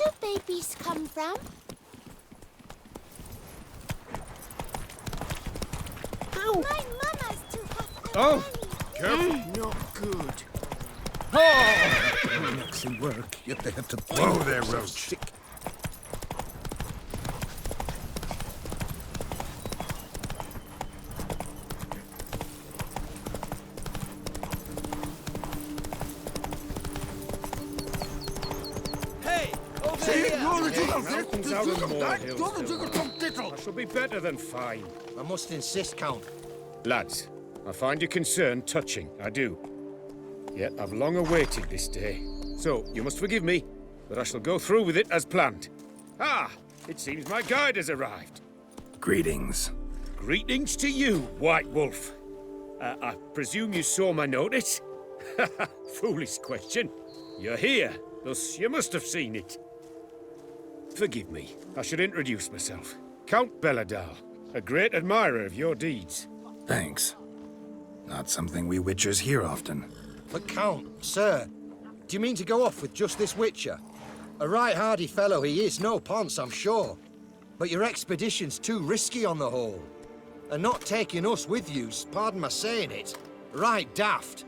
do babies come from? Ow! My mama's too hot for Oh! belly. Careful. Not good. Oh! Excellent work, yet they have to Whoa there, Roach. Sick. Hey! Over See, here! you're the jigger. Mountains out of molehills. I shall be better than fine. I must insist, Count. Lads, I find your concern touching, I do. Yet I've long awaited this day. So, you must forgive me, but I shall go through with it as planned. Ah! It seems my guide has arrived. Greetings. Greetings to you, White Wolf. I presume you saw my notice? Foolish question. You're here, thus you must have seen it. Forgive me, I should introduce myself. Count Belladal, a great admirer of your deeds. Thanks. Not something we Witchers hear often. But Count, sir, do you mean to go off with just this Witcher? A right hardy fellow he is, no ponce, I'm sure. But your expedition's too risky on the whole. And not taking us with you's, pardon my saying it, right daft.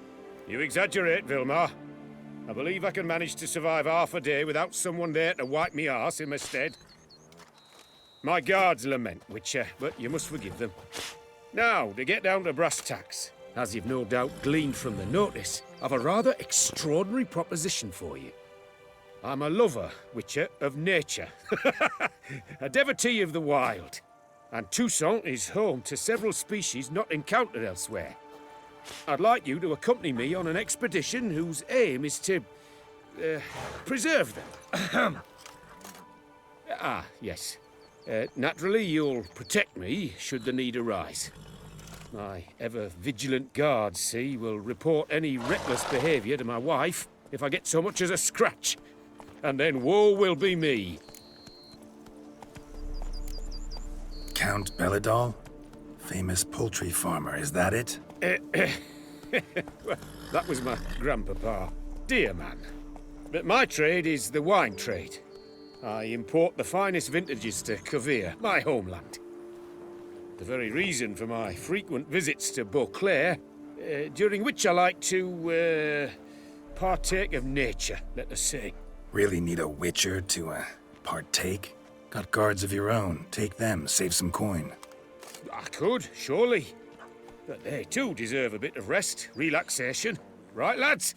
You exaggerate, Vilmar. I believe I can manage to survive half a day without someone there to wipe me arse in my stead. My guards lament, Witcher, but you must forgive them. Now, to get down to brass tacks, as you've no doubt gleaned from the notice, I've a rather extraordinary proposition for you. I'm a lover, Witcher, of nature. A devotee of the wild. And Toussaint is home to several species not encountered elsewhere. I'd like you to accompany me on an expedition whose aim is to preserve them. Yes. Naturally, you'll protect me should the need arise. My ever-vigilant guards, see, will report any reckless behavior to my wife if I get so much as a scratch. And then woe will be me. Count Belladal? Famous poultry farmer, is that it? Well, that was my grandpapa. Dear man. But my trade is the wine trade. I import the finest vintages to Cavere, my homeland. The very reason for my frequent visits to Beauclair, during which I like to, partake of nature, let us say. Really need a Witcher to, partake? Got guards of your own. Take them, save some coin. I could, surely. But they too deserve a bit of rest, relaxation. Right, lads?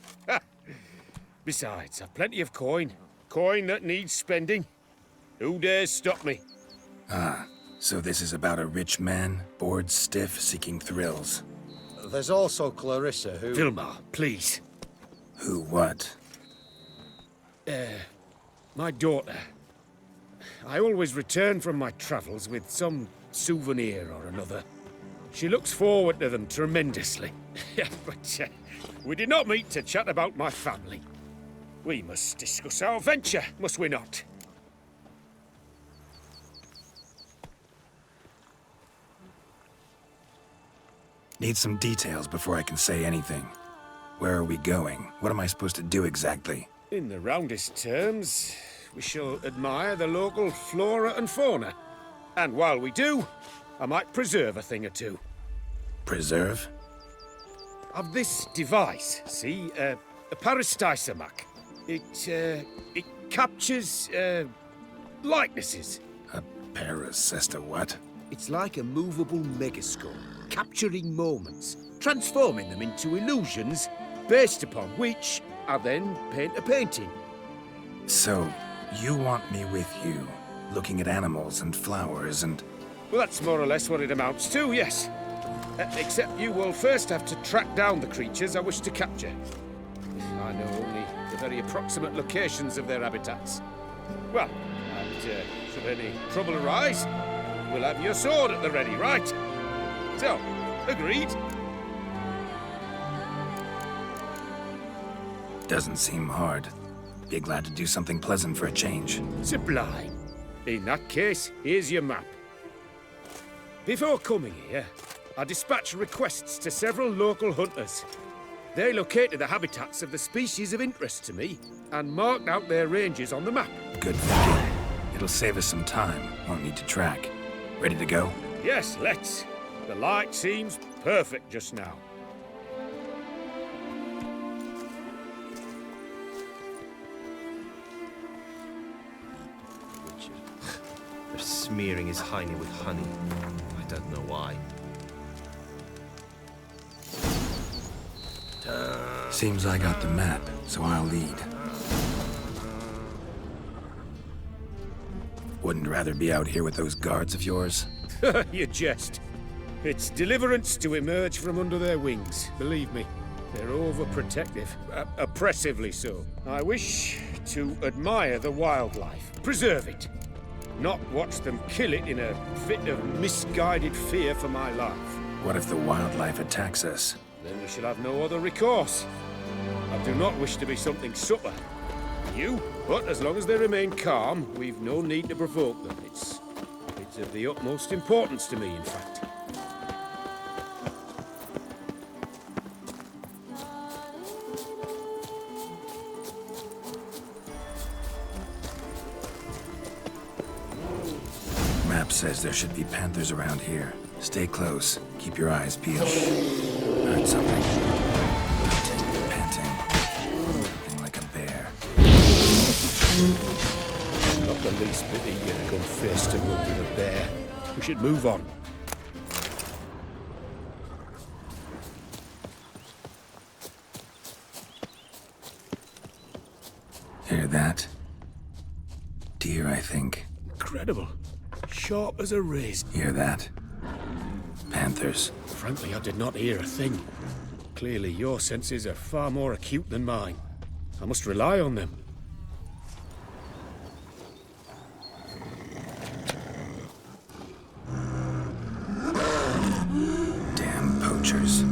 Besides, I've plenty of coin. Coin that needs spending. Who dares stop me? Ah, so this is about a rich man, bored stiff, seeking thrills. There's also Clarissa, who... Vilmar, please. Who what? My daughter. I always return from my travels with some souvenir or another. She looks forward to them tremendously. But we did not meet to chat about my family. We must discuss our venture, must we not? Need some details before I can say anything. Where are we going? What am I supposed to do exactly? In the roundest terms, we shall admire the local flora and fauna. And while we do, I might preserve a thing or two. Preserve? Of this device, see, a parastysamac. It captures, likenesses. A parasesta what? It's like a movable megascope, capturing moments, transforming them into illusions, Based upon which, I then paint a painting. So, you want me with you, looking at animals and flowers and... Well, that's more or less what it amounts to, yes. Except you will first have to track down the creatures I wish to capture. I know only the very approximate locations of their habitats. Well, and should any trouble arise, we'll have your sword at the ready, right? So, agreed? Doesn't seem hard. Be glad to do something pleasant for a change. Sublime. In that case, here's your map. Before coming here, I dispatched requests to several local hunters. They located the habitats of the species of interest to me and marked out their ranges on the map. Good thinking. It'll save us some time. Won't need to track. Ready to go? Yes, let's. The light seems perfect just now. For smearing his hiney with honey. I don't know why. Seems I got the map, so I'll lead. Wouldn't rather be out here with those guards of yours? You jest. It's deliverance to emerge from under their wings, believe me. They're overprotective, oppressively so. I wish to admire the wildlife, preserve it, not watch them kill it in a fit of misguided fear for my life. What if the wildlife attacks us? Then we shall have no other recourse. I do not wish to be something subtle. You, but as long as they remain calm, we've no need to provoke them. It's of the utmost importance to me, in fact. Map says there should be panthers around here. Stay close. Keep your eyes peeled. Heard something. Panting. Something like a bear. Not the least bit eager to come face to look with a bear. We should move on. Hear that? Deer, I think. Incredible. Sharp as a razor. Hear that? Panthers. Frankly, I did not hear a thing. Clearly, your senses are far more acute than mine. I must rely on them. Damn poachers.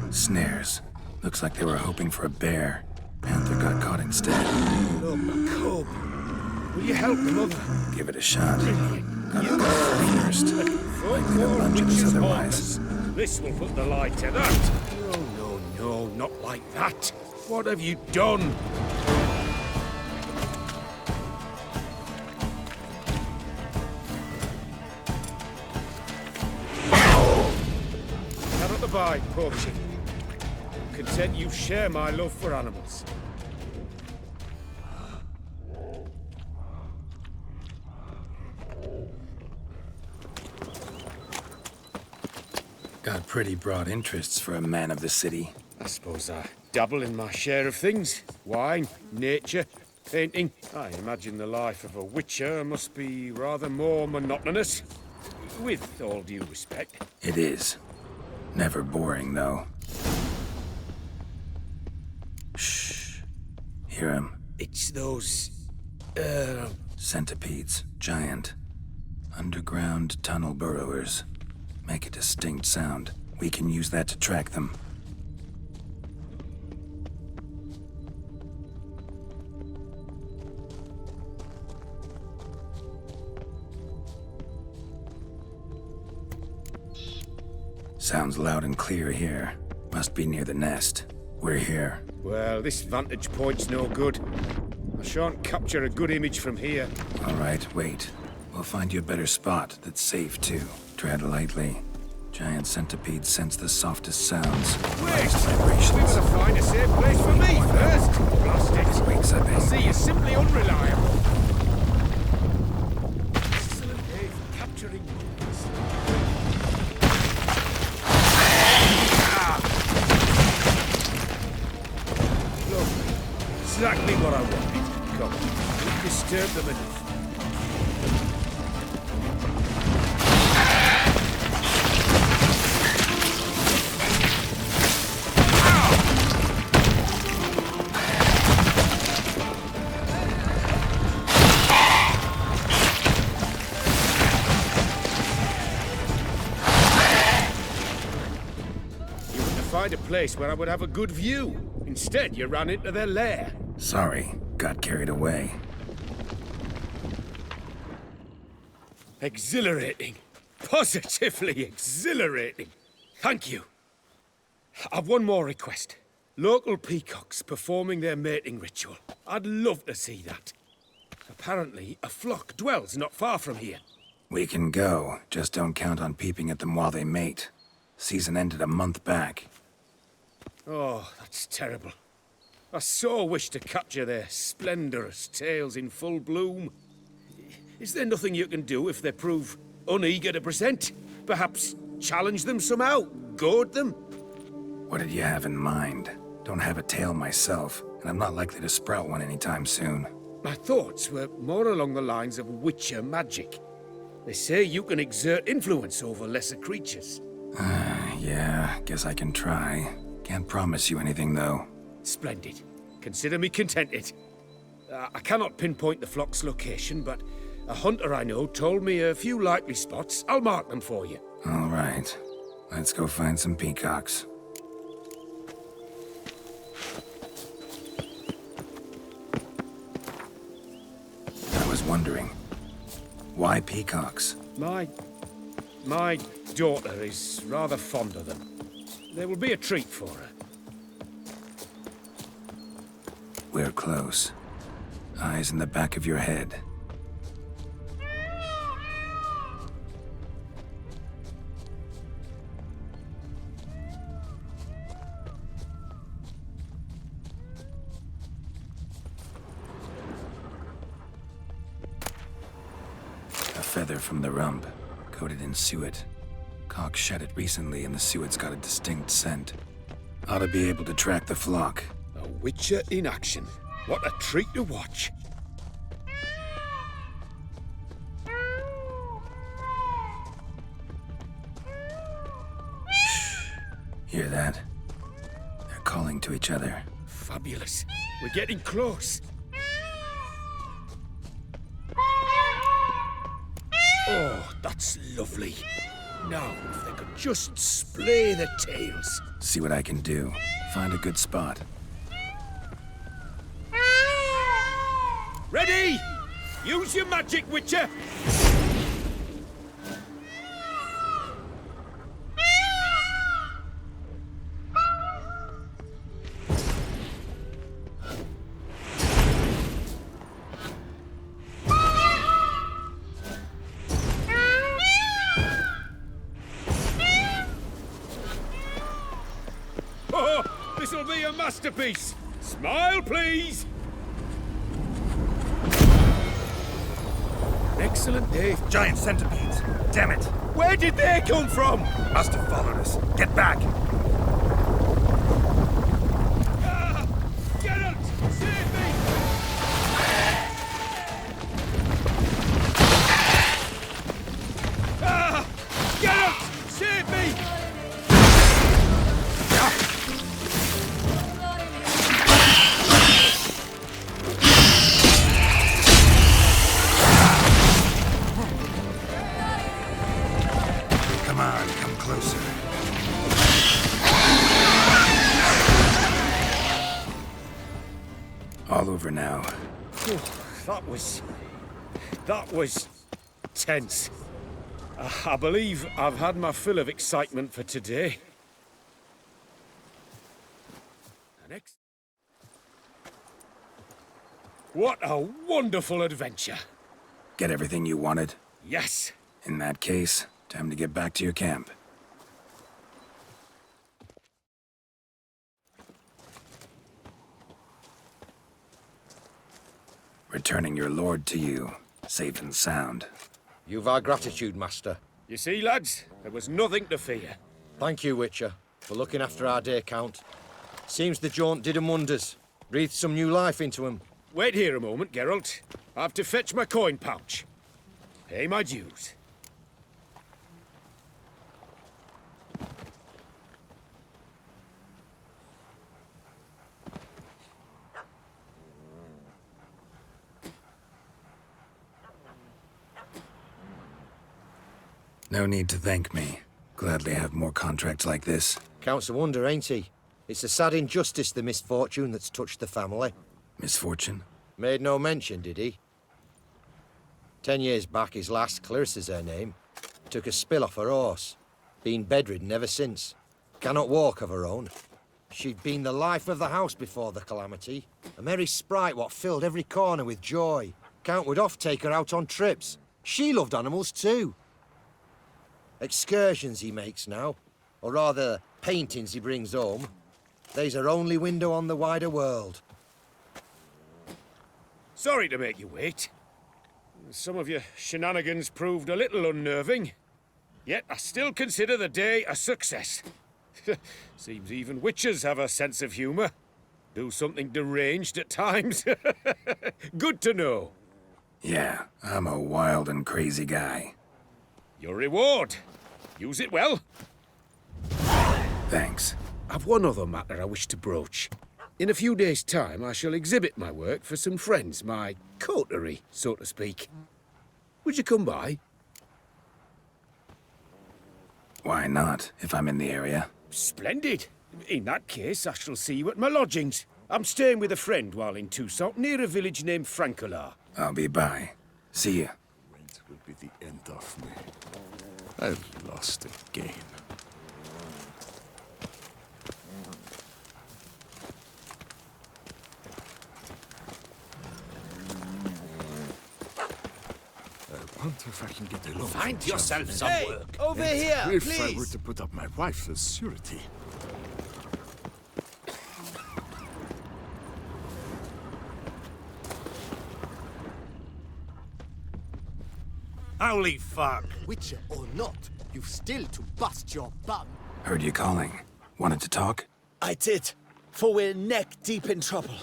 Snares. Looks like they were hoping for a bear. Panther got caught instead. Look, a cub. Will you help the mother? Give it a shot. Gotta You go first. Likely to lunge at us otherwise. This will put the light to that. No, not like that. What have you done? Cannot abide poaching. Content you share my love for animals. Got pretty broad interests for a man of the city. I suppose I dabble in my share of things. Wine, nature, painting. I imagine the life of a witcher must be rather more monotonous. With all due respect. It is. Never boring, though. Shh. Hear him. It's those... Centipedes. Giant. Underground tunnel burrowers. Make a distinct sound. We can use that to track them. Sounds loud and clear here. Must be near the nest. We're here. Well, this vantage point's no good. I shan't capture a good image from here. All right, wait. We'll find you a better spot that's safe, too. Tread lightly. Giant centipedes sense the softest sounds. Wait! Lightest We vibrations. better find a safe place for me first. Blast it! Wakes up, I see you're simply unreliable. Excellent day for capturing humans. Lovely. Exactly what I wanted. Come, we've disturbed them enough. Find a place where I would have a good view. Instead, you ran into their lair. Sorry, got carried away. Exhilarating. Positively exhilarating. Thank you. I've one more request. Local peacocks performing their mating ritual. I'd love to see that. Apparently, a flock dwells not far from here. We can go, just don't count on peeping at them while they mate. Season ended a month back. Oh, that's terrible. I so wish to capture their splendorous tails in full bloom. Is there nothing you can do if they prove uneager to present? Perhaps challenge them somehow? Goad them? What did you have in mind? Don't have a tail myself, and I'm not likely to sprout one anytime soon. My thoughts were more along the lines of witcher magic. They say you can exert influence over lesser creatures. Yeah, guess I can try. Can't promise you anything, though. Splendid. Consider me contented. I cannot pinpoint the flock's location, but a hunter I know told me a few likely spots. I'll mark them for you. All right. Let's go find some peacocks. I was wondering, why peacocks? My daughter is rather fond of them. They will be a treat for her. We're close. Eyes in the back of your head. A feather from the rump, coated in suet. Cock shed it recently and the suet's got a distinct scent. Ought to be able to track the flock. A witcher in action. What a treat to watch. Hear that? They're calling to each other. Fabulous. We're getting close. Oh, that's lovely. Now, if they could just splay their tails. See what I can do. Find a good spot. Ready? Use your magic, Witcher! Oh, this'll be a masterpiece! Smile, please! An excellent day. Giant centipedes! Damn it! Where did they come from? Must have followed us. Get back! Ah! Geralt! Save me! Ah! Geralt! Save me! Come on, come closer. All over now. Whew, that was tense. I believe I've had my fill of excitement for today. Next. What a wonderful adventure. Get everything you wanted? Yes. In that case, time to get back to your camp. Returning your lord to you, safe and sound. You've our gratitude, Master. You see, lads, there was nothing to fear. Thank you, Witcher, for looking after our day count. Seems the jaunt did 'em wonders. Breathed some new life into 'em. Wait here a moment, Geralt. I have to fetch my coin pouch. Pay my dues. No need to thank me. Gladly have more contracts like this. Counts a wonder, ain't he? It's a sad injustice, the misfortune that's touched the family. Misfortune? Made no mention, did he? 10 years back, his lass, Clarissa's her name, took a spill off her horse. Been bedridden ever since. Cannot walk of her own. She'd been the life of the house before the calamity. A merry sprite what filled every corner with joy. Count would oft take her out on trips. She loved animals too. Excursions he makes now, or rather, paintings he brings home. They's her only window on the wider world. Sorry to make you wait. Some of your shenanigans proved a little unnerving. Yet I still consider the day a success. Seems even witches have a sense of humour. Do something deranged at times. Good to know. Yeah, I'm a wild and crazy guy. Your reward. Use it well. Thanks. I've one other matter I wish to broach. In a few days' time, I shall exhibit my work for some friends, my coterie, so to speak. Would you come by? Why not, if I'm in the area? Splendid. In that case, I shall see you at my lodgings. I'm staying with a friend while in Toussaint, near a village named Francois. I'll be by. See ya. Rent will be the end of me. I've lost again. I wonder if I can get a loan. Find yourself some Hey, work. over here, If I were please. to put up my wife as surety. Holy fuck! Witcher or not, you've still to bust your bum. Heard you calling. Wanted to talk? I did, for we're neck deep in trouble.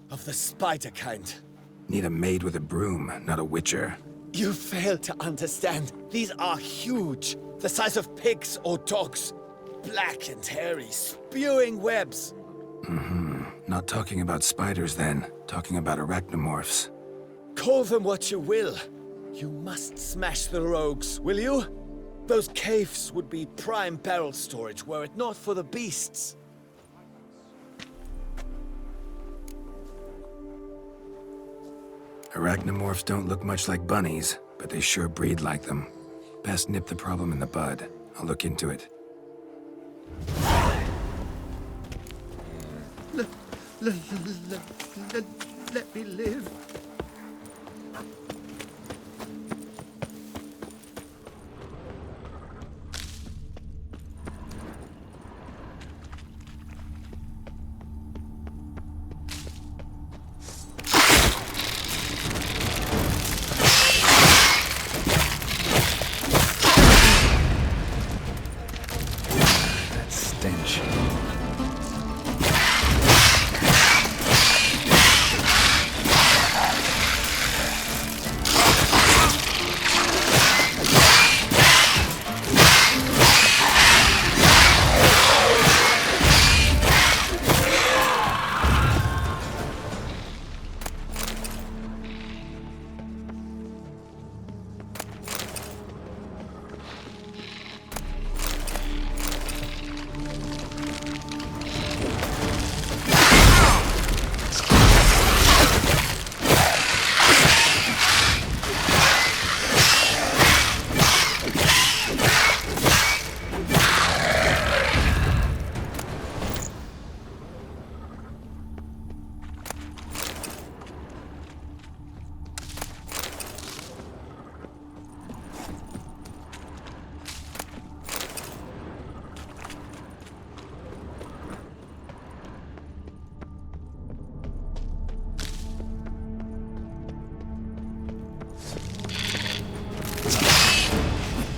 Of the spider kind. Need a maid with a broom, not a witcher. You fail to understand. These are huge. The size of pigs or dogs. Black and hairy, spewing webs. Not talking about spiders then. Talking about arachnomorphs. Call them what you will. You must smash the rogues, will you? Those caves would be prime barrel storage were it not for the beasts. Arachnomorphs don't look much like bunnies, but they sure breed like them. Best nip the problem in the bud. I'll look into it. Let me live. Stench.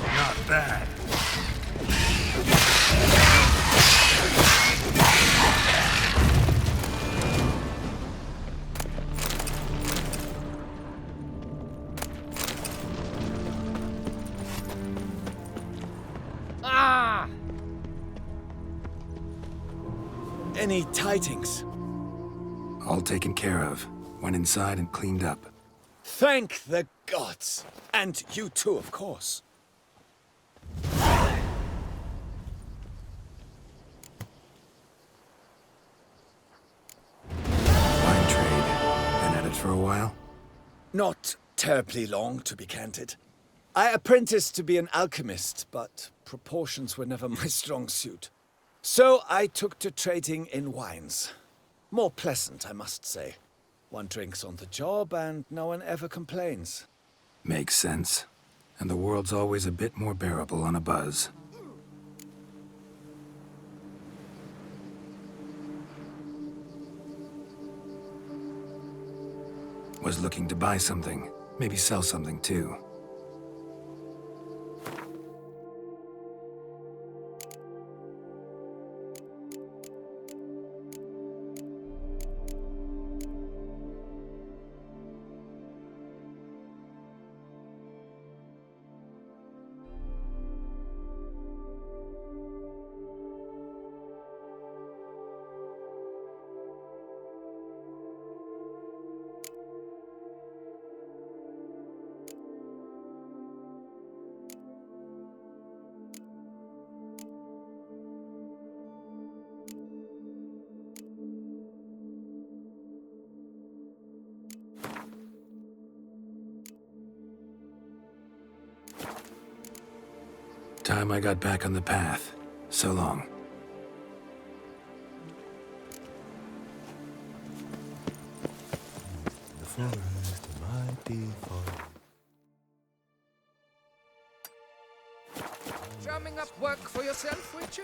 Not bad. Any tidings? All taken care of. Went inside and cleaned up. Thank the gods. And you too, of course. Wine trade. Been at it for a while? Not terribly long, to be candid. I apprenticed to be an alchemist, but proportions were never my strong suit. So I took to trading in wines. More pleasant, I must say. One drinks on the job and no one ever complains. Makes sense. And the world's always a bit more bearable on a buzz. Was looking to buy something. Maybe sell something too. Time I got back on the path. So long. The forest, my default. Drumming up work for yourself, Witcher?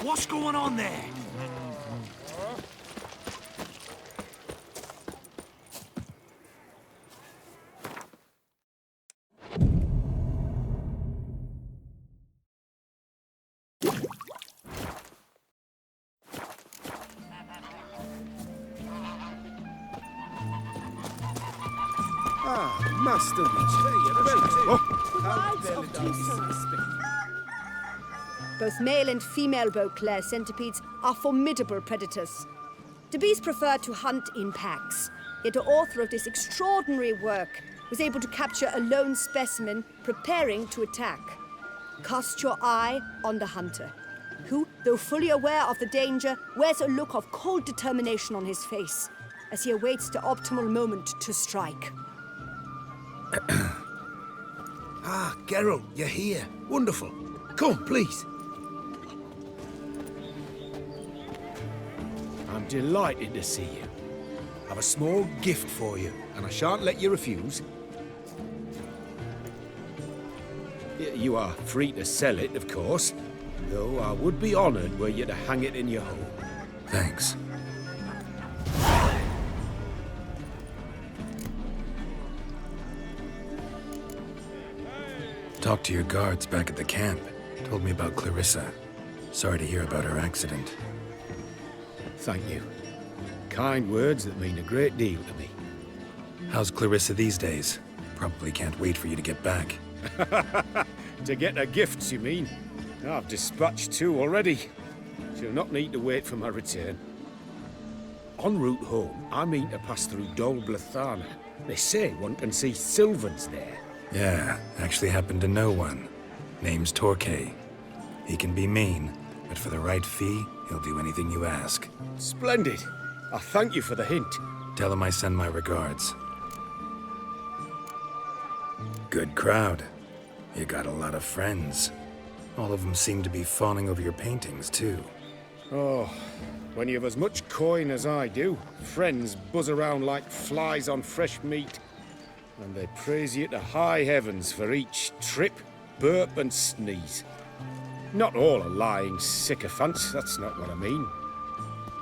What's going on there? Master Both male and female Beauclair centipedes are formidable predators. The bees prefer to hunt in packs, yet the author of this extraordinary work was able to capture a lone specimen preparing to attack. Cast your eye on the hunter, who, though fully aware of the danger, wears a look of cold determination on his face as he awaits the optimal moment to strike. Geralt, you're here. Wonderful. Come, please. I'm delighted to see you. I've a small gift for you, and I shan't let you refuse. You are free to sell it, of course, though I would be honoured were you to hang it in your home. Thanks. Talked to your guards back at the camp. Told me about Clarissa. Sorry to hear about her accident. Thank you. Kind words that mean a great deal to me. How's Clarissa these days? Probably can't wait for you to get back. To get her gifts, you mean? I've dispatched 2 already. She'll not need to wait for my return. En route home, I mean to pass through Dol Blathana. They say one can see Sylvans there. Yeah, actually happen to know one. Name's Torquay. He can be mean, but for the right fee, he'll do anything you ask. Splendid. I thank you for the hint. Tell him I send my regards. Good crowd. You got a lot of friends. All of them seem to be fawning over your paintings, too. Oh, when you've as much coin as I do, friends buzz around like flies on fresh meat. And they praise you to high heavens for each trip, burp and sneeze. Not all are lying sycophants, that's not what I mean.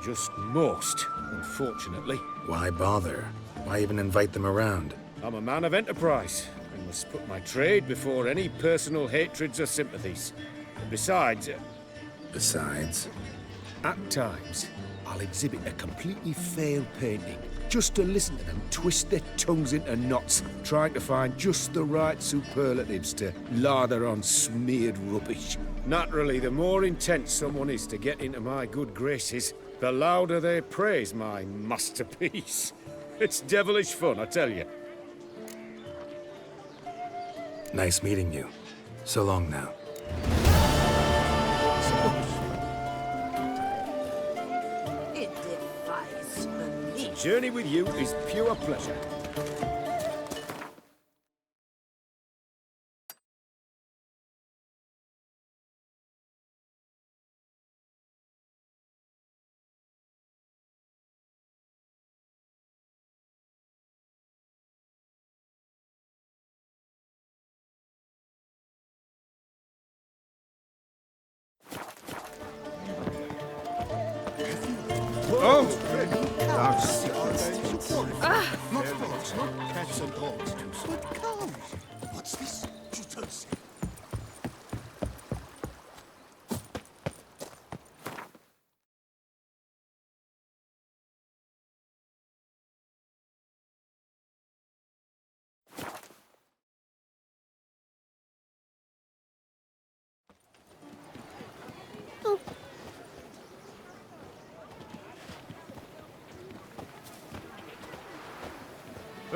Just most, unfortunately. Why bother? Why even invite them around? I'm a man of enterprise, and must put my trade before any personal hatreds or sympathies. And besides... Besides? At times, I'll exhibit a completely failed painting, just to listen to them twist their tongues into knots, trying to find just the right superlatives to lather on smeared rubbish. Naturally, the more intent someone is to get into my good graces, the louder they praise my masterpiece. It's devilish fun, I tell you. Nice meeting you. So long now. It defies belief. Journey with you is pure pleasure. Oh! Not dogs, not cats and dogs, but cows. What's this? Jitters.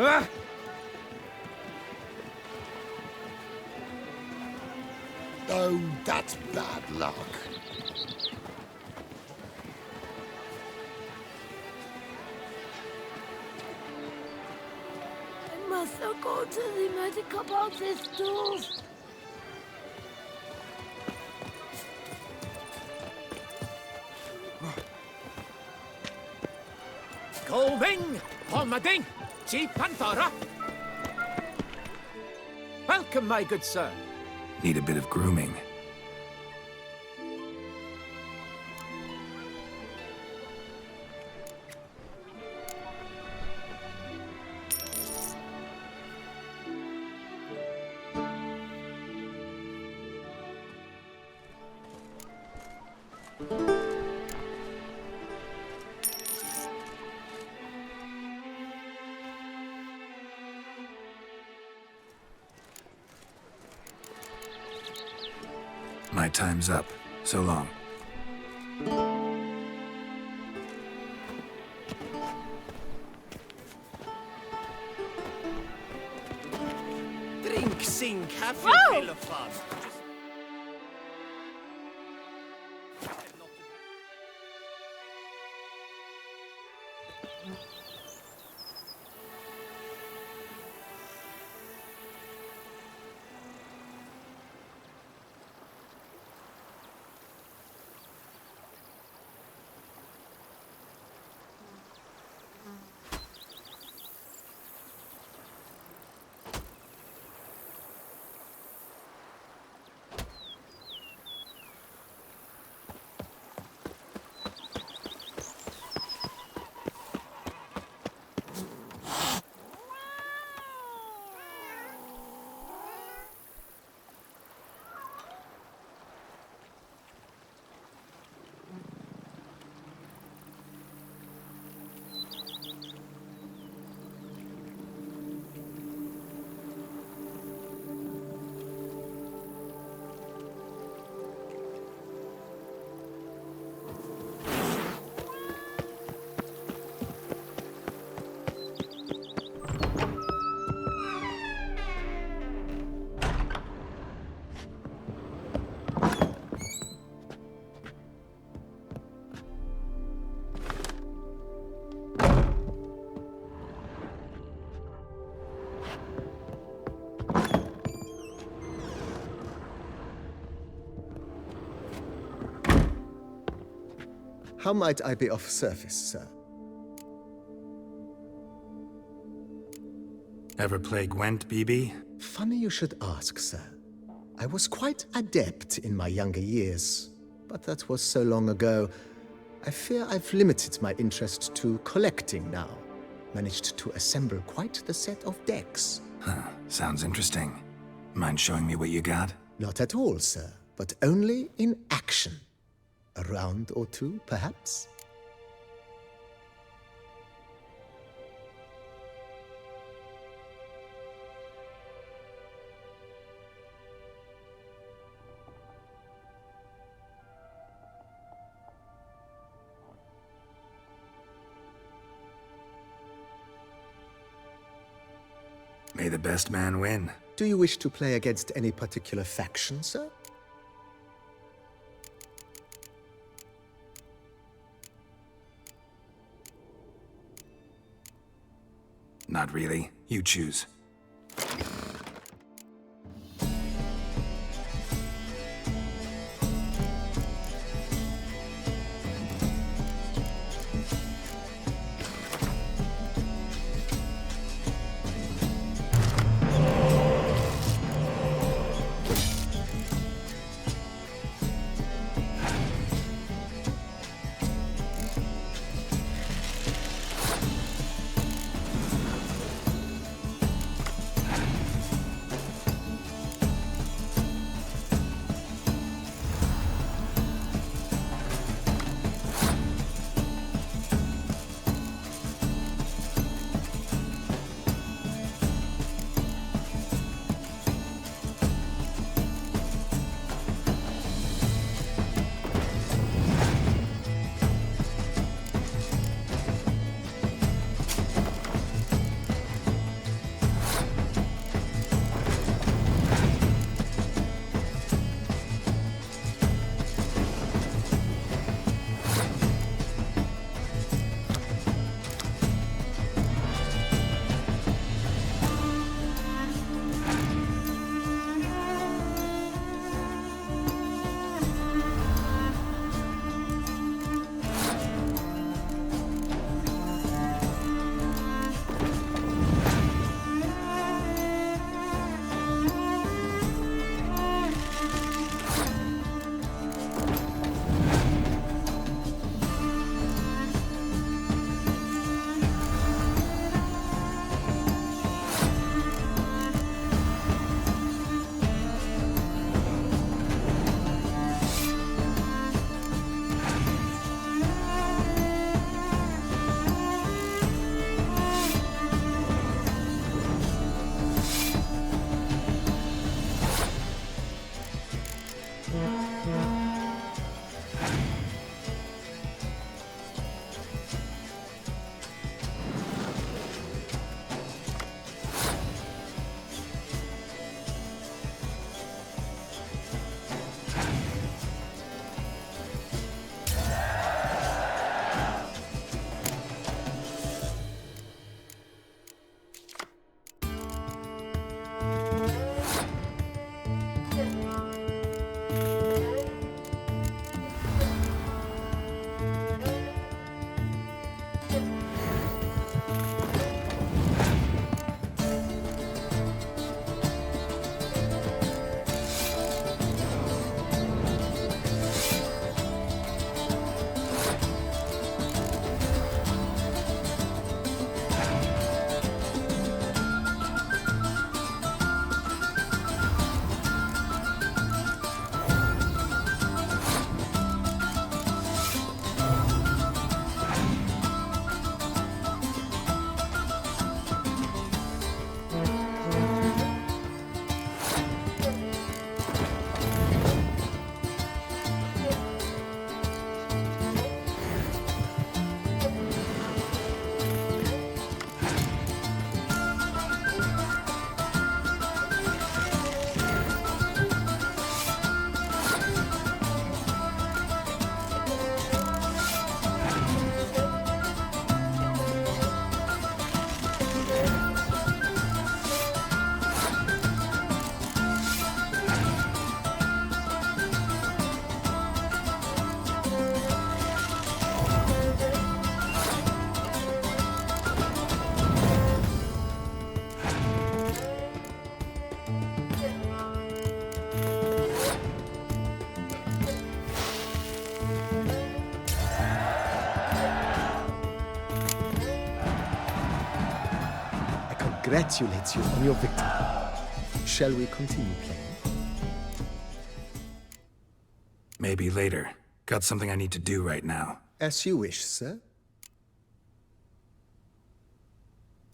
Ah! Oh, that's bad luck. I must not go to the medical about this too. Going, Holmading, Chief Panthora. Welcome, my good sir. Need a bit of grooming. My time's up. So long. Drink, sing, have Whoa! your fill of fun. How might I be of service, sir? Ever play Gwent, BB? Funny you should ask, sir. I was quite adept in my younger years, but that was so long ago. I fear I've limited my interest to collecting now. Managed to assemble quite the set of decks. Huh, sounds interesting. Mind showing me what you got? Not at all, sir, but only in action. A round or two, perhaps? May the best man win. Do you wish to play against any particular faction, sir? Not really. You choose. Congratulate you on your victory. Shall we continue playing? Maybe later. Got something I need to do right now. As you wish, sir.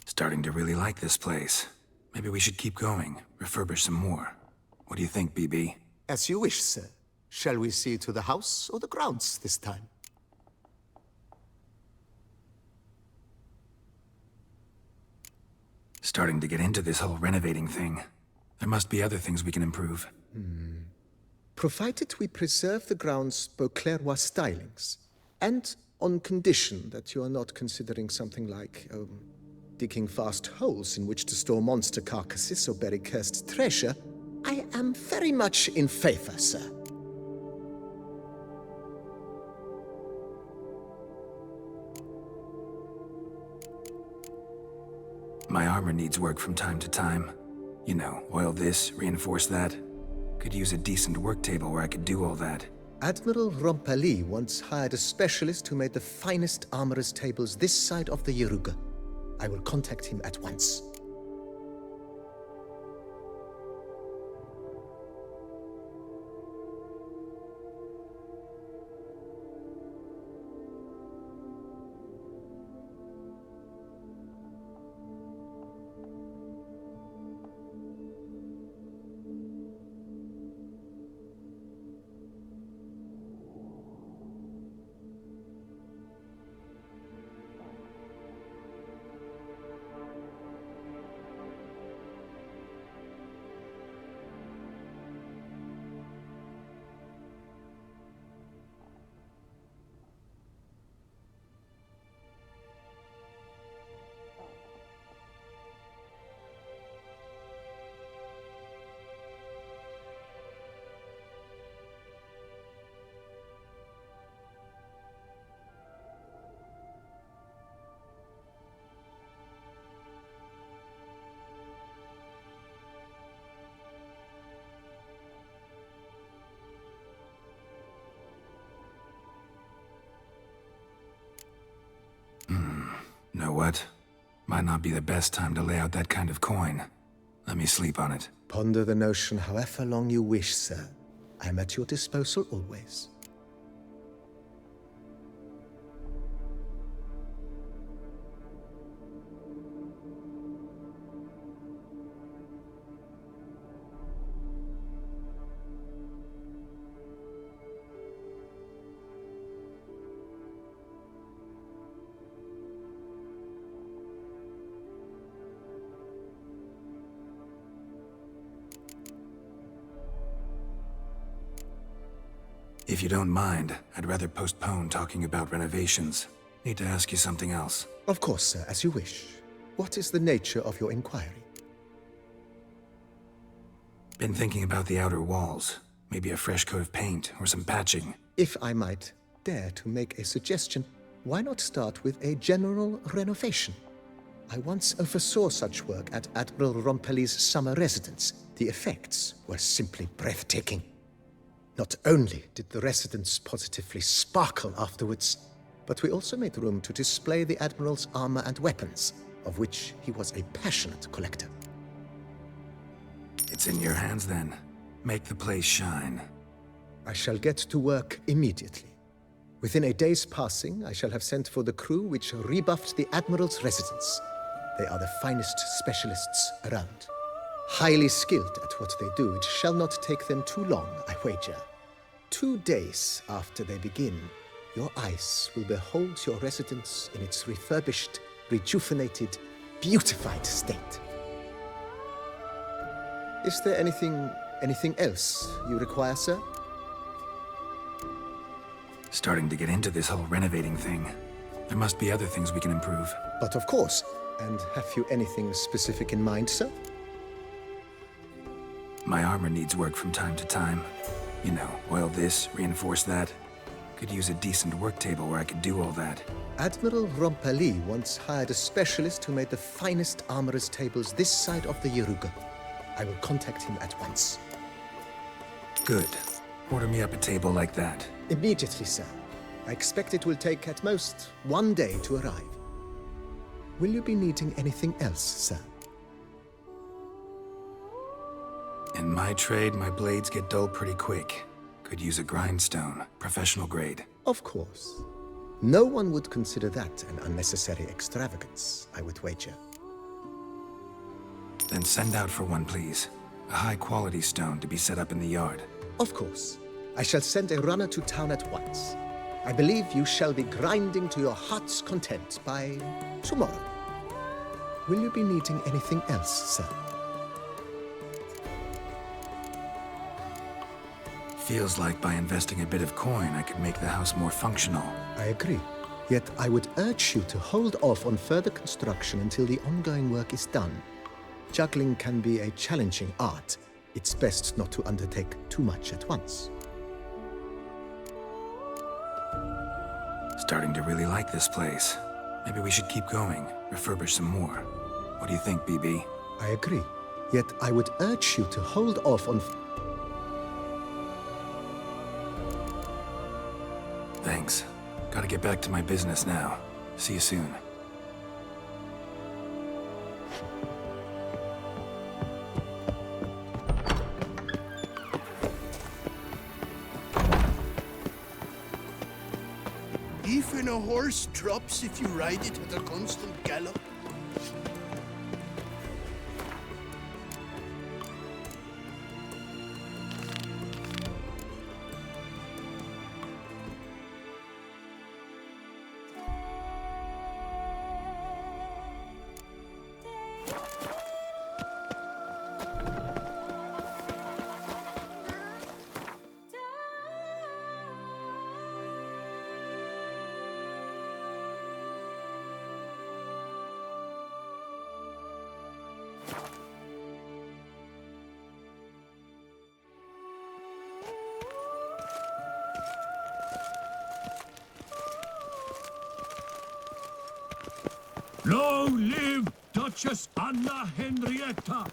Starting to really like this place. Maybe we should keep going, refurbish some more. What do you think, BB? As you wish, sir. Shall we see to the house or the grounds this time? Starting to get into this whole renovating thing. There must be other things we can improve. Provided we preserve the ground's Beauclercois stylings, and on condition that you are not considering something like, digging vast holes in which to store monster carcasses or bury cursed treasure, I am very much in favor, sir. My armor needs work from time to time. You know, oil this, reinforce that. Could use a decent work table where I could do all that. Admiral Rompali once hired a specialist who made the finest armorer's tables this side of the Yaruga. I will contact him at once. Know what? Might not be the best time to lay out that kind of coin. Let me sleep on it. Ponder the notion however long you wish, sir. I am at your disposal always. If you don't mind, I'd rather postpone talking about renovations. Need to ask you something else. Of course, sir, as you wish. What is the nature of your inquiry? Been thinking about the outer walls. Maybe a fresh coat of paint or some patching. If I might dare to make a suggestion, why not start with a general renovation? I once oversaw such work at Admiral Rompeli's summer residence. The effects were simply breathtaking. Not only did the residence positively sparkle afterwards, but we also made room to display the Admiral's armor and weapons, of which he was a passionate collector. It's in your hands then. Make the place shine. I shall get to work immediately. Within a day's passing, I shall have sent for the crew which rebuffed the Admiral's residence. They are the finest specialists around. Highly skilled at what they do, it shall not take them too long, I wager. 2 days after they begin, your eyes will behold your residence in its refurbished, rejuvenated, beautified state. Is there anything else you require, sir? Starting to get into this whole renovating thing. There must be other things we can improve. But of course. And have you anything specific in mind, sir? My armor needs work from time to time. You know, oil this, reinforce that. Could use a decent work table where I could do all that. Admiral Rompali once hired a specialist who made the finest armorer's tables this side of the Yaruga. I will contact him at once. Good. Order me up a table like that. Immediately, sir. I expect it will take at most 1 day to arrive. Will you be needing anything else, sir? In my trade, my blades get dull pretty quick. Could use a grindstone, professional grade. Of course. No one would consider that an unnecessary extravagance, I would wager. Then send out for one, please. A high-quality stone to be set up in the yard. Of course. I shall send a runner to town at once. I believe you shall be grinding to your heart's content by tomorrow. Will you be needing anything else, sir? Feels like by investing a bit of coin, I could make the house more functional. I agree. Yet I would urge you to hold off on further construction until the ongoing work is done. Juggling can be a challenging art. It's best not to undertake too much at once. Starting to really like this place. Maybe we should keep going, refurbish some more. What do you think, BB? I agree. Yet I would urge you to hold off on... Thanks. Gotta get back to my business now. See you soon. Even a horse drops if you ride it at a constant gallop. Long live Duchess Anna Henrietta!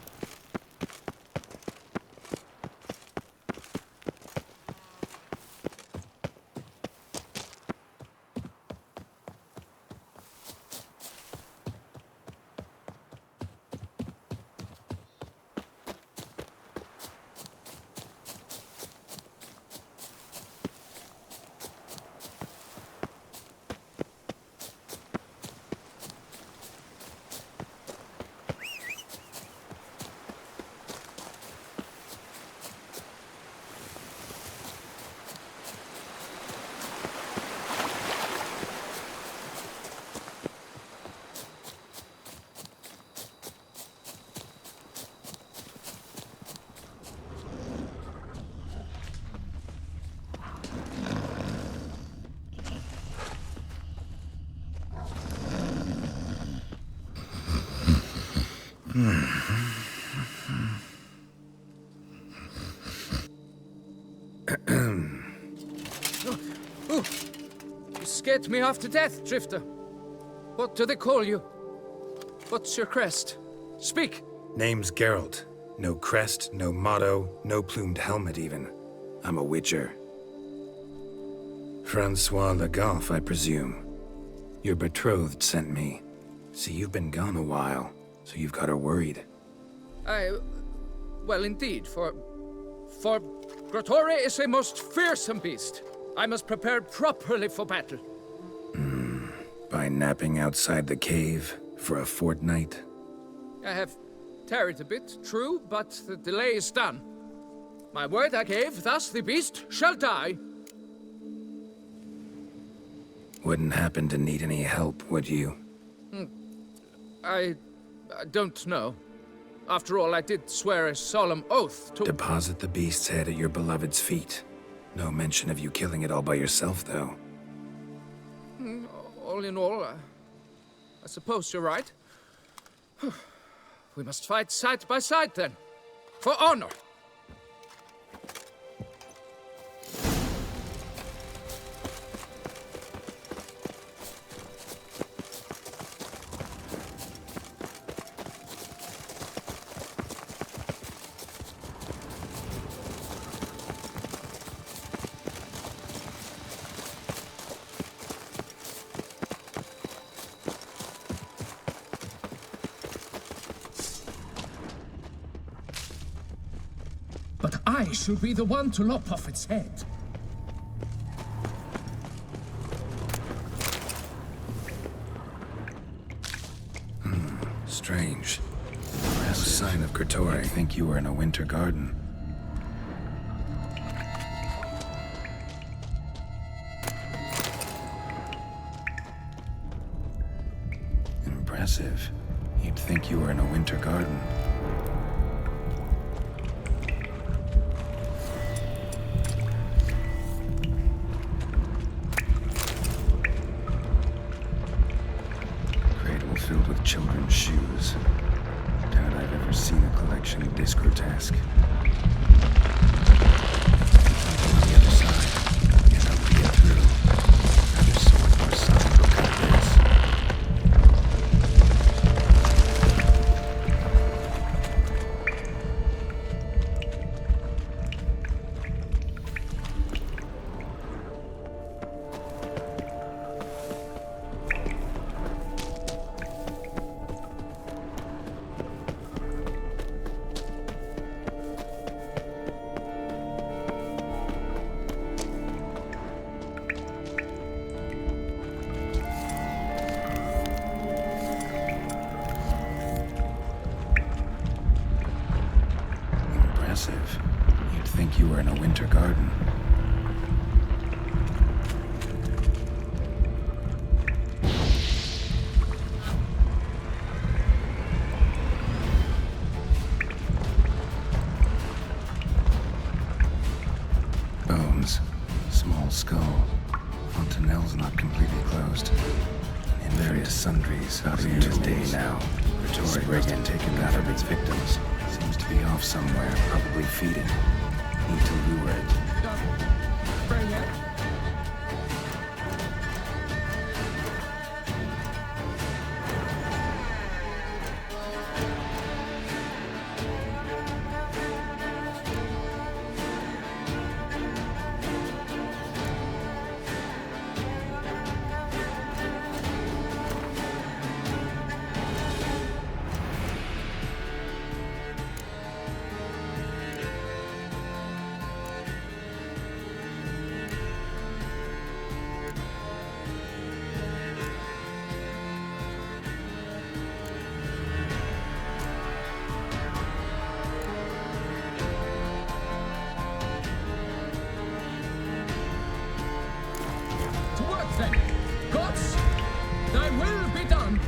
You scared me half to death, Drifter. What do they call you? What's your crest? Speak! Name's Geralt. No crest, no motto, no plumed helmet even. I'm a witcher. Francois Le Goff, I presume. Your betrothed sent me. See, you've been gone a while, so you've got her worried. Well, indeed, for Grotore is a most fearsome beast. I must prepare properly for battle. By napping outside the cave for a fortnight? I have tarried a bit, true, but the delay is done. My word I gave, thus the beast shall die. Wouldn't happen to need any help, would you? I don't know. After all, I did swear a solemn oath to... Deposit the beast's head at your beloved's feet. No mention of you killing it all by yourself, though. All in all, I suppose you're right. We must fight side by side, then. For honor! But I should be the one to lop off its head. Strange. No sign of Grotore. I think you were in a winter garden. Impressive. You'd think you were in a winter garden. Cradle filled with children's shoes. Doubt I've ever seen a collection this grotesque. On the other side, can't help but get through. Rather sort more solid look at this. Impressive. You'd think you were in a winter garden. Bones. Small skull. Fontanelle's not completely closed. In various sundries. About a year's day now. Gretori must have taken that of its victims. Seems to be off somewhere, probably feeding. Need to lure it. Bring it. To work then. Gods, thy will be done.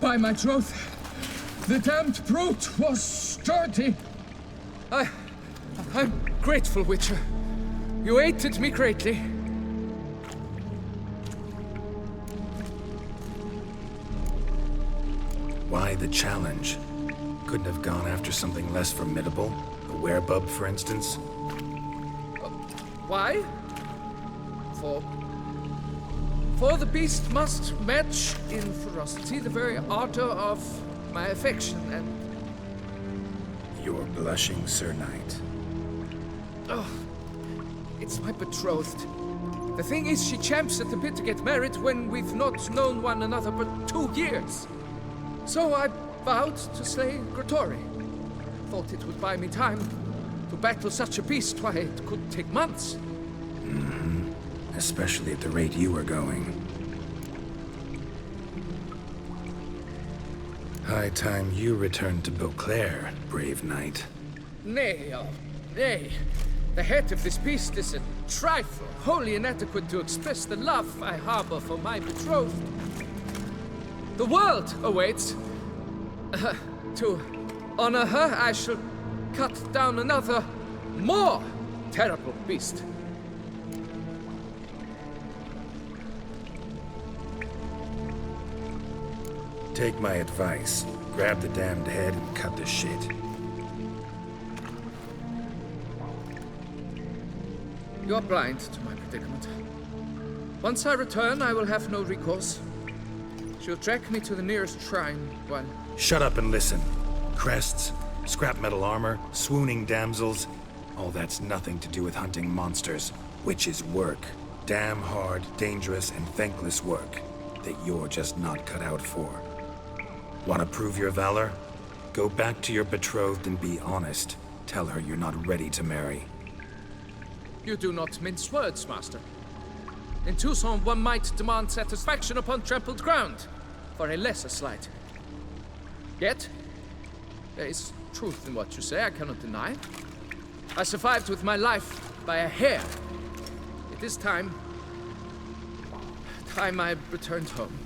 By my troth, the damned brute was sturdy. I'm grateful, Witcher. You aided me greatly. Why the challenge? Couldn't have gone after something less formidable? A werebub, for instance? Why? For the beast must match in ferocity the very ardor of my affection, and... You're blushing, Sir Knight. Oh, it's my betrothed. The thing is, she champs at the bit to get married when we've not known one another but 2 years. So I vowed to slay Gretori. Thought it would buy me time to battle such a beast. Why, it could take months. Mm-hmm. Especially at the rate you were going. High time you returned to Beauclair, brave knight. Nay, oh, nay. The head of this beast is a trifle, wholly inadequate to express the love I harbor for my betrothed. The world awaits. To honor her, I shall cut down another, more terrible beast. Take my advice. Grab the damned head and cut the shit. You're blind to my predicament. Once I return, I will have no recourse. She'll track me to the nearest shrine while... Shut up and listen. Crests, scrap metal armor, swooning damsels. All that's nothing to do with hunting monsters. Witches' work. Damn hard, dangerous, and thankless work that you're just not cut out for. Want to prove your valor? Go back to your betrothed and be honest. Tell her you're not ready to marry. You do not mince words, Master. In Tucson, one might demand satisfaction upon trampled ground for a lesser slight. Yet, there is truth in what you say, I cannot deny. I survived with my life by a hair. It is time I returned home.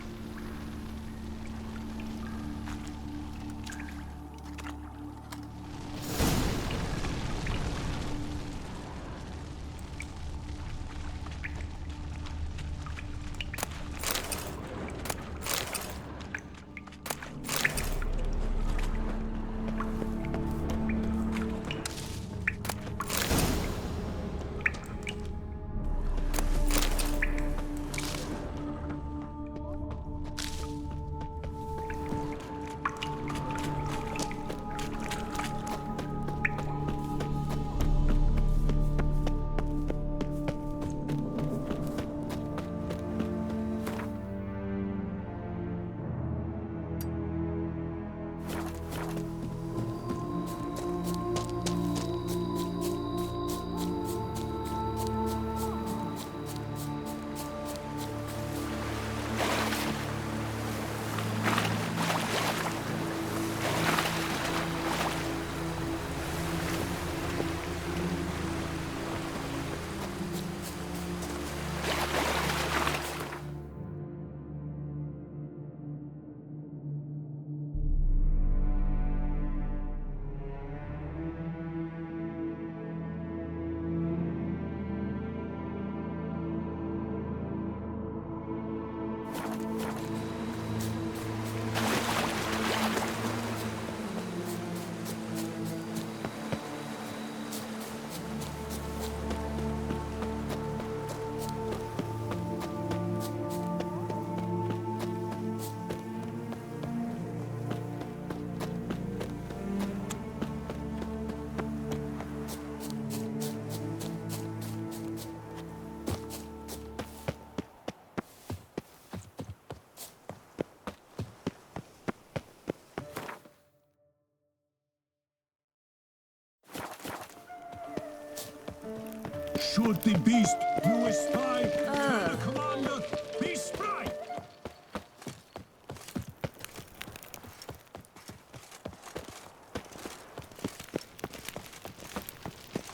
Should the beast you espy, tell the commander, be spry!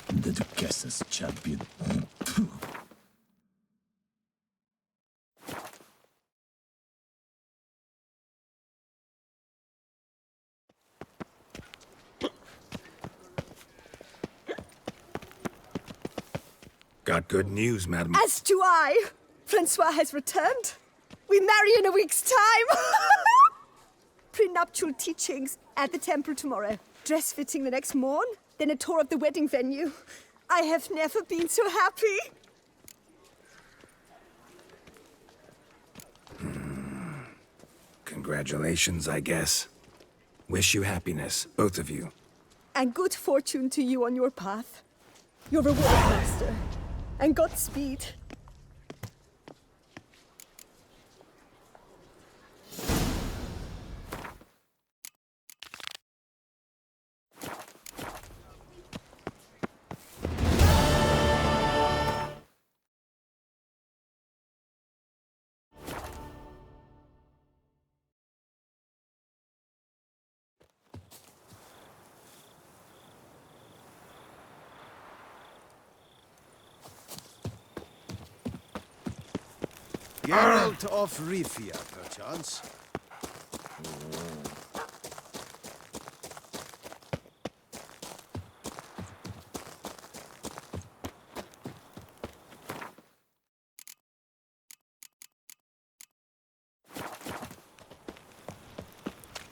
The Duchess's champion. Got good news, madam. As do I. Francois has returned. We marry in a week's time. Prenuptial teachings at the temple tomorrow. Dress fitting the next morn. Then a tour of the wedding venue. I have never been so happy. Congratulations, I guess. Wish you happiness, both of you. And good fortune to you on your path. Your reward, master. And Godspeed. Geralt of Rivia, perchance.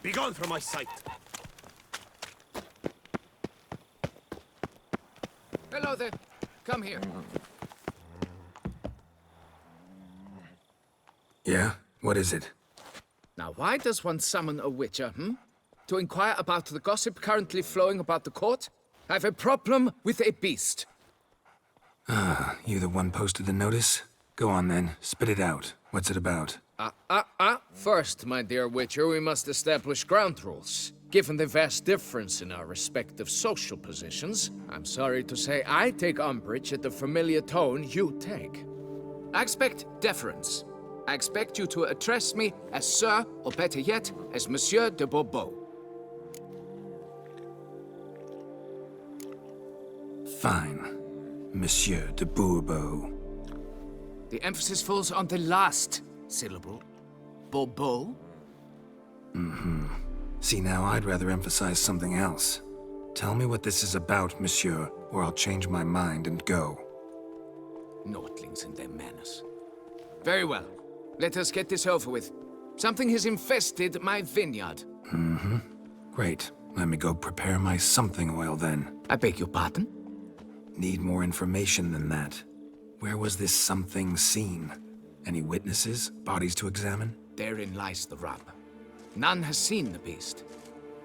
Begone from my sight! Hello there. Come here. Yeah? What is it? Now, why does one summon a witcher, To inquire about the gossip currently flowing about the court? I have a problem with a beast. Ah, you the one posted the notice? Go on then, spit it out. What's it about? First, my dear witcher, we must establish ground rules. Given the vast difference in our respective social positions, I'm sorry to say I take umbrage at the familiar tone you take. I expect deference. I expect you to address me as Sir, or better yet, as Monsieur de Bourbeau. Fine. Monsieur de Bourbeau. The emphasis falls on the last syllable. Bourbeau? Mm-hmm. See, now I'd rather emphasize something else. Tell me what this is about, monsieur, or I'll change my mind and go. Nordlings and their manners. Very well. Let us get this over with. Something has infested my vineyard. Mm-hmm. Great. Let me go prepare my something oil then. I beg your pardon? Need more information than that. Where was this something seen? Any witnesses? Bodies to examine? Therein lies the rub. None has seen the beast.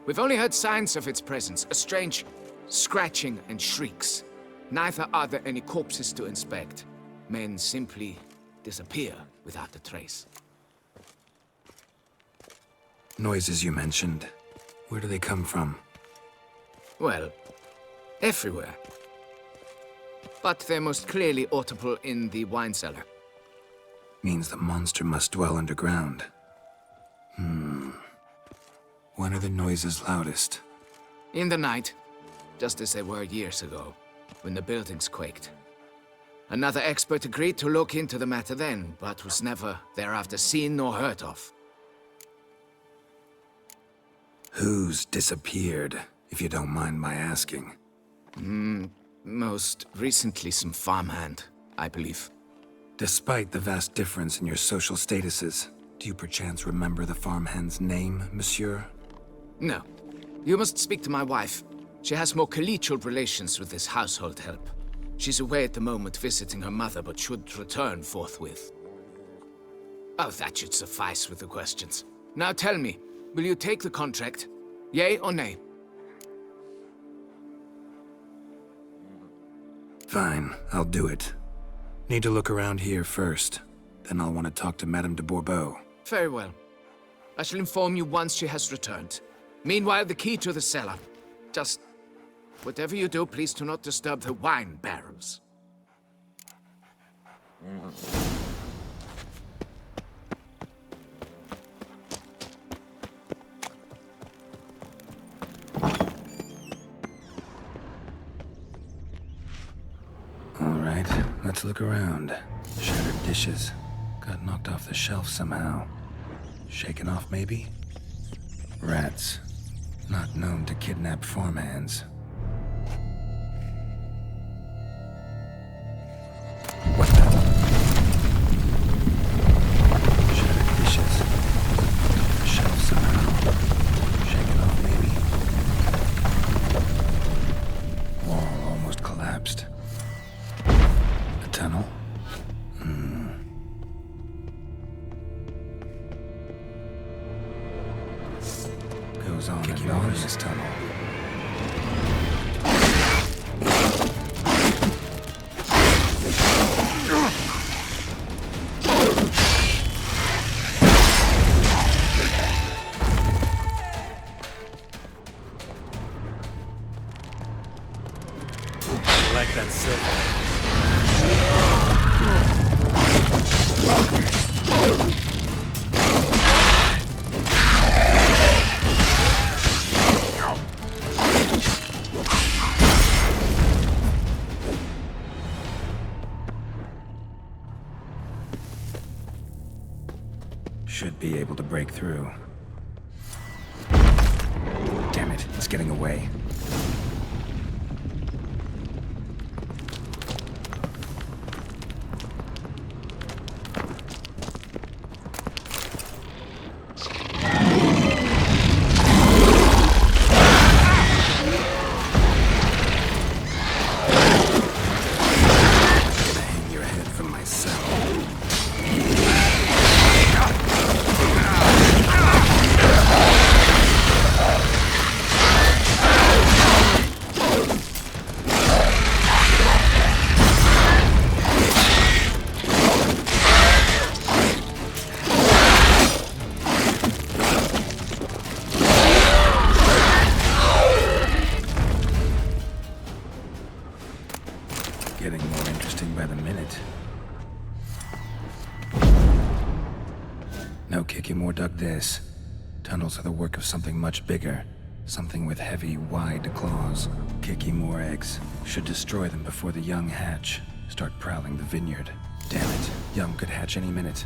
We've only heard signs of its presence, a strange scratching and shrieks. Neither are there any corpses to inspect. Men simply disappear without a trace. Noises you mentioned. Where do they come from? Well, everywhere. But they're most clearly audible in the wine cellar. Means the monster must dwell underground. When are the noises loudest? In the night, just as they were years ago, when the buildings quaked. Another expert agreed to look into the matter then, but was never thereafter seen nor heard of. Who's disappeared, if you don't mind my asking? Most recently some farmhand, I believe. Despite the vast difference in your social statuses, do you perchance remember the farmhand's name, monsieur? No. You must speak to my wife. She has more collegial relations with this household help. She's away at the moment visiting her mother, but should return forthwith. Oh, that should suffice with the questions. Now tell me, will you take the contract? Yea or nay? Fine, I'll do it. Need to look around here first. Then I'll want to talk to Madame de Bourbeau. Very well. I shall inform you once she has returned. Meanwhile, the key to the cellar. Just whatever you do, please do not disturb the wine barrels. All right, let's look around. Shattered dishes. Got knocked off the shelf somehow. Shaken off, maybe? Rats. Not known to kidnap farmhands. What the? Shattered dishes. Off the shelf somehow. Shaken off, maybe? Wall almost collapsed. A tunnel? Goes on and on in this tunnel. I like that silver. through. Damn it, it's getting away. Getting more interesting by the minute. No, Kikimore dug this. Tunnels are the work of something much bigger. Something with heavy, wide claws. Kikimore eggs. Should destroy them before the young hatch. Start prowling the vineyard. Damn it, young could hatch any minute.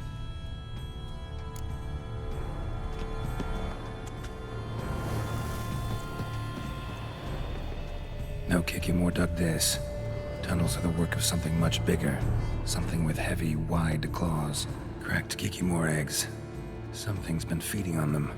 No, Kikimore dug this. Tunnels are the work of something much bigger. Something with heavy, wide claws. Cracked Kikimore eggs. Something's been feeding on them.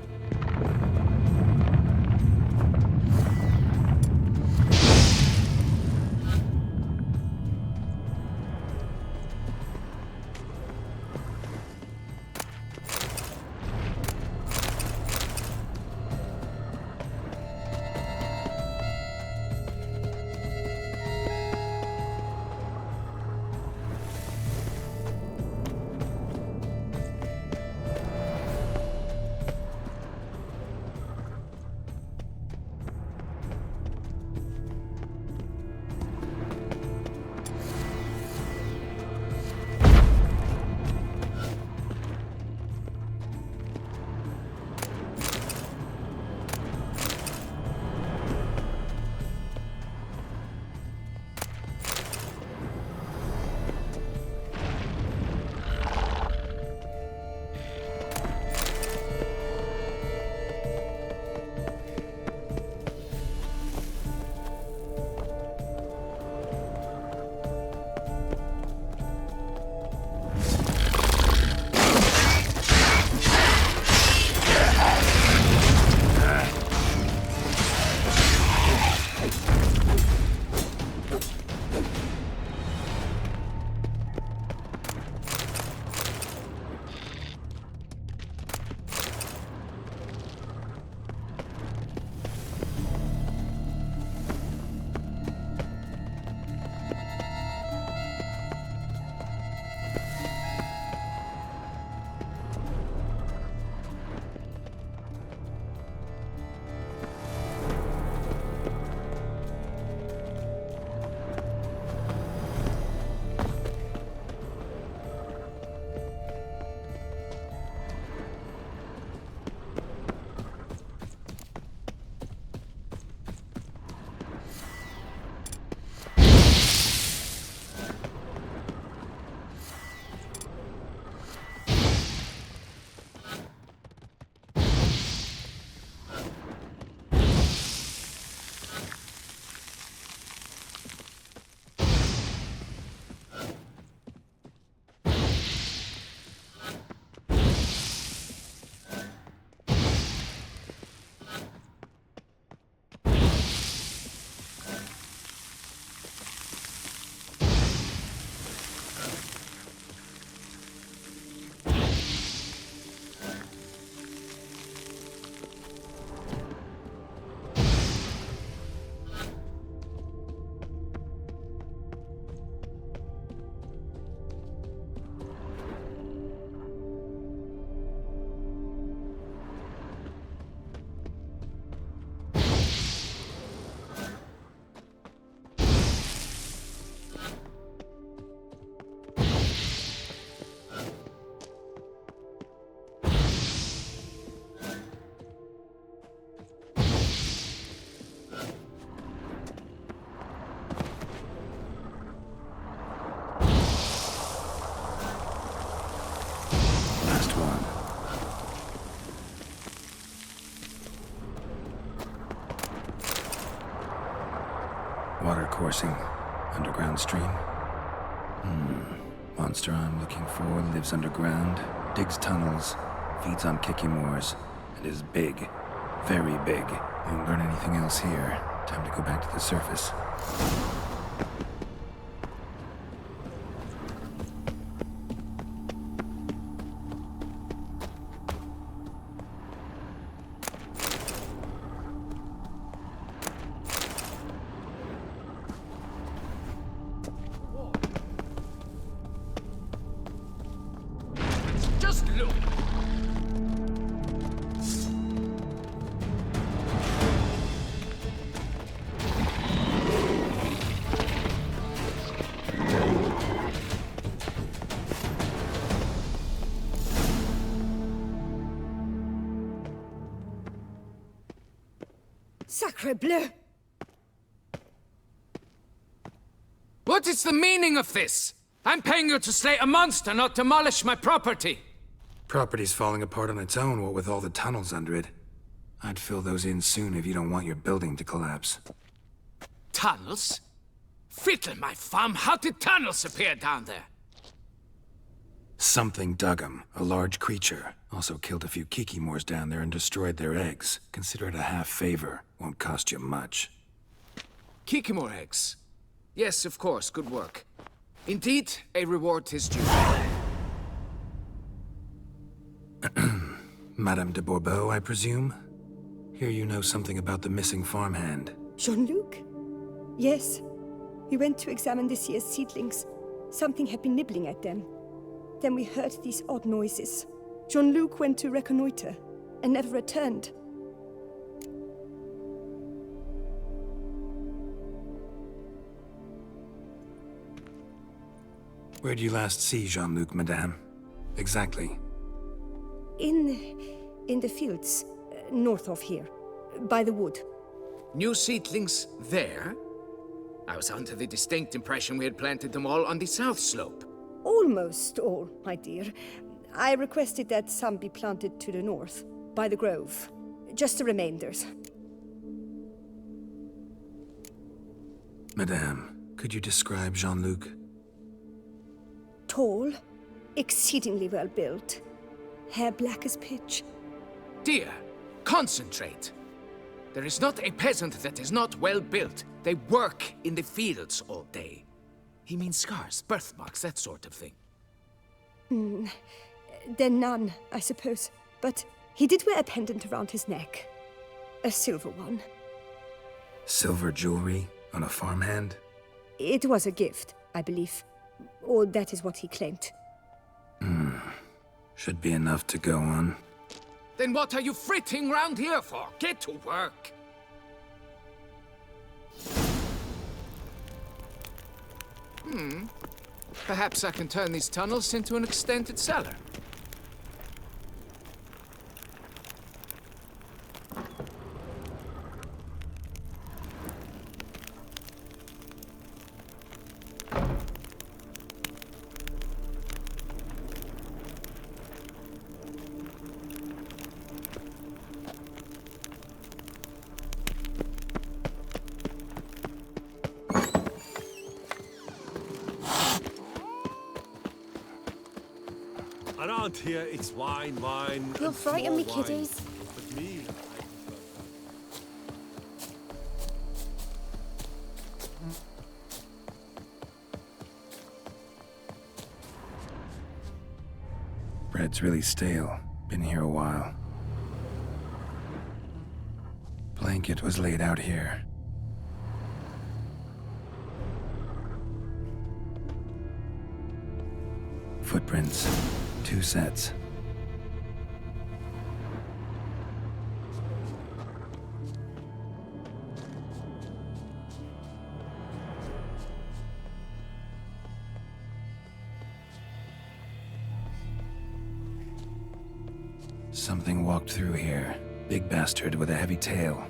Water coursing. Underground stream. Monster I'm looking for lives underground, digs tunnels, feeds on kikimores, and is big. Very big. Won't learn anything else here. Time to go back to the surface. Just look. Sacre bleu! What is the meaning of this? I'm paying you to slay a monster, not demolish my property. Property's falling apart on its own, what with all the tunnels under it. I'd fill those in soon if you don't want your building to collapse. Tunnels? Fiddle my farm, how did tunnels appear down there? Something dug 'em. A large creature. Also killed a few kikimores down there and destroyed their eggs. Consider it a half favor. Won't cost you much. Kikimore eggs. Yes, of course, good work. Indeed, a reward is due. Madame de Bourbeau, I presume? Hear you know something about the missing farmhand. Jean-Luc? Yes. We went to examine this year's seedlings. Something had been nibbling at them. Then we heard these odd noises. Jean-Luc went to reconnoiter and never returned. Where'd you last see Jean-Luc, madame? Exactly. In the fields, north of here, by the wood. New seedlings there? I was under the distinct impression we had planted them all on the south slope. Almost all, my dear. I requested that some be planted to the north, by the grove. Just the remainders. Madame, could you describe Jean-Luc? Tall, exceedingly well built, hair black as pitch. Dear, concentrate. There is not a peasant that is not well built. They work in the fields all day. He means scars, birthmarks, that sort of thing. Then none, I suppose. But he did wear a pendant around his neck. A silver one. Silver jewelry on a farmhand? It was a gift, I believe. Or that is what he claimed. Should be enough to go on. Then what are you fritting round here for? Get to work. Perhaps I can turn these tunnels into an extended cellar. Around here, it's wine, wine. You'll and frighten me, more wine. kiddies. But me, Bread's really stale. Been here a while. Blanket was laid out here. Footprints. 2 sets. Something walked through here. Big bastard with a heavy tail.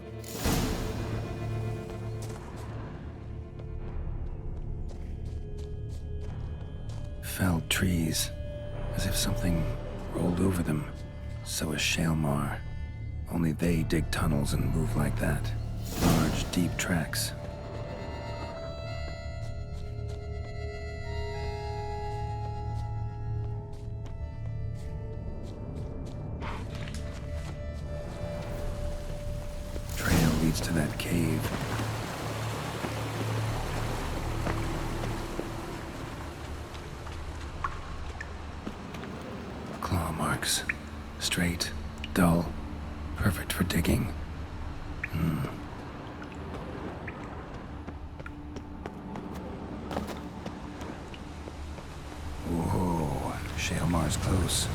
Felled trees, as if something rolled over them. So is Shaelmar. Only they dig tunnels and move like that. Large, deep tracks. entrance to that cave. Claw marks. Straight, dull, perfect for digging. Whoa, Shaelmar's close.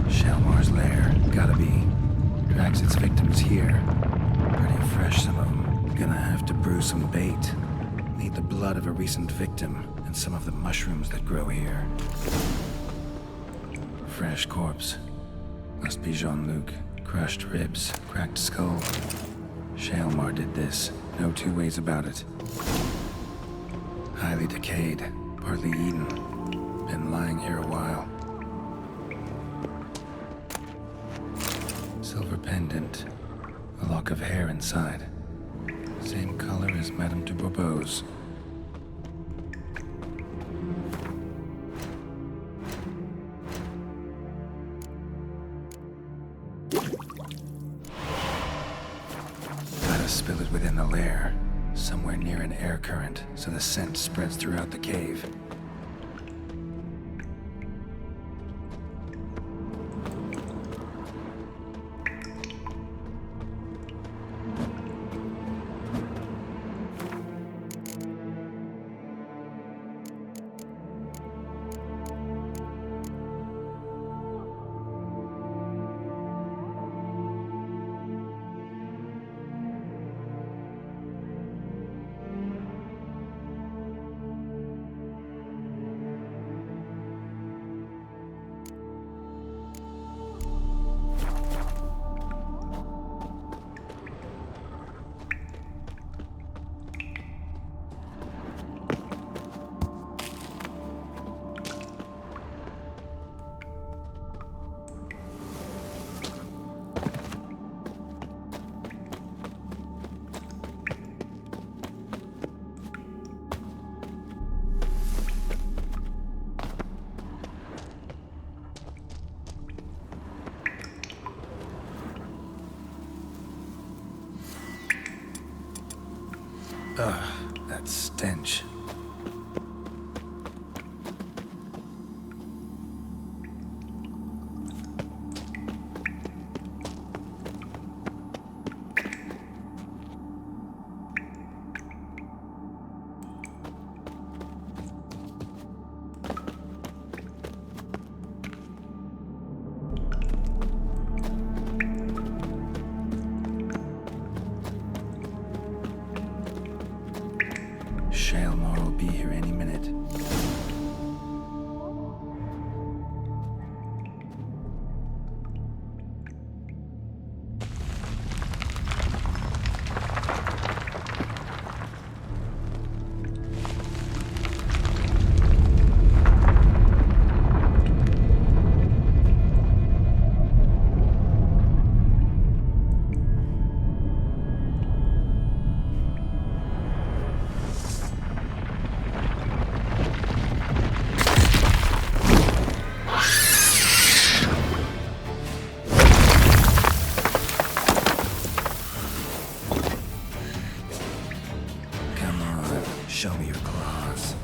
Shaelmar's lair, gotta be. Drags its victims here. Pretty fresh, some of them. Gonna have to brew some bait. Need the blood of a recent victim and some of the mushrooms that grow here. Fresh corpse. Must be Jean-Luc. Crushed ribs, cracked skull. Shaelmar did this. No two ways about it. Highly decayed, partly eaten. Been lying here a while. Silver pendant. A lock of hair inside. Same color as Madame de Bourbeau's. Gotta spill it within the lair, somewhere near an air current, so the scent spreads throughout the cave. Ugh, that stench. Shaelmar will be here any minute. Show me your claws.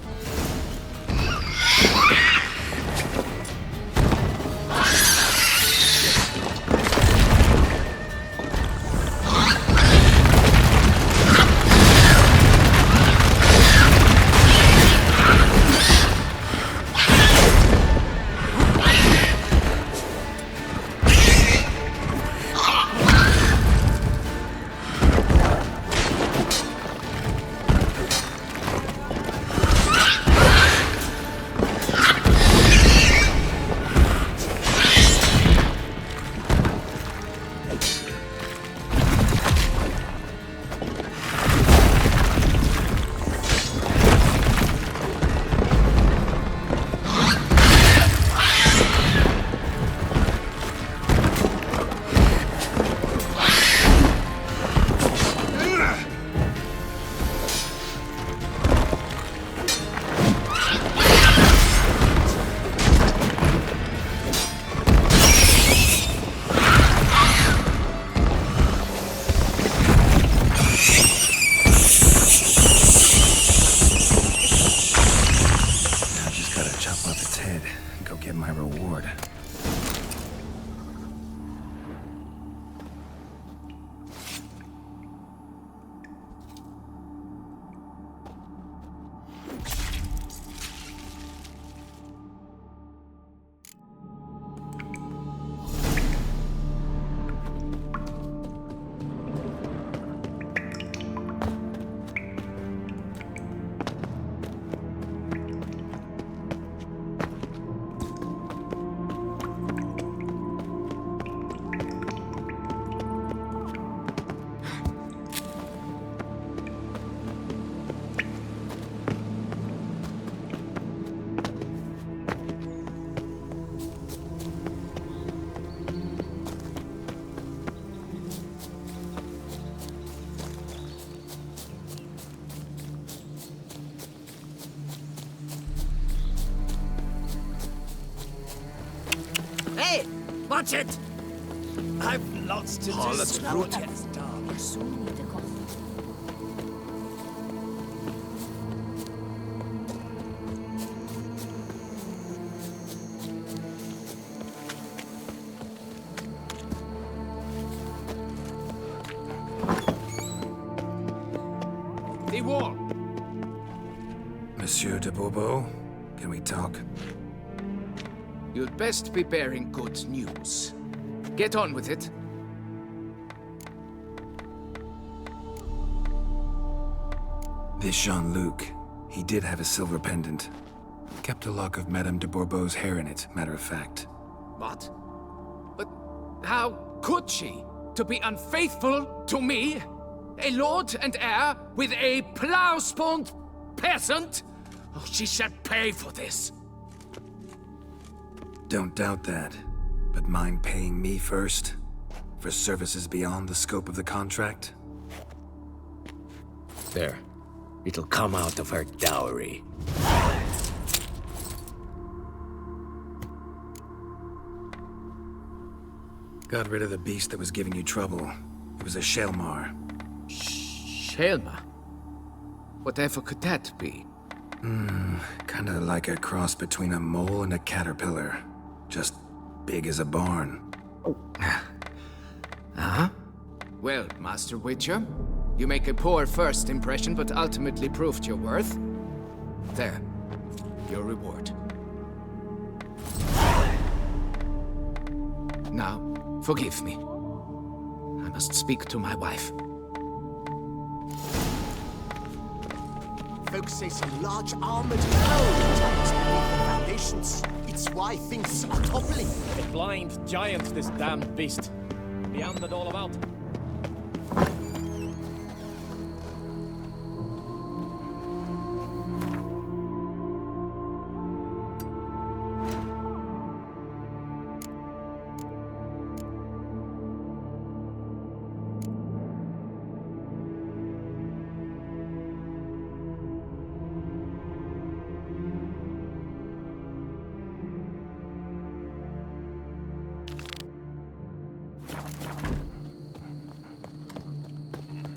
Watch it! I've lots to do. Harlot's brute. You'll soon need a coffee. The wall. Monsieur de Bourbeau, can we talk? You'd best be bearing good news. Get on with it. This Jean-Luc, he did have a silver pendant. Kept a lock of Madame de Bourbeau's hair in it, matter of fact. What? But how could she? To be unfaithful to me? A lord and heir with a plow-spawned peasant? Oh, she shall pay for this. Don't doubt that. But mind paying me first? For services beyond the scope of the contract? There. It'll come out of her dowry. Got rid of the beast that was giving you trouble. It was a Shelmar. Shelma? Whatever could that be? Kinda like a cross between a mole and a caterpillar. Just big as a barn. Huh? Well, Master Witcher, you make a poor first impression, but ultimately proved your worth. There, your reward. Now, forgive me. I must speak to my wife. Folks say some large armored foe tunnels beneath the foundations. It's why things are toppling. A blind giant, this damned beast. Beyond it all about.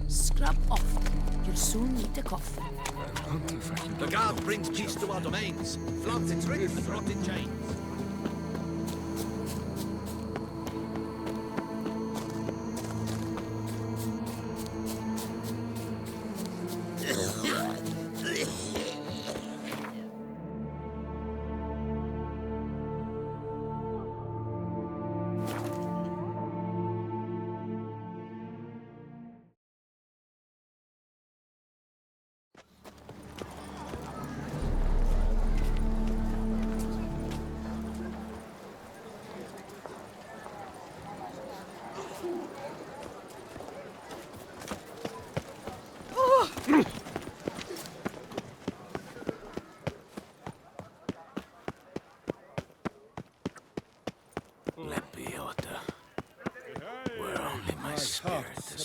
Scrub off. You'll soon need a coffee. The guard brings peace to our domains. Floods its written and rotted chains.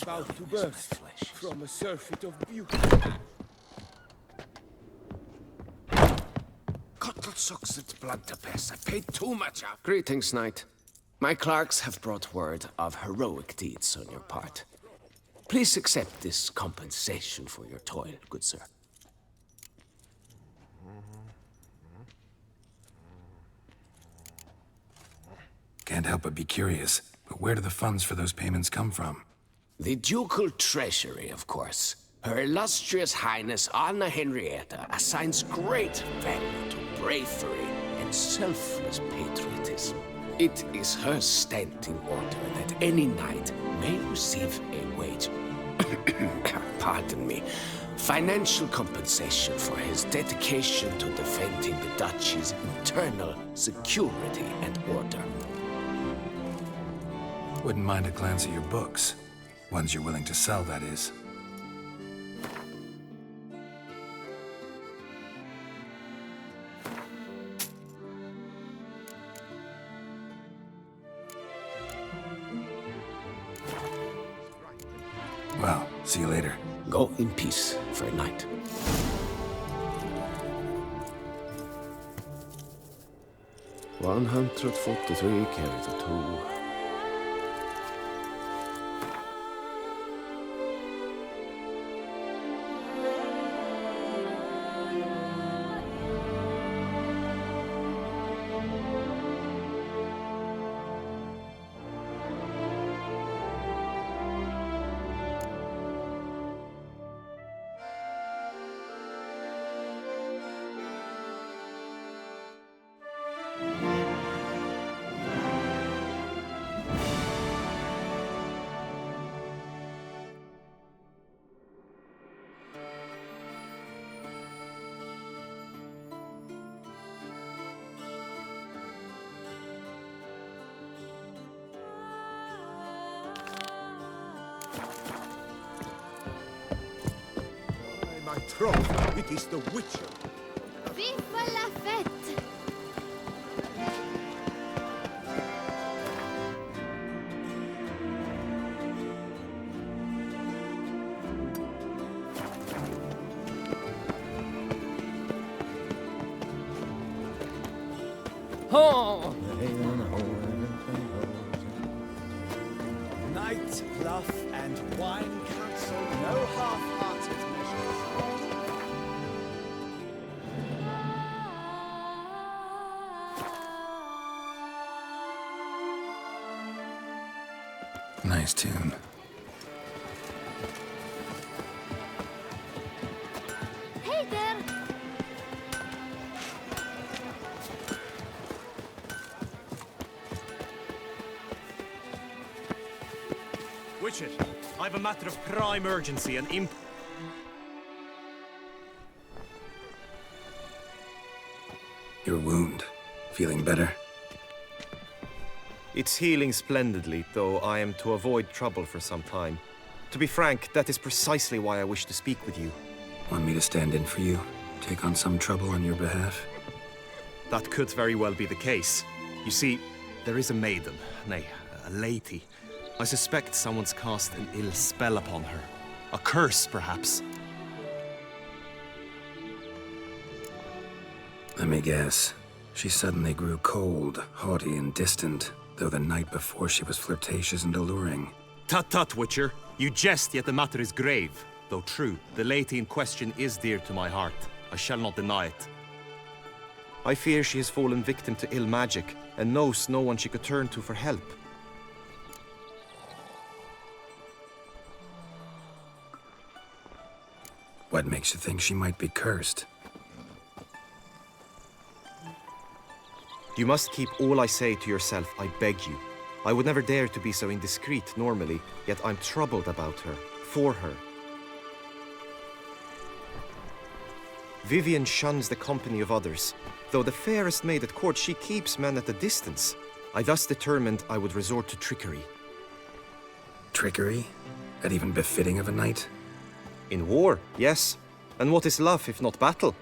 About to burst from a surfeit of beauty. Sucks at blood to piss. I paid too much out. Greetings, knight. My clerks have brought word of heroic deeds on your part. Please accept this compensation for your toil, good sir. Can't help but be curious, but where do the funds for those payments come from? The ducal treasury, of course. Her illustrious highness Anna Henrietta assigns great value to bravery and selfless patriotism. It is her standing order that any knight may receive a wage, pardon me, financial compensation for his dedication to defending the duchy's internal security and order. Wouldn't mind a glance at your books. Ones you're willing to sell, that is. Well, see you later. Go in peace for a night. 143 carried a 2. My troth, it is the Witcher. Vive la fête! Oh! Night, bluff, and wine counsel no half-hearted measures. Nice tune. Hey there! Witcher, I have a matter of prime urgency and Your wound. Feeling better? It's healing splendidly, though I am to avoid trouble for some time. To be frank, that is precisely why I wish to speak with you. Want me to stand in for you? Take on some trouble on your behalf? That could very well be the case. You see, there is a maiden, nay, a lady. I suspect someone's cast an ill spell upon her. A curse, perhaps. Let me guess. She suddenly grew cold, haughty, and distant, though the night before she was flirtatious and alluring. Tut tut, Witcher. You jest, yet the matter is grave. Though true, the lady in question is dear to my heart. I shall not deny it. I fear she has fallen victim to ill magic, and knows no one she could turn to for help. What makes you think she might be cursed? You must keep all I say to yourself, I beg you. I would never dare to be so indiscreet normally, yet I'm troubled about her, for her. Vivian shuns the company of others. Though the fairest maid at court, she keeps men at a distance. I thus determined I would resort to trickery. Trickery? That even befitting of a knight? In war, yes. And what is love if not battle?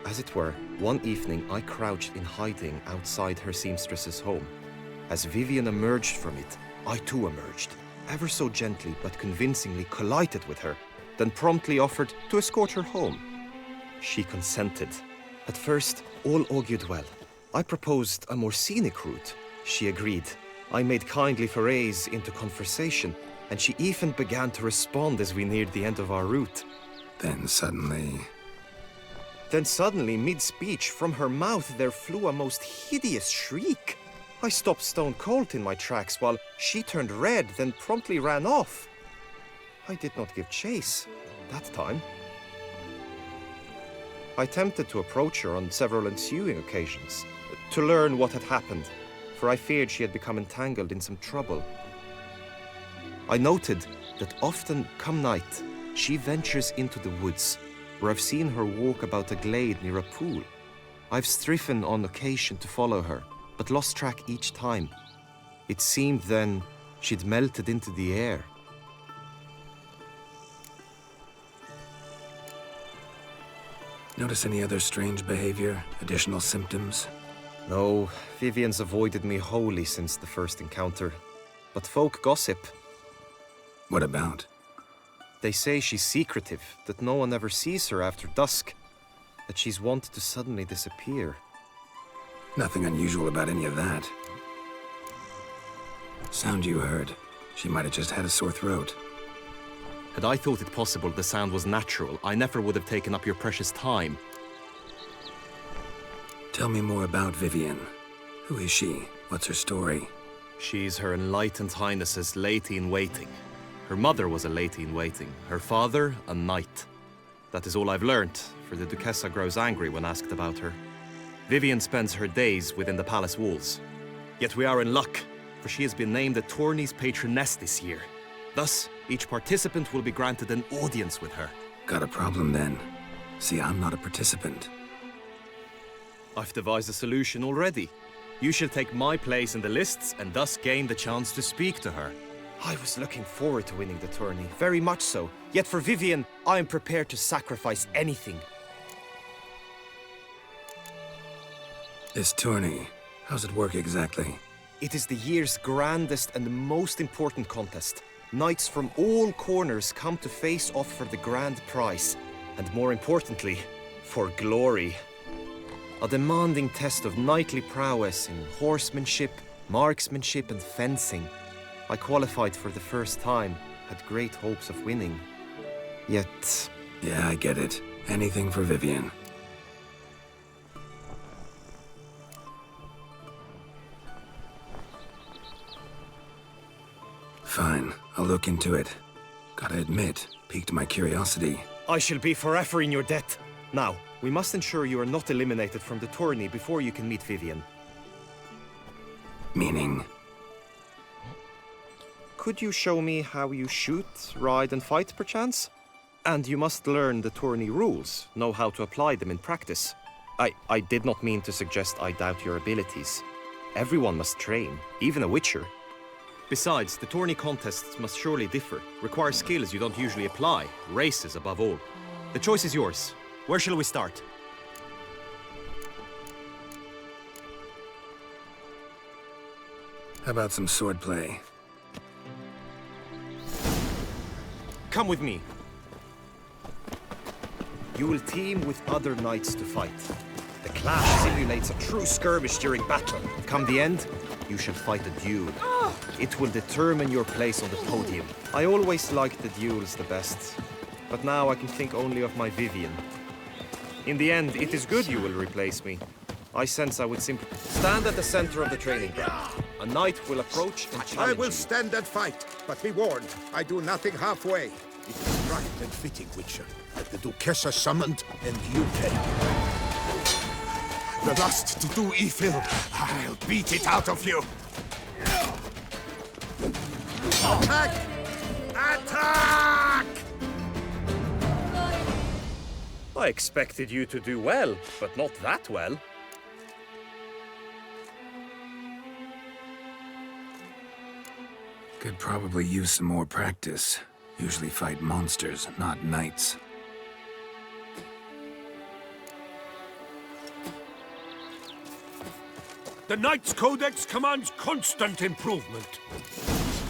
As it were, one evening I crouched in hiding outside her seamstress's home. As Vivian emerged from it, I too emerged, ever so gently but convincingly collided with her, then promptly offered to escort her home. She consented. At first, all augured well. I proposed a more scenic route. She agreed. I made kindly forays into conversation, and she even began to respond as we neared the end of our route. Then suddenly, mid-speech, from her mouth there flew a most hideous shriek. I stopped stone cold in my tracks while she turned red, then promptly ran off. I did not give chase that time. I attempted to approach her on several ensuing occasions, to learn what had happened, for I feared she had become entangled in some trouble. I noted that often, come night, she ventures into the woods, where I've seen her walk about a glade near a pool. I've striven on occasion to follow her, but lost track each time. It seemed then she'd melted into the air. notice any other strange behavior? Additional symptoms? No, Vivian's avoided me wholly since the first encounter. But folk gossip. What about? They say she's secretive, that no one ever sees her after dusk, that she's wont to suddenly disappear. Nothing unusual about any of that. Sound you heard. She might have just had a sore throat. Had I thought it possible the sound was natural, I never would have taken up your precious time. Tell me more about Vivian. Who is she? What's her story? She's Her Enlightened Highness's lady-in-waiting. Her mother was a lady-in-waiting, her father a knight. That is all I've learnt, for the Duchessa grows angry when asked about her. Vivian spends her days within the palace walls. Yet we are in luck, for she has been named the tourney's patroness this year. Thus, each participant will be granted an audience with her. Got a problem then. See, I'm not a participant. I've devised a solution already. You shall take my place in the lists and thus gain the chance to speak to her. I was looking forward to winning the tourney, very much so. Yet for Vivian, I am prepared to sacrifice anything. This tourney, how's it work exactly? It is the year's grandest and most important contest. Knights from all corners come to face off for the grand prize. And more importantly, for glory. A demanding test of knightly prowess in horsemanship, marksmanship and fencing. I qualified for the first time, had great hopes of winning. Yet... Yeah, I get it. Anything for Vivian. Fine, I'll look into it. Gotta admit, piqued my curiosity. I shall be forever in your debt. Now, we must ensure you are not eliminated from the tourney before you can meet Vivian. Meaning? Could you show me how you shoot, ride and fight, perchance? And you must learn the tourney rules, know how to apply them in practice. I did not mean to suggest I doubt your abilities. Everyone must train, even a witcher. Besides, the tourney contests must surely differ, require skills you don't usually apply, races above all. The choice is yours. Where shall we start? How about some swordplay? Come with me. You will team with other knights to fight. The clash simulates a true skirmish during battle. Come the end, you shall fight a duel. It will determine your place on the podium. I always liked the duels the best, but now I can think only of my Vivian. In the end, it is good you will replace me. I sense I would simply stand at the center of the training ground. A knight will approach and challenge I will you. stand and fight, but be warned, I do nothing halfway. It is right and fitting, Witcher, that the Duchessa summoned and you came. The lust to do evil, I'll beat it out of you. Attack! Attack! I expected you to do well, but not that well. Could probably use some more practice. Usually fight monsters, not knights. The Knight's Codex commands constant improvement.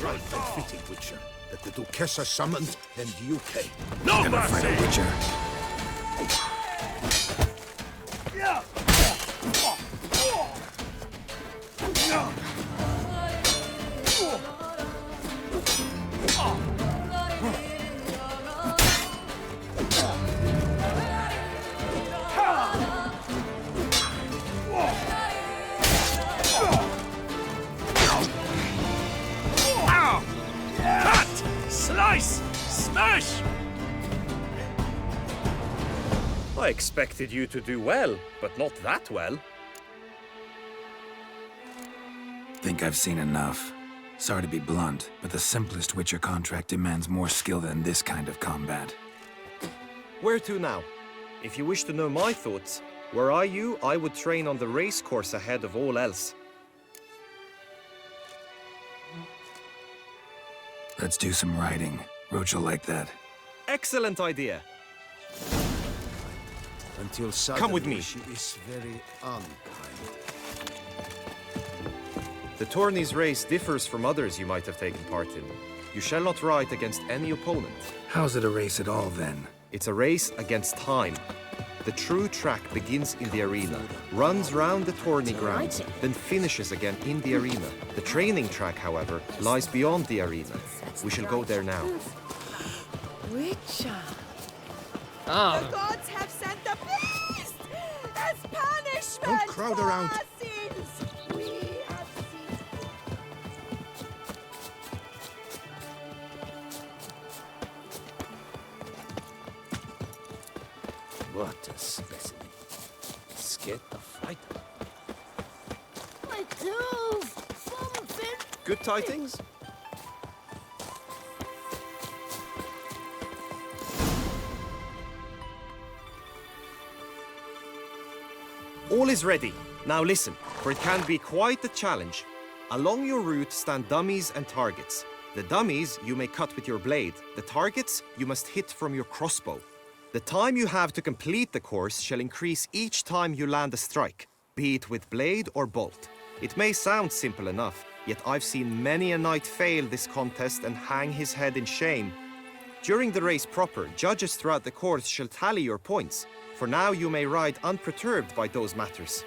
Right and fitting, Witcher, that the Duchessa summoned and you came. No Gonna fight a mercy! witcher. Slice! Smash! I expected you to do well, but not that well. Think I've seen enough. Sorry to be blunt, but the simplest Witcher contract demands more skill than this kind of combat. Where to now? If you wish to know my thoughts, were I you, I would train on the race course ahead of all else. Let's do some riding. Roach will like that. Excellent idea. Until suddenly, Come with me. She is very unkind. The tourney's race differs from others you might have taken part in. You shall not ride against any opponent. How's it a race at all, then? It's a race against time. The true track begins in the arena, runs round the tourney grounds, then finishes again in the arena. The training track, however, lies beyond the arena. We shall go there now. Witcher. Ah. The gods have sent the beast as punishment. Don't crowd for around. Our sins. We have sinned. What a specimen. Scared to fight. My tooth. Something. Good tidings? All is ready. Now listen, for it can be quite a challenge. Along your route stand dummies and targets. The dummies you may cut with your blade. The targets you must hit from your crossbow. The time you have to complete the course shall increase each time you land a strike, be it with blade or bolt. It may sound simple enough, yet I've seen many a knight fail this contest and hang his head in shame. During the race proper, judges throughout the course shall tally your points. For now you may ride unperturbed by those matters.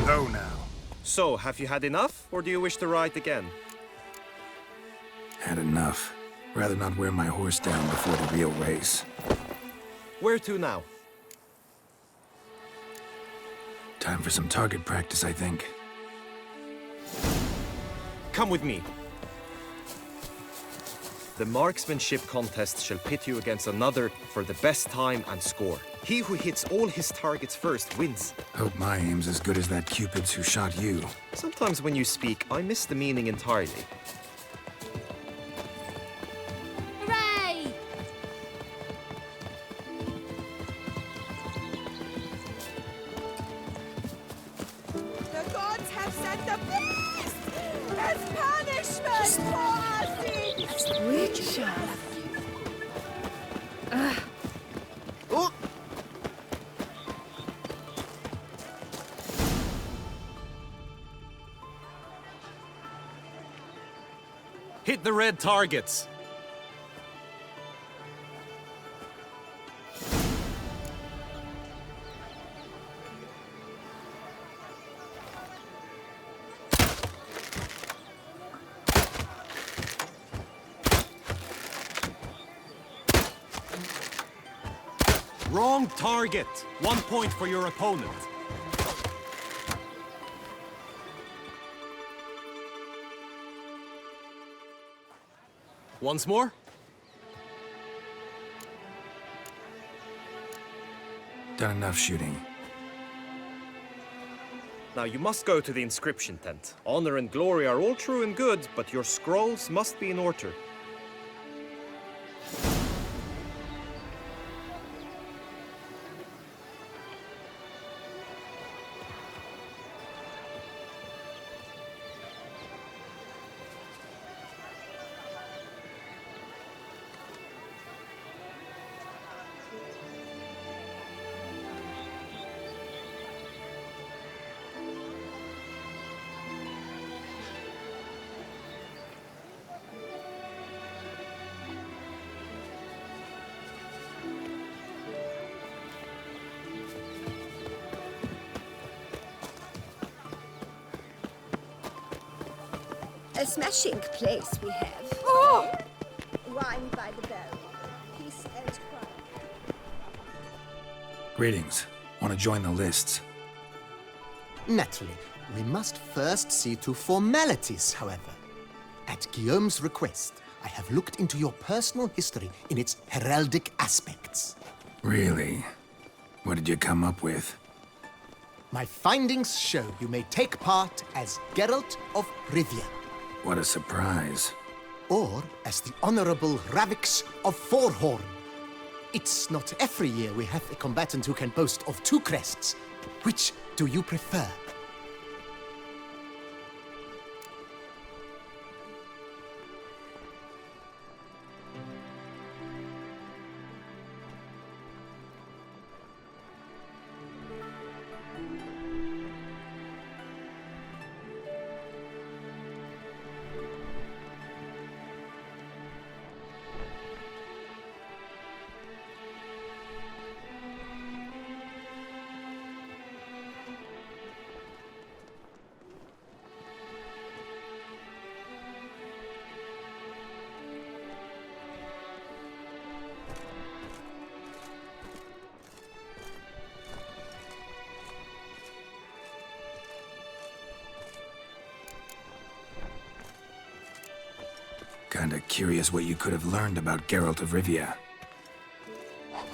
Slow now. So, have you had enough, or do you wish to ride again? Had enough. Rather not wear my horse down before the real race. Where to now? Time for some target practice, I think. Come with me. The marksmanship contest shall pit you against another for the best time and score. He who hits all his targets first wins. Hope my aim's as good as that Cupid's who shot you. Sometimes when you speak, I miss the meaning entirely. Hooray! The gods have sent the beast as punishment for our sins. Witcher. Oh! Hit the red targets. Wrong target. 1 point for your opponent. Once more. Done enough shooting. Now you must go to the inscription tent. Honor and glory are all true and good, but your scrolls must be in order. A smashing place we have. Oh! Wine by the bell. Peace and quiet. Greetings. Want to join the lists? Naturally, we must first see to formalities, however. At Guillaume's request, I have looked into your personal history in its heraldic aspects. Really? What did you come up with? My findings show you may take part as Geralt of Rivia. What a surprise. Or as the Honorable Ravix of Forhorn. It's not every year we have a combatant who can boast of 2 crests. Which do you prefer? Kinda curious what you could have learned about Geralt of Rivia.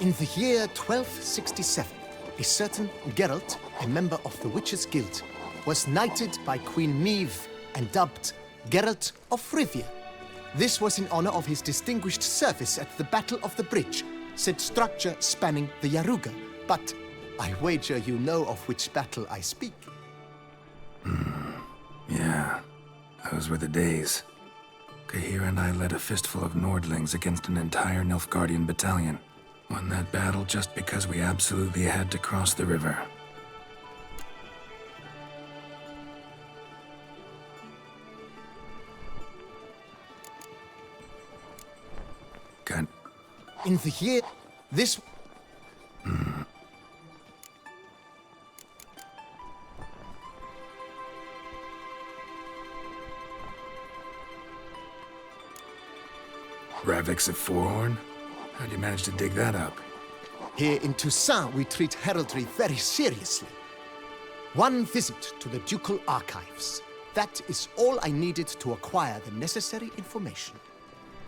In the year 1267, a certain Geralt, a member of the Witches' Guild, was knighted by Queen Meve and dubbed Geralt of Rivia. This was in honor of his distinguished service at the Battle of the Bridge, said structure spanning the Yaruga. But I wager you know of which battle I speak. Yeah, those were the days. Kahir and I led a fistful of Nordlings against an entire Nilfgaardian battalion. Won that battle just because we absolutely had to cross the river. In the year... this... Ravix of Forhorn? How'd you manage to dig that up? Here in Toussaint, we treat heraldry very seriously. One visit to the Ducal Archives. That is all I needed to acquire the necessary information.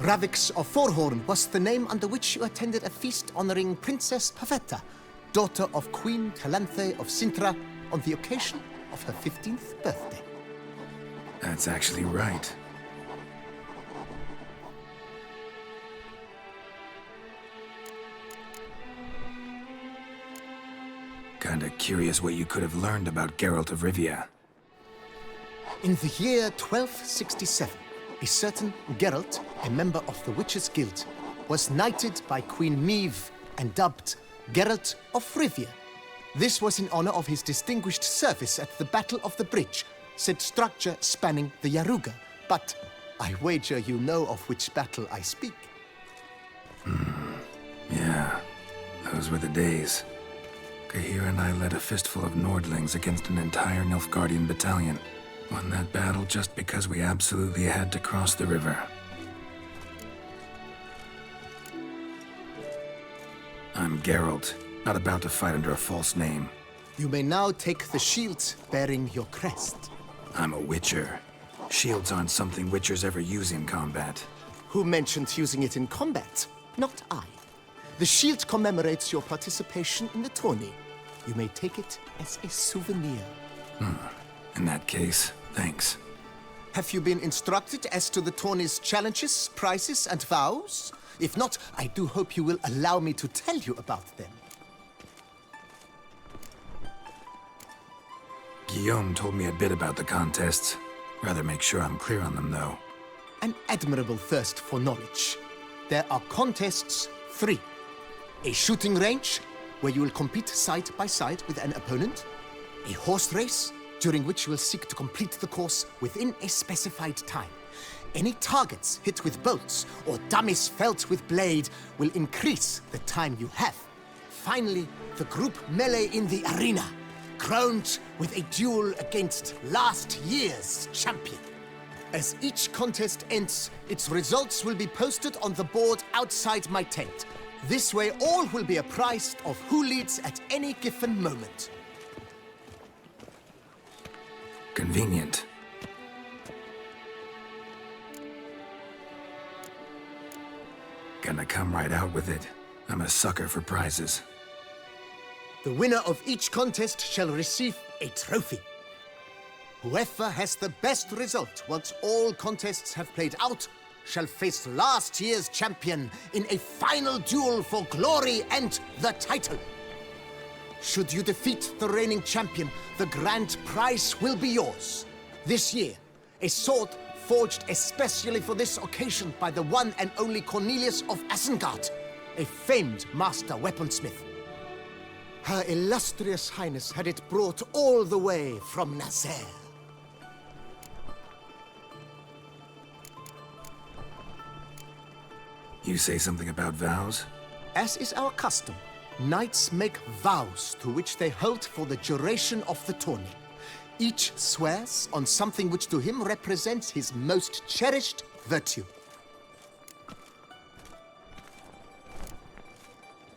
Ravix of Forhorn was the name under which you attended a feast honoring Princess Pavetta, daughter of Queen Calanthe of Sintra, on the occasion of her 15th birthday. That's actually right. Kinda curious what you could have learned about Geralt of Rivia. In the year 1267, a certain Geralt, a member of the Witches' Guild, was knighted by Queen Meve and dubbed Geralt of Rivia. This was in honor of his distinguished service at the Battle of the Bridge, said structure spanning the Yaruga. But I wager you know of which battle I speak. Yeah, those were the days. Kahir and I led a fistful of Nordlings against an entire Nilfgaardian battalion. Won that battle just because we absolutely had to cross the river. I'm Geralt, not about to fight under a false name. You may now take the shield bearing your crest. I'm a Witcher. Shields aren't something Witchers ever use in combat. Who mentioned using it in combat? Not I. The shield commemorates your participation in the tourney. You may take it as a souvenir. In that case, thanks. Have you been instructed as to the tourney's challenges, prizes, and vows? If not, I do hope you will allow me to tell you about them. Guillaume told me a bit about the contests. Rather make sure I'm clear on them, though. An admirable thirst for knowledge. There are contests 3. A shooting range, where you will compete side by side with an opponent. A horse race, during which you will seek to complete the course within a specified time. Any targets hit with bolts or dummies felt with blade will increase the time you have. Finally, the group melee in the arena, crowned with a duel against last year's champion. As each contest ends, its results will be posted on the board outside my tent. This way, all will be apprised of who leads at any given moment. Convenient. Gonna come right out with it. I'm a sucker for prizes. The winner of each contest shall receive a trophy. Whoever has the best result once all contests have played out shall face last year's champion in a final duel for glory and the title. Should you defeat the reigning champion, the grand prize will be yours. This year, a sword forged especially for this occasion by the one and only Cornelius of Isengard, a famed master weaponsmith. Her illustrious highness had it brought all the way from Nazaire. You say something about vows? As is our custom, knights make vows to which they hold for the duration of the tourney. Each swears on something which to him represents his most cherished virtue.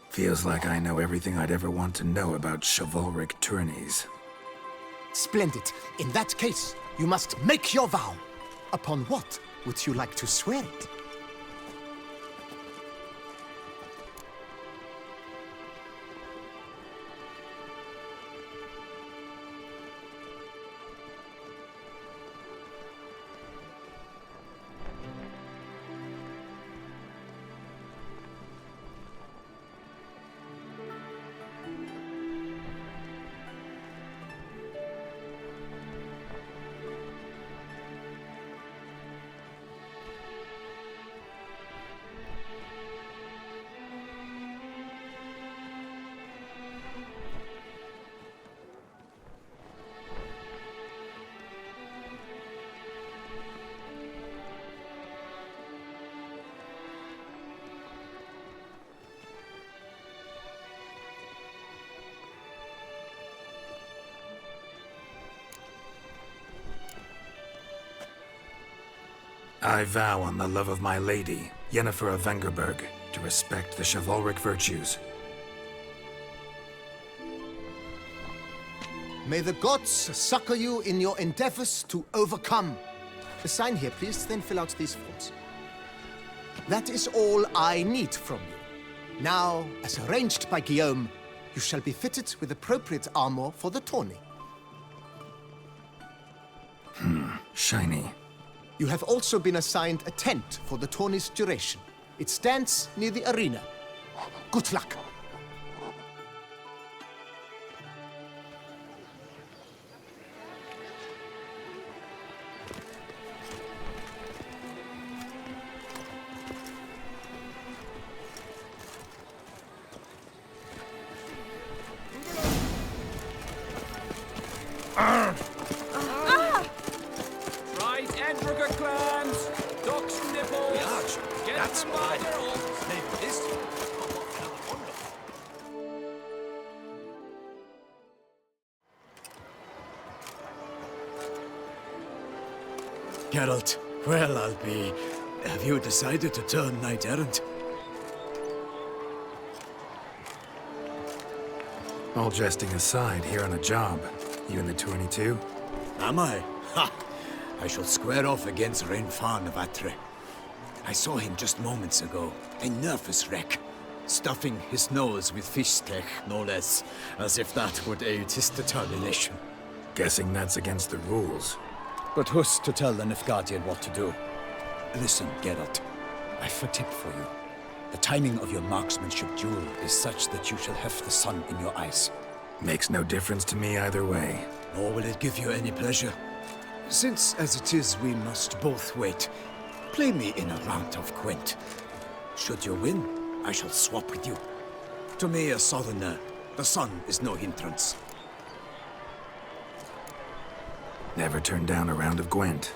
Feels like I know everything I'd ever want to know about chivalric tourneys. Splendid. In that case, you must make your vow. Upon what would you like to swear it? I vow on the love of my lady, Yennefer of Vengerberg, to respect the chivalric virtues. May the gods succor you in your endeavors to overcome. Sign here, please, then fill out these forms. That is all I need from you. Now, as arranged by Guillaume, you shall be fitted with appropriate armor for the tourney. Shiny. You have also been assigned a tent for the tourney's duration. It stands near the arena. Good luck. Geralt, well, I'll be... Have you decided to turn knight-errant? All jesting aside, here on a job. You in the tourney too? Am I? Ha! I shall square off against Rainfan of Atre. I saw him just moments ago, a nervous wreck, stuffing his nose with fish steak, no less, as if that would aid his determination. Guessing that's against the rules. But who's to tell the Nilfgaardian what to do? Listen, Geralt, I've a tip for you. The timing of your marksmanship duel is such that you shall have the sun in your eyes. Makes no difference to me either way. Nor will it give you any pleasure. Since, as it is, we must both wait, play me in a round of Gwent. Should you win, I shall swap with you. To me, a southerner, the sun is no hindrance. Never turned down a round of Gwent.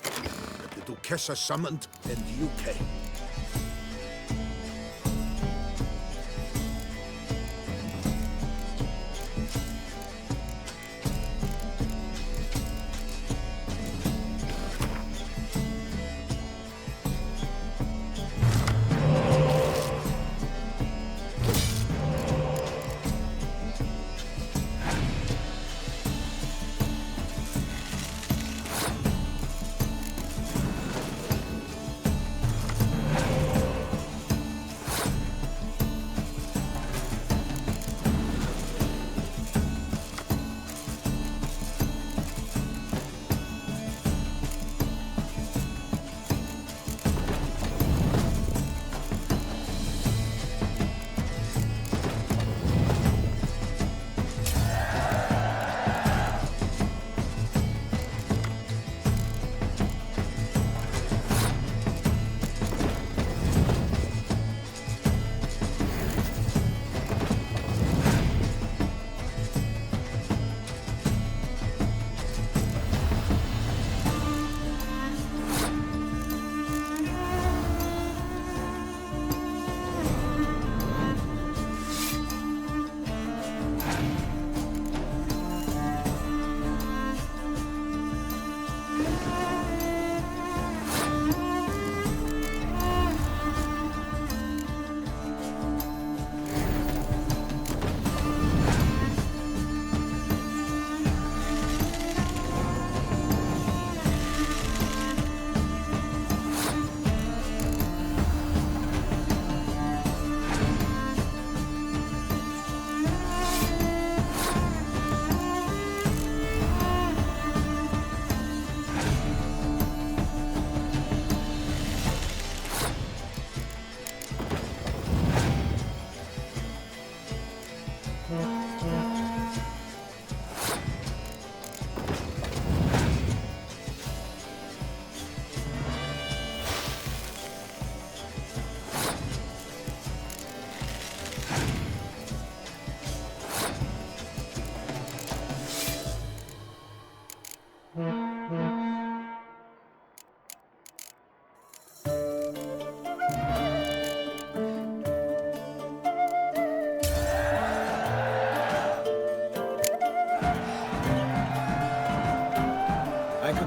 The Duchessa summoned in the UK.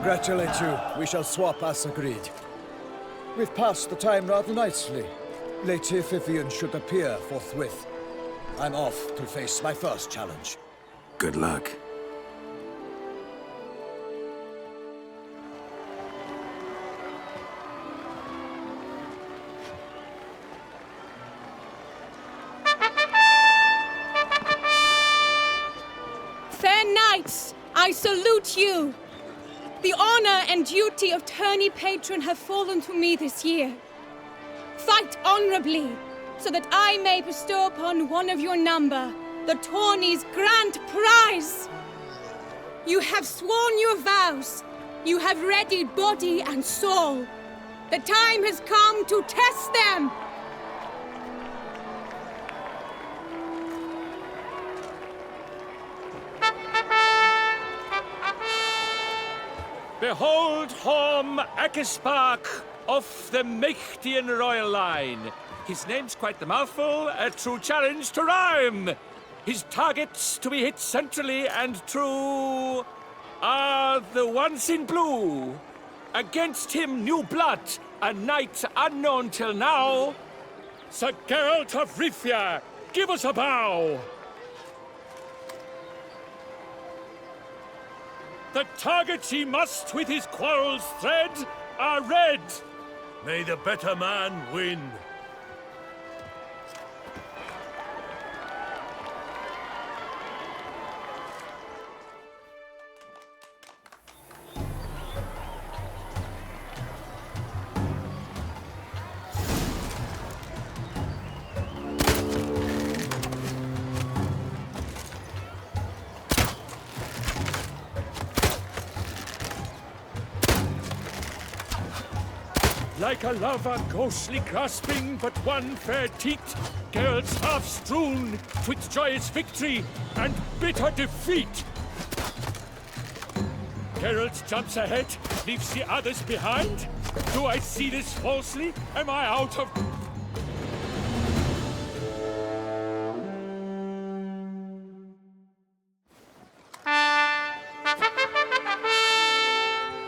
congratulate you. We shall swap as agreed. We've passed the time rather nicely. Lady Vivian should appear forthwith. I'm off to face my first challenge. Good luck. Fair knights, I salute you. The honor and duty of tourney patron have fallen to me this year. Fight honorably, so that I may bestow upon one of your number the tourney's grand prize. You have sworn your vows. You have readied body and soul. The time has come to test them. Behold Horm Akispark of the Mechtian royal line. His name's quite the mouthful, a true challenge to rhyme. His targets to be hit centrally and true are the ones in blue. Against him new blood, a knight unknown till now. Sir Geralt of Rivia, give us a bow. The targets he must with his quarrels thread are red. May the better man win. Like a lover ghostly grasping but one fair teat, Geralt's half strewn twixt joyous victory and bitter defeat. Geralt jumps ahead, leaves the others behind. Do I see this falsely? Am I out of...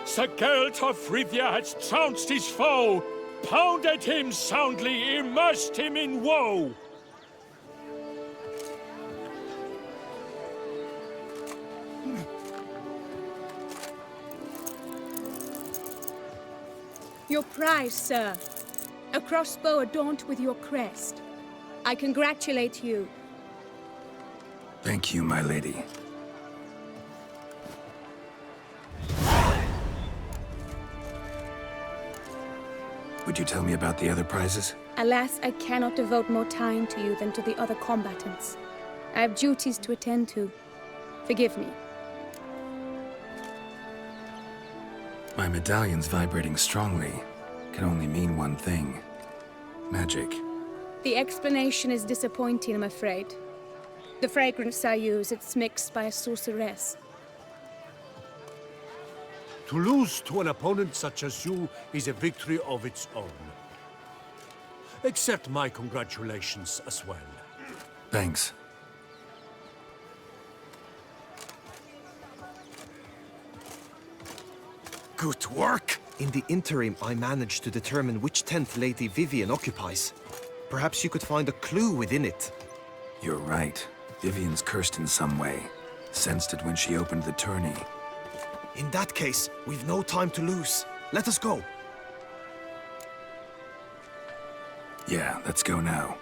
Sir Geralt of Rivia has trounced his foe, pounded him soundly, immersed him in woe. Your prize, sir. A crossbow adorned with your crest. I congratulate you. Thank you, my lady. Would you tell me about the other prizes? Alas, I cannot devote more time to you than to the other combatants. I have duties to attend to. Forgive me. My medallion's vibrating strongly. Can only mean one thing. Magic. The explanation is disappointing, I'm afraid. The fragrance I use, it's mixed by a sorceress. To lose to an opponent such as you is a victory of its own. Accept my congratulations as well. Thanks. Good work! In the interim, I managed to determine which tent Lady Vivian occupies. Perhaps you could find a clue within it. You're right. Vivian's cursed in some way. Sensed it when she opened the tourney. In that case, we've no time to lose. Let us go. Yeah, let's go now.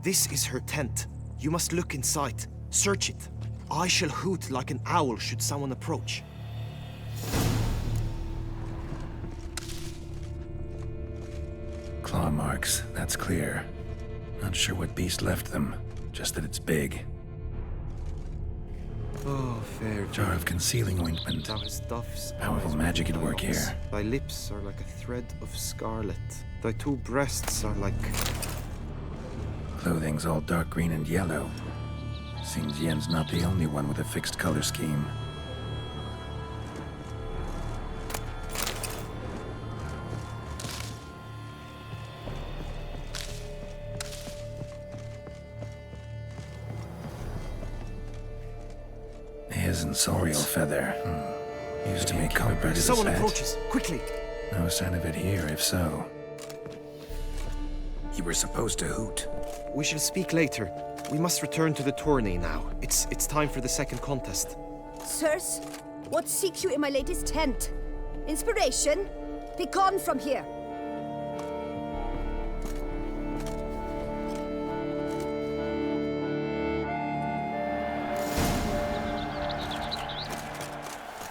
This is her tent. You must look inside. Search it. I shall hoot like an owl should someone approach. Claw marks, that's clear. Not sure what beast left them, just that it's big. Oh, fair jar of concealing ointment. Powerful magic at work here. Thy lips are like a thread of scarlet. Thy two breasts are like... Clothing's all dark green and yellow. Seems Yen's not the only one with a fixed color scheme. sensorial feather. Used to make cobras. Someone approaches. Quickly! No sign of it here, if so. You were supposed to hoot. We shall speak later. We must return to the tourney now. It's time for the second contest. Sirs, what seeks you in my latest tent? Inspiration? Be gone from here.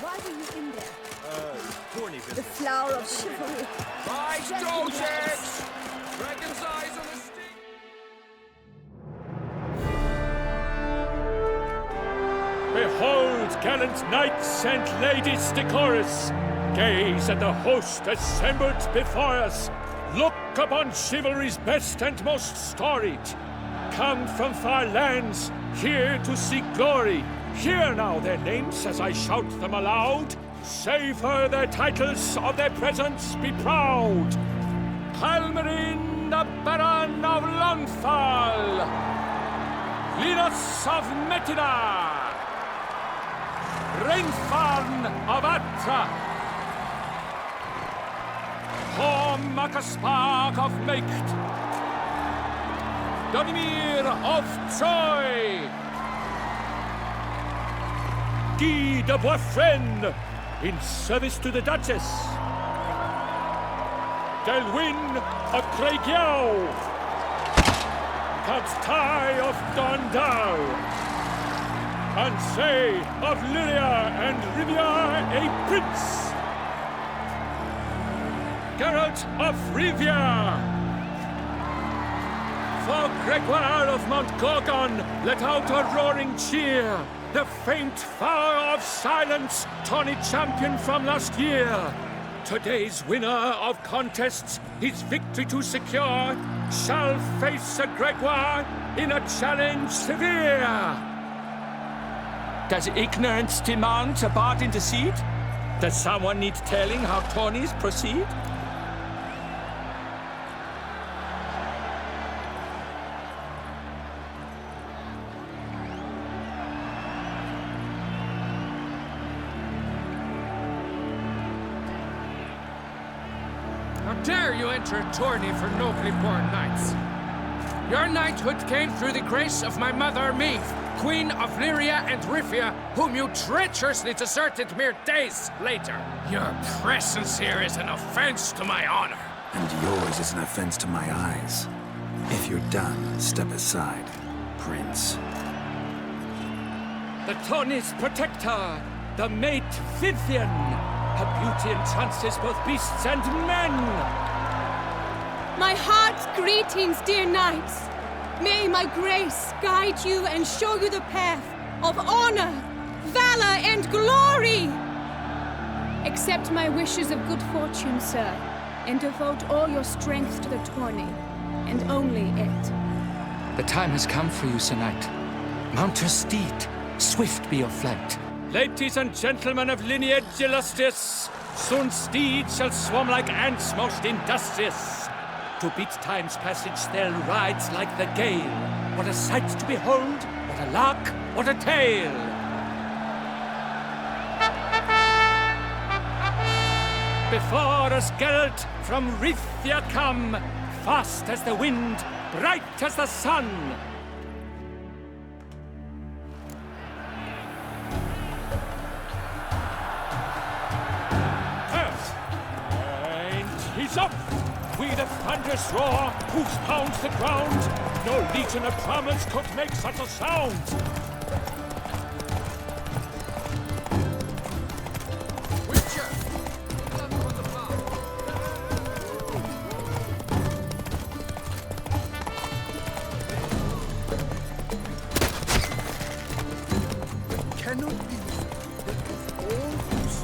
Why were you in there? Tourney The business. flower of chivalry. My Gentlemen. doges! Dragon's eyes on the stick! Behold, gallant knights and ladies decorous, gaze at the host assembled before us. Look upon chivalry's best and most storied. Come from far lands, here to seek glory. Hear now their names as I shout them aloud. Savor their titles, of their presence be proud. Halmarin, the Baron of Longfall. Linus of Metina. Reinfarn of Atra. Horm Akaspark of Meikt. Donimir of Troy. Guy de Boisfren, in service to the Duchess. Delwyn of Craigiau. Count Tai of Dondal. Ansay of Lyria and Rivia a prince. Geralt of Rivia. For Gregoire of Mount Gorgon, let out a roaring cheer. The faint fire of silence, tourney champion from last year. Today's winner of contests, his victory to secure, shall face a Gregoire in a challenge severe. Does ignorance demand a bard in the seat? Does someone need telling how tourneys proceed? How dare you enter a tourney for nobly born knights? Your knighthood came through the grace of my mother, Maeve, Queen of Lyria and Rivia, whom you treacherously deserted mere days later. Your presence here is an offense to my honor. And yours is an offense to my eyes. If you're done, step aside, Prince. The tourney's protector, the mate Vivian. Her beauty entrances both beasts and men. My heart's greetings, dear knights. May my grace guide you and show you the path of honor, valor, and glory. Accept my wishes of good fortune, sir, and devote all your strength to the tourney, and only it. The time has come for you, Sir Knight. Mount your steed. Swift be your flight. Ladies and gentlemen of lineage illustrious, soon steeds shall swarm like ants most industrious. To beat time's passage, they'll ride like the gale. What a sight to behold, what a lark, what a tale! Before us Geralt from Rivia come, fast as the wind, bright as the sun. And he's up! With a thunderous roar, hoofs pounds the ground. No legion of promise could make such a sound. Witcher! Blood on the path. Cannot be that of all whose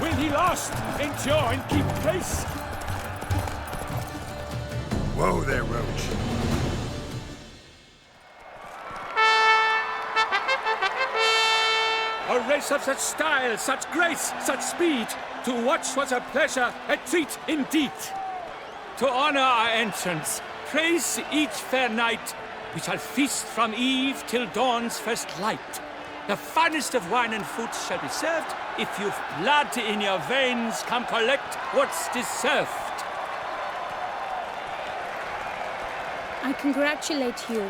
Will he last, endure, and keep pace? Whoa there, Roach. A race of such style, such grace, such speed. To watch was a pleasure, a treat indeed. To honor our entrance, praise each fair knight. We shall feast from eve till dawn's first light. The finest of wine and food shall be served. If you've blood in your veins, come collect what's deserved. I congratulate you.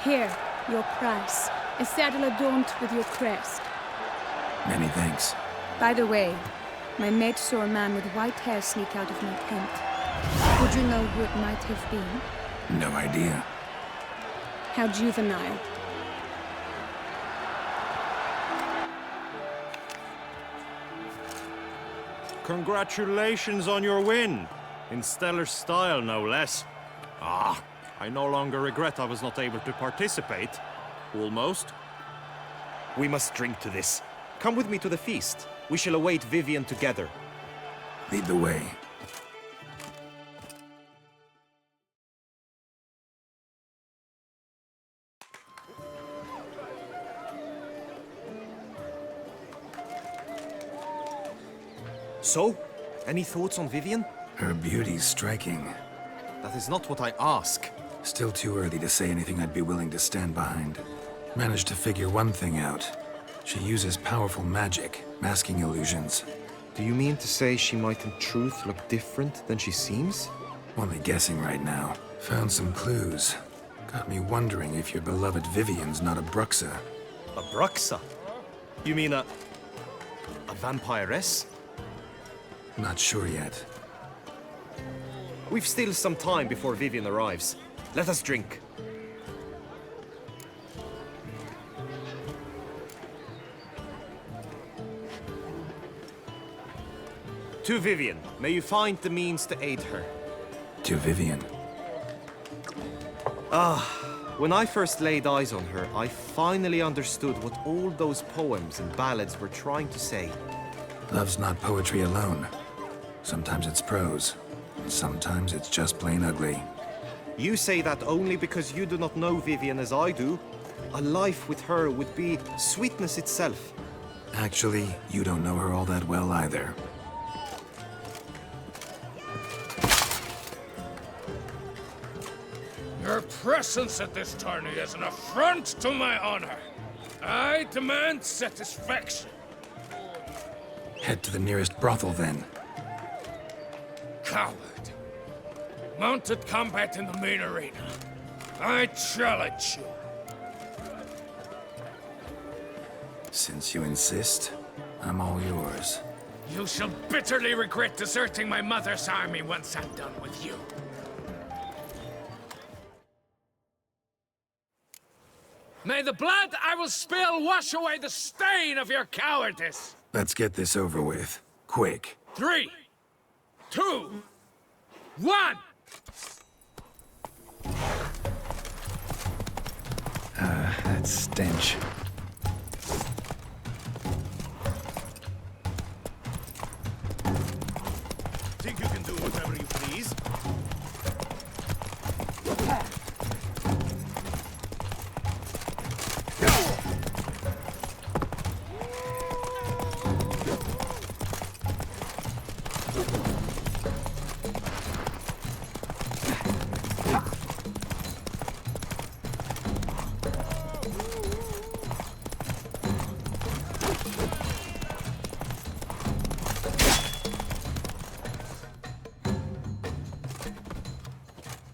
Here, your prize. A saddle adorned with your crest. Many thanks. By the way, my mate saw a man with white hair sneak out of my tent. Would you know who it might have been? No idea. How juvenile. Congratulations on your win. In stellar style, no less. Ah, I no longer regret I was not able to participate. Almost. We must drink to this. Come with me to the feast. We shall await Vivian together. Lead the way. So, any thoughts on Vivian? Her beauty's striking. That is not what I ask. Still too early to say anything I'd be willing to stand behind. Managed to figure one thing out. She uses powerful magic, masking illusions. Do you mean to say she might in truth look different than she seems? Only guessing right now. Found some clues. Got me wondering if your beloved Vivian's not a Bruxa. A Bruxa? You mean a vampiress? Not sure yet. We've still some time before Vivian arrives. Let us drink. To Vivian, may you find the means to aid her. To Vivian. When I first laid eyes on her, I finally understood what all those poems and ballads were trying to say. Love's not poetry alone. Sometimes it's prose. Sometimes it's just plain ugly. You say that only because you do not know Vivian as I do. A life with her would be sweetness itself. Actually, you don't know her all that well either. Your presence at this tourney is an affront to my honor. I demand satisfaction. Head to the nearest brothel, then. Coward. Mounted combat in the main arena. I challenge you. Since you insist, I'm all yours. You shall bitterly regret deserting my mother's army once I'm done with you. May the blood I will spill wash away the stain of your cowardice! Let's get this over with. Quick. 3, 2, 1! That stench. Think you can do whatever you please?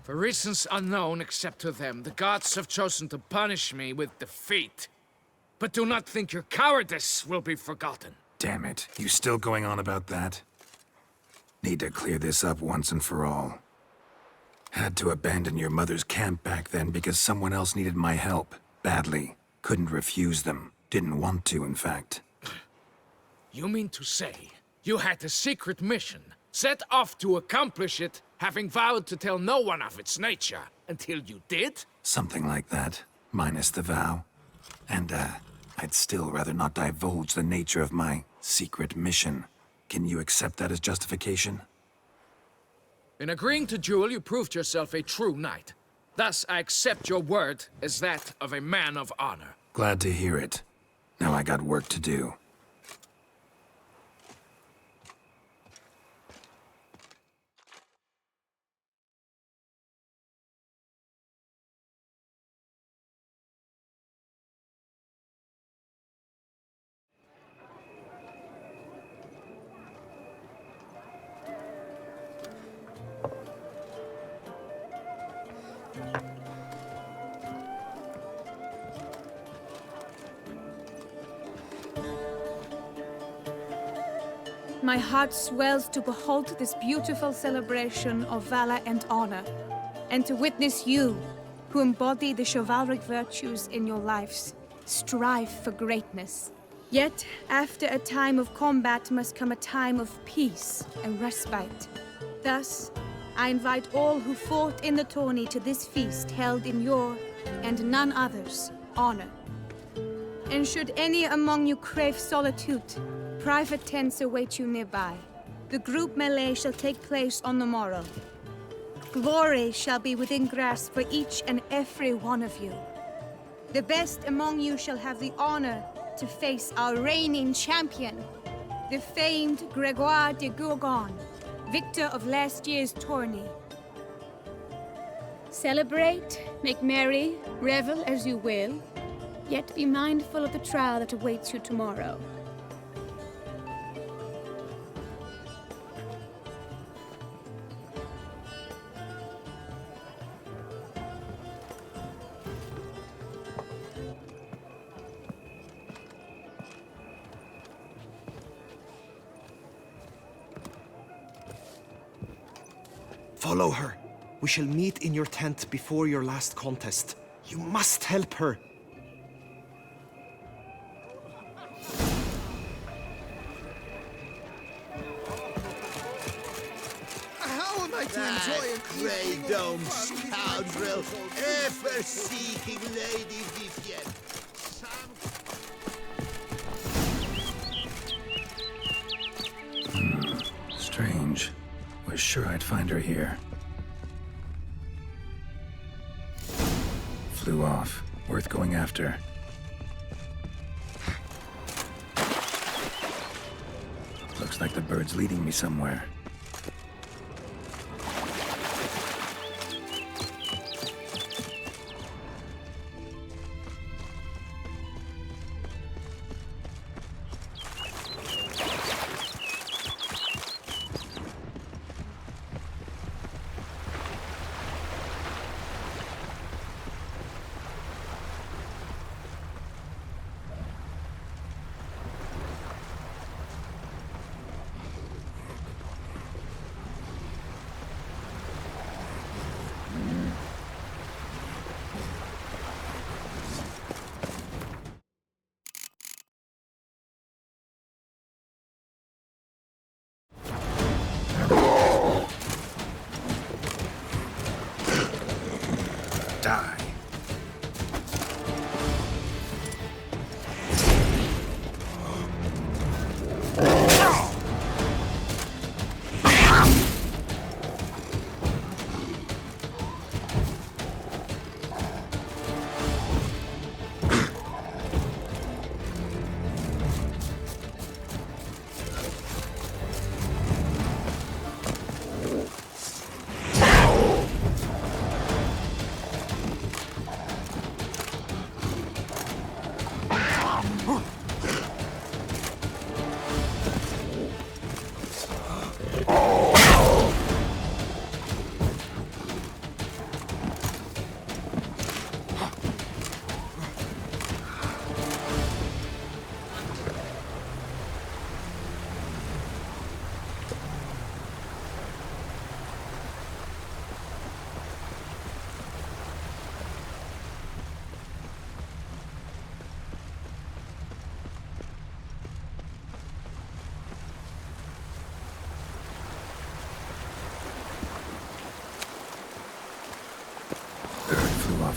For reasons unknown except to them, the gods have chosen to punish me with defeat. But do not think your cowardice will be forgotten. Damn it. You still going on about that? Need to clear this up once and for all. Had to abandon your mother's camp back then because someone else needed my help. Badly. Couldn't refuse them. Didn't want to, in fact. You mean to say you had a secret mission, set off to accomplish it, having vowed to tell no one of its nature, until you did? Something like that. Minus the vow. And, I'd still rather not divulge the nature of my secret mission. Can you accept that as justification? In agreeing to duel, you proved yourself a true knight. Thus, I accept your word as that of a man of honor. Glad to hear it. Now I got work to do. My heart swells to behold this beautiful celebration of valor and honor, and to witness you, who embody the chivalric virtues in your lives, strive for greatness. Yet, after a time of combat must come a time of peace and respite. Thus, I invite all who fought in the tourney to this feast held in your, and none other's, honor. And should any among you crave solitude, private tents await you nearby. The group melee shall take place on the morrow. Glory shall be within grasp for each and every one of you. The best among you shall have the honor to face our reigning champion, the famed Gregoire de Gourgon, victor of last year's tourney. Celebrate, make merry, revel as you will, yet be mindful of the trial that awaits you tomorrow. Follow her. We shall meet in your tent before your last contest. You must help her. How am I to enjoy an grey dome scoundrel, ever-seeking Lady Vivienne? Strange. Was sure I'd find her here. Flew off. Worth going after. Looks like the bird's leading me somewhere. Die.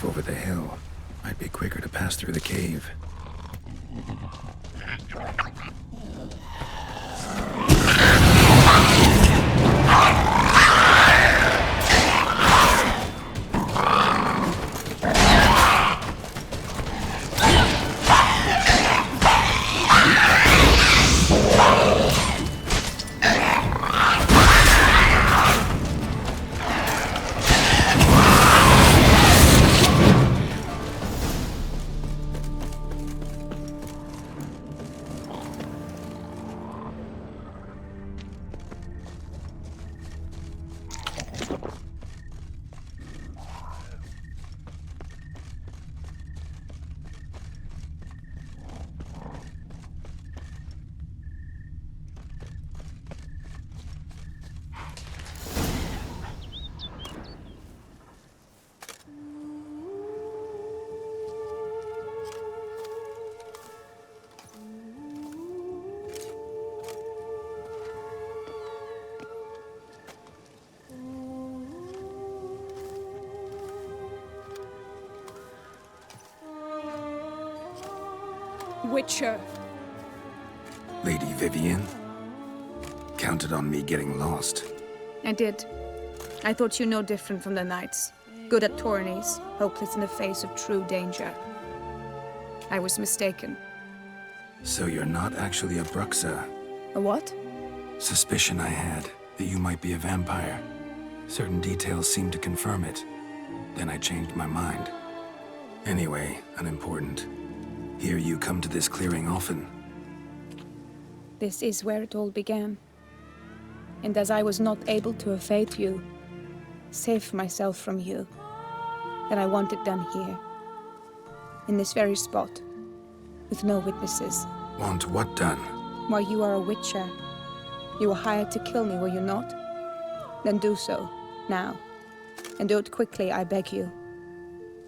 Over the hill. Might be quicker to pass through the cave. Witcher. Lady Vivian? Counted on me getting lost. I did. I thought you no different from the knights. Good at tourneys, hopeless in the face of true danger. I was mistaken. So you're not actually a Bruxa? A what? Suspicion I had, that you might be a vampire. Certain details seemed to confirm it. Then I changed my mind. Anyway, unimportant. Hear you come to this clearing often. This is where it all began. And as I was not able to evade you, save myself from you, then I want it done here. In this very spot, with no witnesses. Want what done? Why, you are a witcher. You were hired to kill me, were you not? Then do so, now. And do it quickly, I beg you.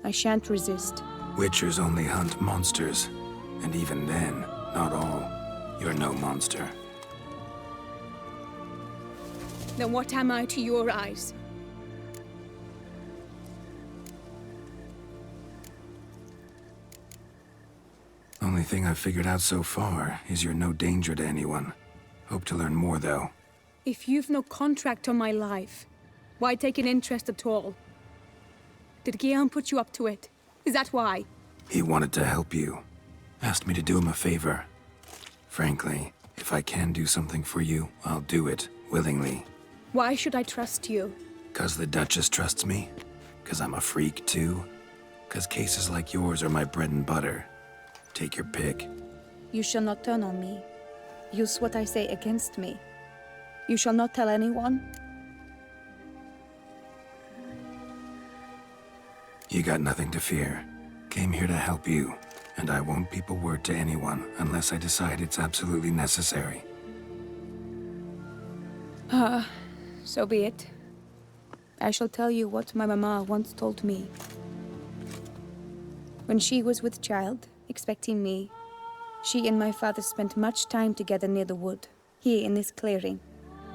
I shan't resist. Witchers only hunt monsters. And even then, not all. You're no monster. Then what am I to your eyes? Only thing I've figured out so far is you're no danger to anyone. Hope to learn more, though. If you've no contract on my life, why take an interest at all? Did Guillaume put you up to it? Is that why? He wanted to help you. Asked me to do him a favor. Frankly, if I can do something for you, I'll do it, willingly. Why should I trust you? 'Cause the Duchess trusts me? 'Cause I'm a freak, too? 'Cause cases like yours are my bread and butter? Take your pick. You shall not turn on me. Use what I say against me. You shall not tell anyone? You got nothing to fear. Came here to help you, and I won't peep a word to anyone unless I decide it's absolutely necessary. So be it. I shall tell you what my mama once told me. When she was with child, expecting me, she and my father spent much time together near the wood, here in this clearing.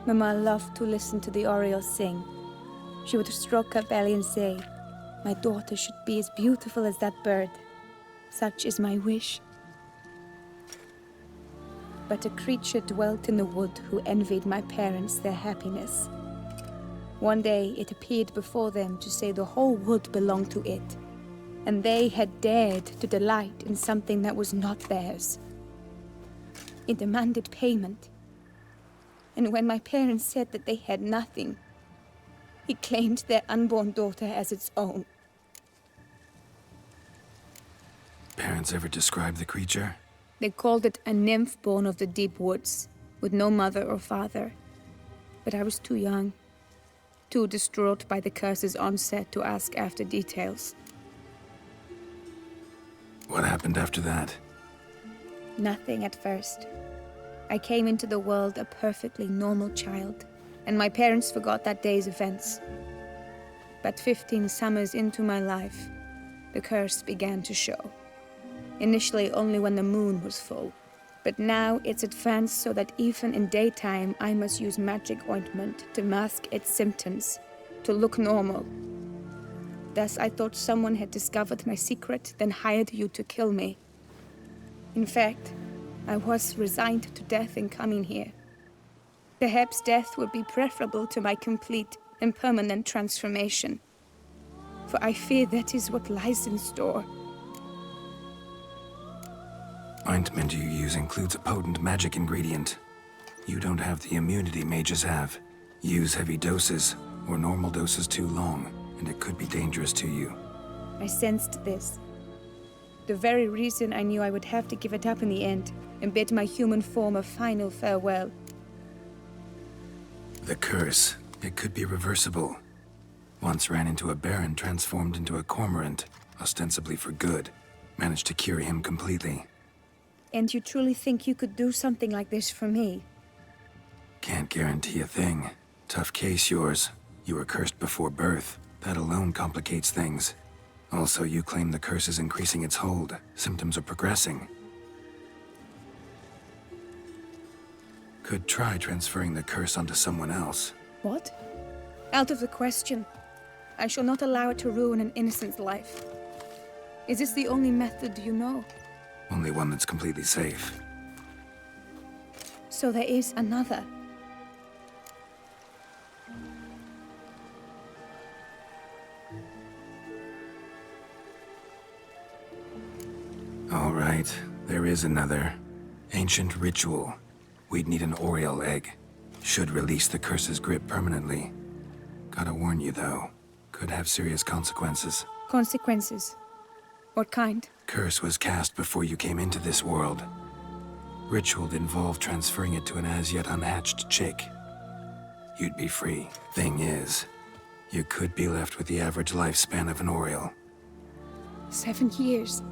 Mama loved to listen to the orioles sing. She would stroke her belly and say, "My daughter should be as beautiful as that bird. Such is my wish." But a creature dwelt in the wood who envied my parents their happiness. One day it appeared before them to say the whole wood belonged to it, and they had dared to delight in something that was not theirs. It demanded payment. And when my parents said that they had nothing, it claimed their unborn daughter as its own. Parents ever describe the creature? They called it a nymph born of the deep woods, with no mother or father. But I was too young, too distraught by the curse's onset to ask after details. What happened after that? Nothing at first. I came into the world a perfectly normal child, and my parents forgot that day's events. But 15 summers into my life, the curse began to show. Initially only when the moon was full, but now it's advanced so that even in daytime I must use magic ointment to mask its symptoms, to look normal. Thus I thought someone had discovered my secret, then hired you to kill me. In fact, I was resigned to death in coming here. Perhaps death would be preferable to my complete and permanent transformation, for I fear that is what lies in store. Ointment you use includes a potent magic ingredient. You don't have the immunity mages have. Use heavy doses, or normal doses too long, and it could be dangerous to you. I sensed this. The very reason I knew I would have to give it up in the end, and bid my human form a final farewell. The curse, it could be reversible. Once ran into a baron transformed into a cormorant, ostensibly for good. Managed to cure him completely. And you truly think you could do something like this for me? Can't guarantee a thing. Tough case, yours. You were cursed before birth. That alone complicates things. Also, you claim the curse is increasing its hold. Symptoms are progressing. Could try transferring the curse onto someone else. What? Out of the question. I shall not allow it to ruin an innocent's life. Is this the only method you know? Only one that's completely safe. So there is another. All right, there is another. Ancient ritual. We'd need an Oriole egg. Should release the curse's grip permanently. Gotta warn you, though. Could have serious consequences. Consequences? What kind? Curse was cast before you came into this world. Ritual involved transferring it to an as-yet unhatched chick. You'd be free. Thing is, you could be left with the average lifespan of an Oriole. 7 years.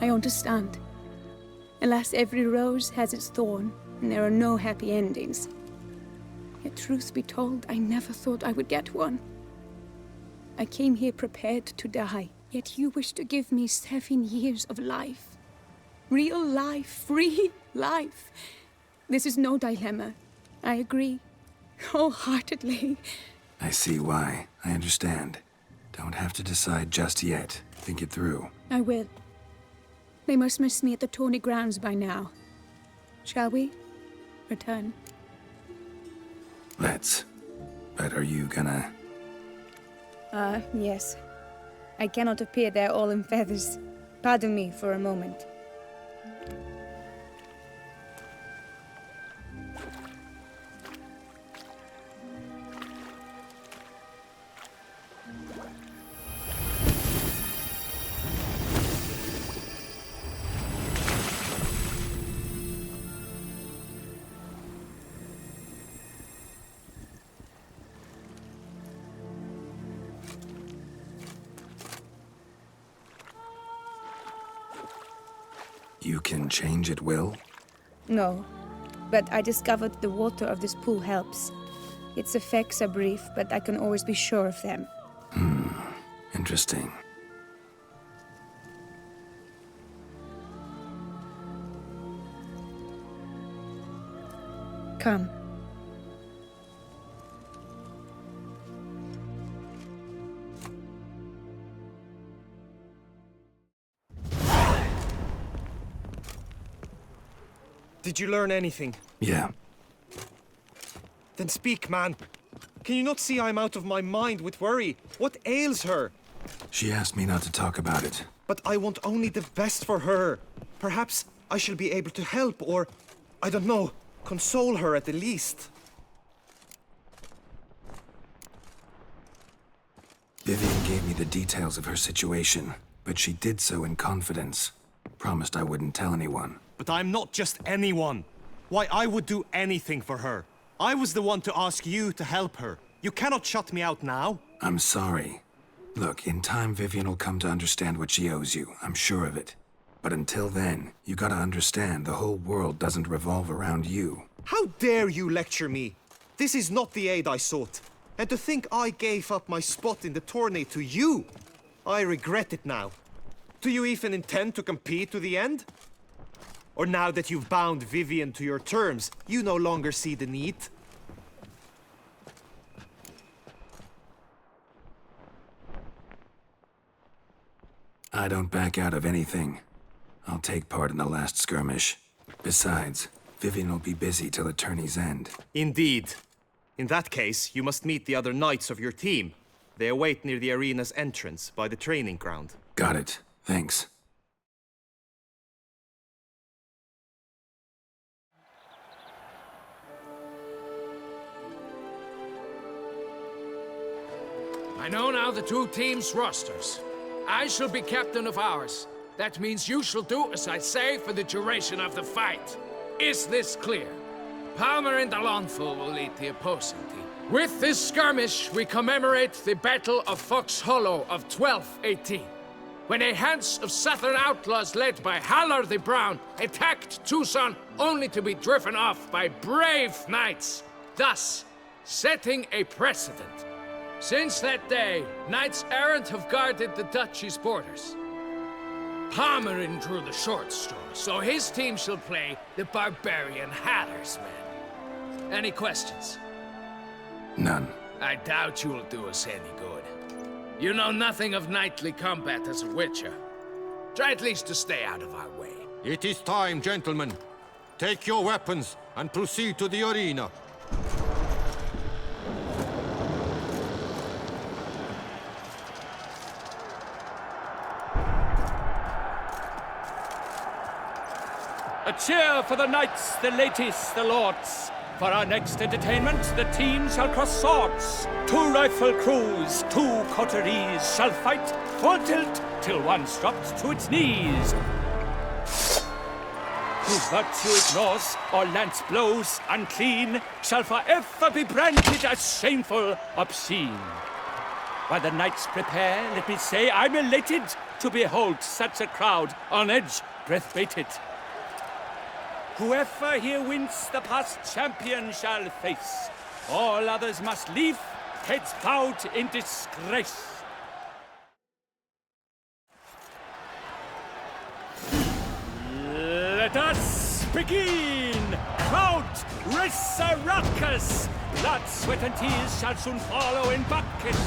I understand. Alas, every rose has its thorn, and there are no happy endings. Yet truth be told, I never thought I would get one. I came here prepared to die, yet you wish to give me 7 years of life. Real life, free life. This is no dilemma. I agree. Wholeheartedly. I see why. I understand. Don't have to decide just yet. Think it through. I will. They must miss me at the tourney grounds by now. Shall we? Return. Let's. But are you gonna... Yes. I cannot appear there all in feathers. Pardon me for a moment. You can change at will? No, but I discovered the water of this pool helps. Its effects are brief, but I can always be sure of them. Interesting. Come. Did you learn anything? Yeah. Then speak, man. Can you not see I'm out of my mind with worry? What ails her? She asked me not to talk about it. But I want only the best for her. Perhaps I shall be able to help or, I don't know, console her at the least. Vivian gave me the details of her situation, but she did so in confidence. Promised I wouldn't tell anyone. But I'm not just anyone. Why, I would do anything for her. I was the one to ask you to help her. You cannot shut me out now. I'm sorry. Look, in time Vivian will come to understand what she owes you. I'm sure of it. But until then, you gotta understand the whole world doesn't revolve around you. How dare you lecture me? This is not the aid I sought. And to think I gave up my spot in the tourney to you. I regret it now. Do you even intend to compete to the end? Or now that you've bound Vivian to your terms, you no longer see the need? I don't back out of anything. I'll take part in the last skirmish. Besides, Vivian will be busy till the tourney's end. Indeed. In that case, you must meet the other knights of your team. They await near the arena's entrance, by the training ground. Got it. Thanks. I know now the two teams' rosters. I shall be captain of ours. That means you shall do as I say for the duration of the fight. Is this clear? Palmer and Alonso will lead the opposing team. With this skirmish, we commemorate the Battle of Fox Hollow of 1218, when a Hans of Southern outlaws led by Halar the Brown attacked Tucson only to be driven off by brave knights, thus setting a precedent. Since that day, knights errant have guarded the duchy's borders. Palmerin drew the short straw, so his team shall play the barbarian Halar's men. Any questions? None. I doubt you will do us any good. You know nothing of knightly combat as a witcher. Try at least to stay out of our way. It is time, gentlemen. Take your weapons and proceed to the arena. A cheer for the knights, the ladies, the lords. For our next entertainment, the teams shall cross swords. 2 rifle crews, 2 coteries shall fight full tilt till one's dropped to its knees. Whose virtue ignores or lance blows unclean shall forever be branded as shameful, obscene. While the knights prepare, let me say I'm elated to behold such a crowd on edge, breath baited. Whoever here wins the past champion shall face. All others must leave, heads bowed in disgrace. Let us begin! Crowd, race a ruckus! Blood, sweat and tears shall soon follow in buckets.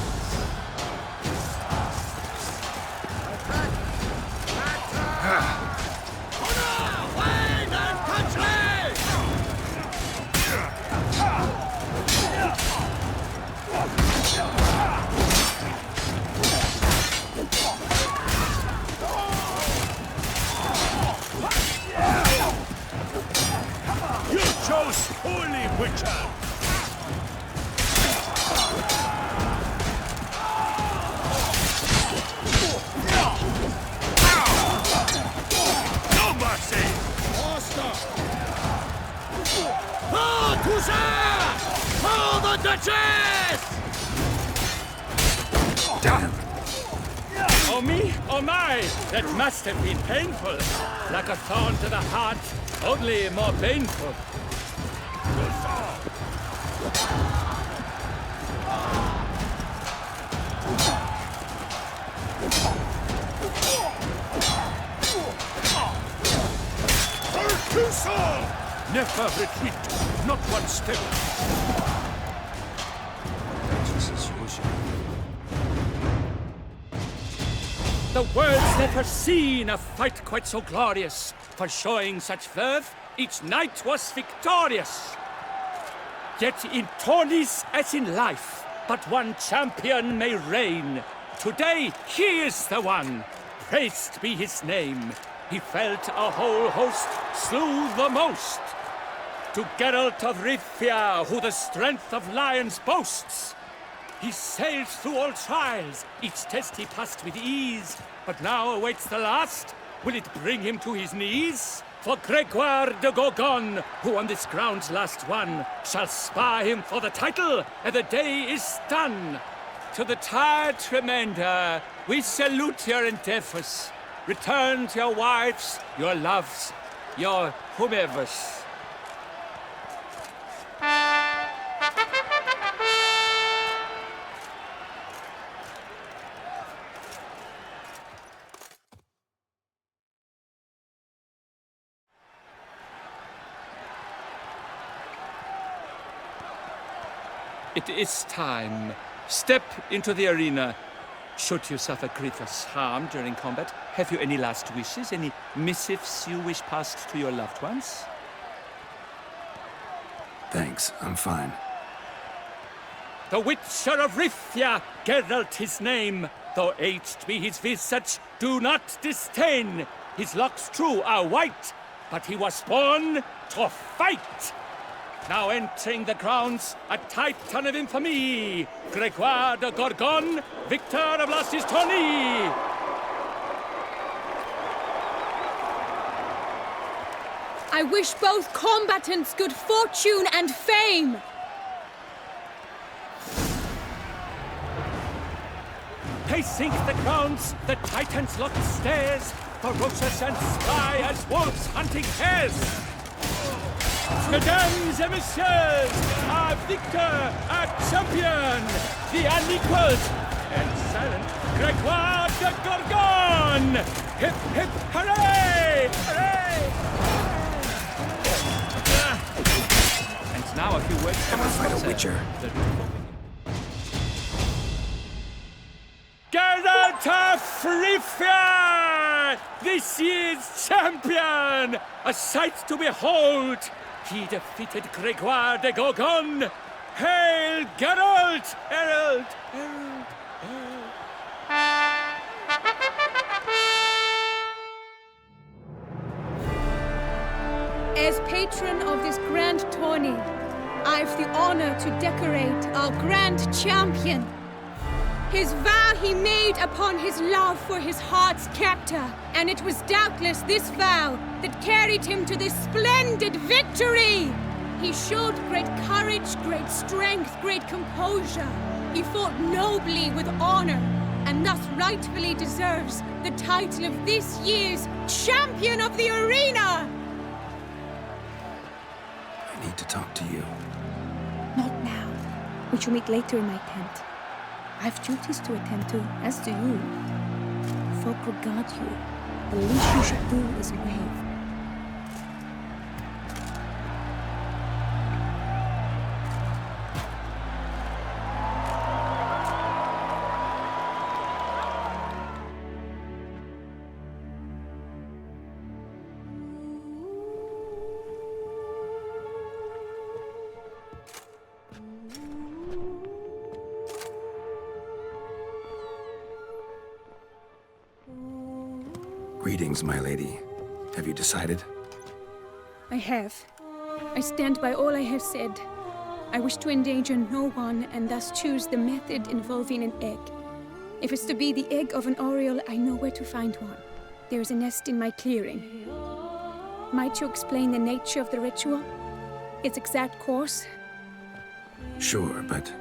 You chose Holy Witcher! No mercy! Master! Oh, Toussaint! Oh, the Duchess! Damn! Oh me, oh my! That must have been painful. Like a thorn to the heart, only more painful. Never retreat, not one step. Vengeance is usual. The world's never seen a fight quite so glorious. For showing such verve, each knight was victorious. Yet in tourneys as in life, but one champion may reign. Today he is the one, praised be his name. He felt a whole host, slew the most. To Geralt of Rivia, who the strength of lions boasts. He sailed through all trials, each test he passed with ease. But now awaits the last. Will it bring him to his knees? For Gregoire de Gorgon, who on this ground's last won, shall spar him for the title, and the day is done. To the tired remainder, we salute your endeavors. Return to your wives, your loves, your whomevers. It is time. Step into the arena. Should you suffer grievous harm during combat, have you any last wishes, any missives you wish passed to your loved ones? Thanks, I'm fine. The Witcher of Rivia, Geralt his name. Though aged be his visage, do not disdain. His locks true are white, but he was born to fight. Now entering the grounds, a titan of infamy, Gregoire de Gorgon, victor of last his tourney. I wish both combatants good fortune and fame. Pacing the grounds, the titans locked stairs, ferocious and spry as wolves hunting hares. Mesdames et messieurs, our victor, our champion, the unequaled and silent Gregoire de Gorgon! Hip, hip, hooray! Hooray! And now a few words from Ever fight a Witcher? Geralt Walter Frithia, this year's champion! A sight to behold! He defeated Gregoire de Gorgon! Hail Geralt! Herald! Herald! As patron of this grand tourney, I've the honor to decorate our grand champion. His vow he made upon his love for his heart's captor, and it was doubtless this vow that carried him to this splendid victory. He showed great courage, great strength, great composure. He fought nobly with honor, and thus rightfully deserves the title of this year's Champion of the Arena! I need to talk to you. Not now. We shall meet later in my tent. I have duties to attend to, as do you. Folk regard you. The least you should do is wave. Greetings, my lady. Have you decided? I have. I stand by all I have said. I wish to endanger no one, and thus choose the method involving an egg. If it's to be the egg of an oriole, I know where to find one. There is a nest in my clearing. Might you explain the nature of the ritual? Its exact course? Sure, but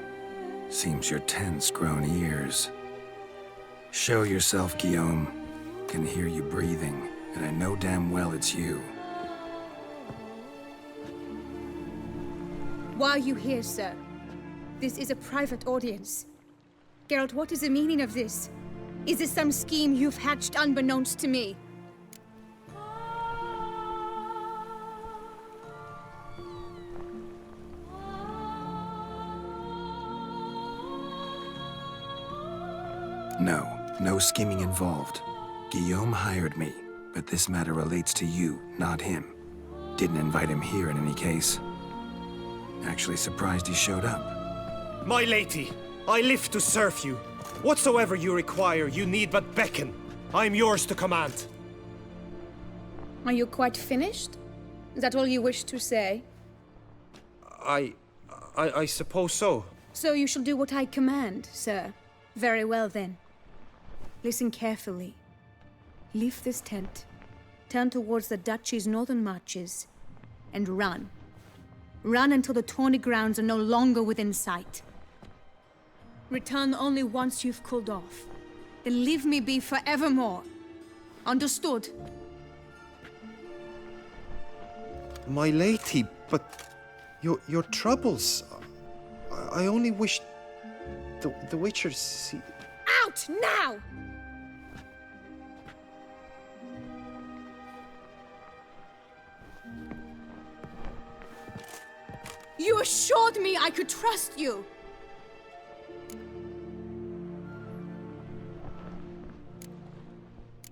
seems you're tense, grown ears. Show yourself, Guillaume. Can hear you breathing, and I know damn well it's you. Why are you here, sir? This is a private audience. Geralt, what is the meaning of this? Is this some scheme you've hatched unbeknownst to me? No scheming involved. Guillaume hired me, but this matter relates to you, not him. Didn't invite him here in any case. Actually surprised he showed up. My lady, I live to serve you. Whatsoever you require, you need but beckon. I am yours to command. Are you quite finished? Is that all you wish to say? I suppose so. So you shall do what I command, sir. Very well, then. Listen carefully. Leave this tent, turn towards the duchy's northern marches, and run. Run until the tourney grounds are no longer within sight. Return only once you've cooled off. Then leave me be forevermore. Understood? My lady, but your troubles. I only wish the Witcher see. Out now! You assured me I could trust you!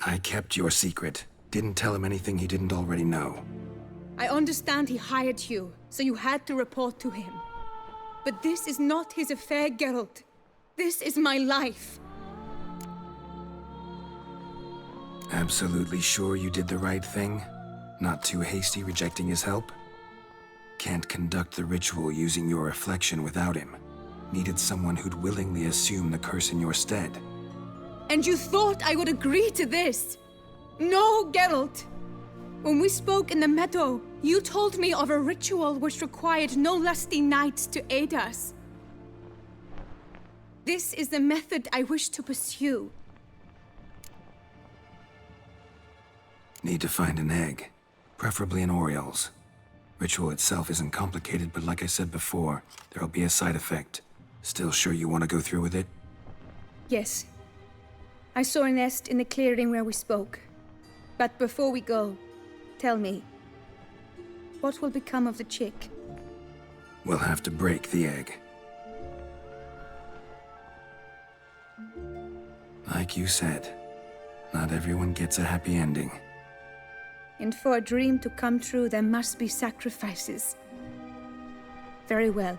I kept your secret. Didn't tell him anything he didn't already know. I understand he hired you, so you had to report to him. But this is not his affair, Geralt. This is my life. Absolutely sure you did the right thing? Not too hasty rejecting his help? Can't conduct the ritual using your reflection without him. Needed someone who'd willingly assume the curse in your stead. And you thought I would agree to this? No, Geralt! When we spoke in the meadow, you told me of a ritual which required no lusty knights to aid us. This is the method I wish to pursue. Need to find an egg, preferably an oriole's. Ritual itself isn't complicated, but like I said before, there'll be a side effect. Still sure you want to go through with it? Yes. I saw a nest in the clearing where we spoke. But before we go, tell me, what will become of the chick? We'll have to break the egg. Like you said, not everyone gets a happy ending. And for a dream to come true, there must be sacrifices. Very well.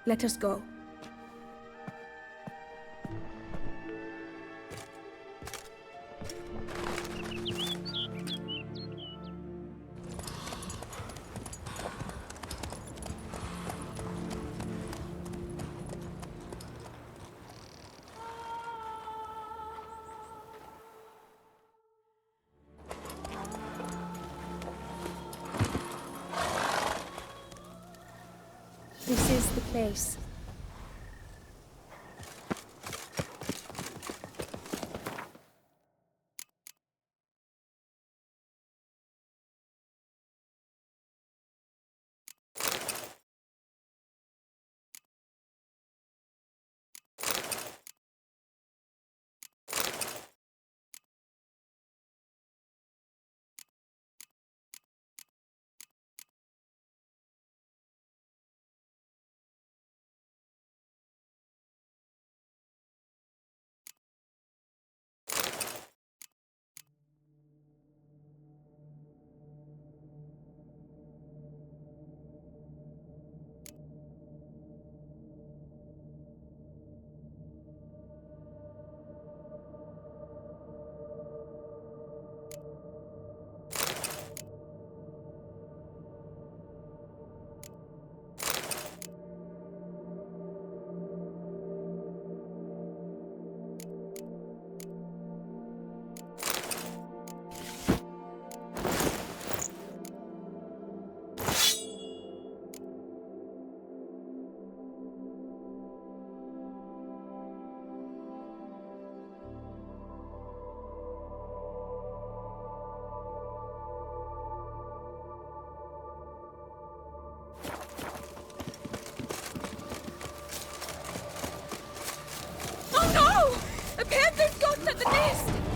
Let us go. This is the place.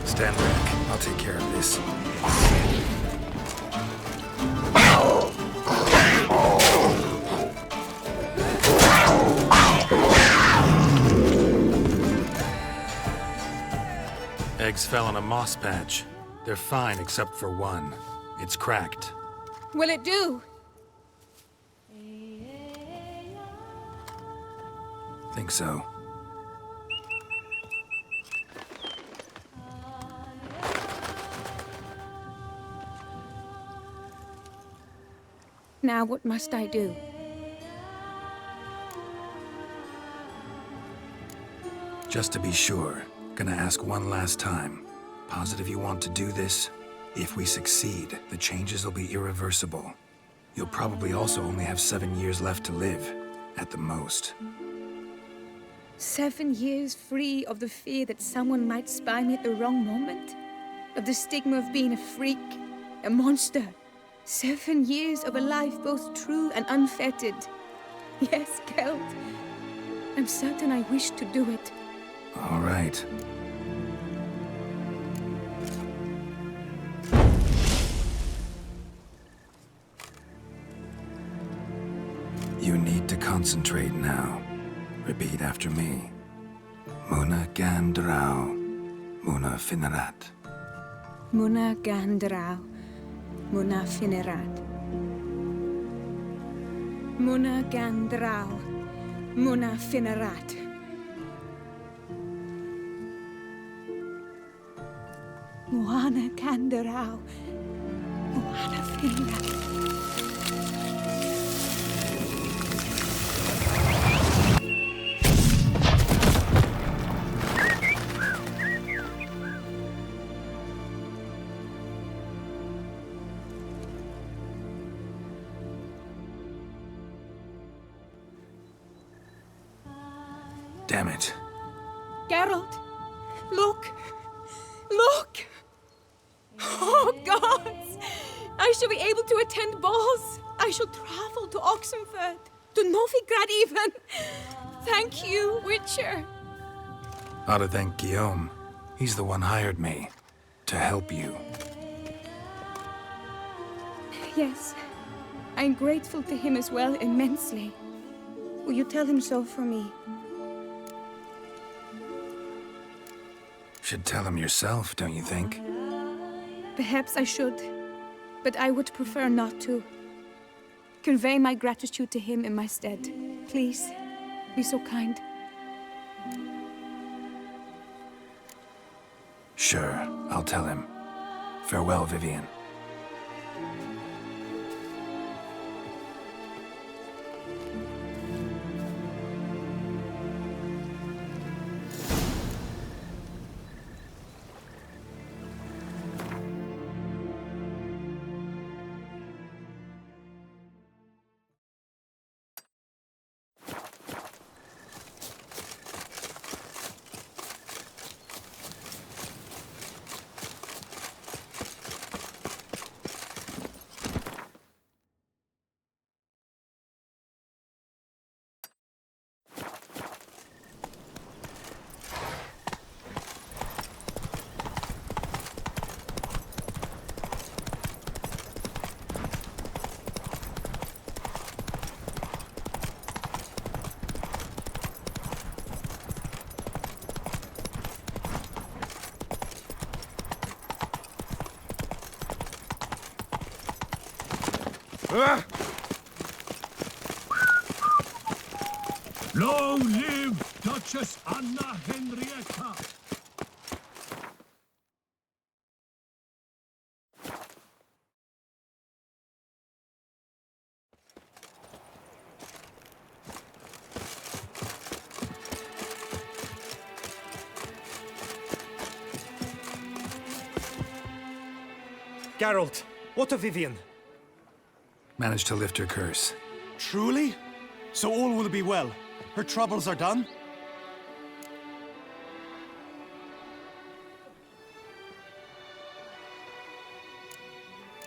Stand back. I'll take care of this. Eggs fell on a moss patch. They're fine except for one. It's cracked. Will it do? Think so. Now what must I do? Just to be sure, gonna ask one last time. Positive you want to do this? If we succeed, the changes will be irreversible. You'll probably also only have 7 years left to live, at the most. 7 years free of the fear that someone might spy me at the wrong moment? Of the stigma of being a freak, a monster? 7 years of a life both true and unfettered. Yes, Kelt. I'm certain I wish to do it. All right. You need to concentrate now. Repeat after me. Muna Gandrau, Muna Finerat. Muna Gandrau, Muna Finerat. Muna Gandrau, Muna Finerat. Muna Gandrau, Muna Finerat. Damn it. Geralt, look! Look! Oh, gods! I shall be able to attend balls. I shall travel to Oxenfurt, to Novigrad even. Thank you, Witcher. Ought to thank Guillaume. He's the one hired me. To help you. Yes, I'm grateful to him as well, immensely. Will you tell him so for me? Should tell him yourself, don't you think? Perhaps I should, but I would prefer not to. Convey my gratitude to him in my stead. Please, be so kind. Sure, I'll tell him. Farewell, Vivian. Long live Duchess Anna Henrietta! Geralt, what of Vivian? Managed to lift her curse. Truly? So all will be well. Her troubles are done?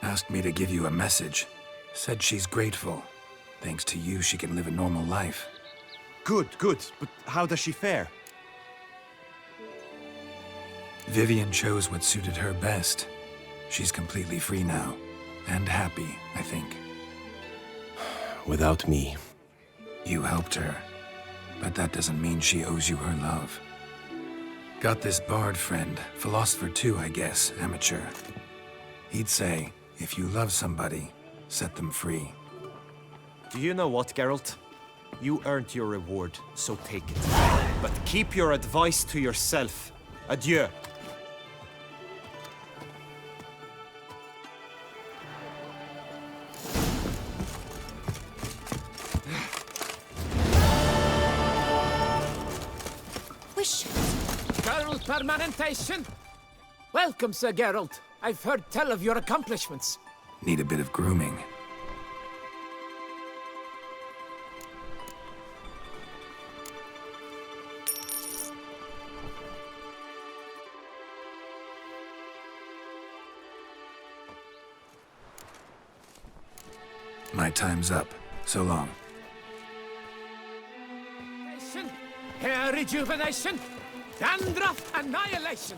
Asked me to give you a message. Said she's grateful. Thanks to you, she can live a normal life. Good, good. But how does she fare? Vivian chose what suited her best. She's completely free now. And happy, I think. Without me. You helped her. But that doesn't mean she owes you her love. Got this bard friend, philosopher too, I guess, amateur. He'd say, if you love somebody, set them free. Do you know what, Geralt? You earned your reward, so take it. But keep your advice to yourself. Adieu. Geralt Permanentation! Welcome, Sir Geralt. I've heard tell of your accomplishments. Need a bit of grooming. My time's up. So long. Hair rejuvenation! Dandruff annihilation!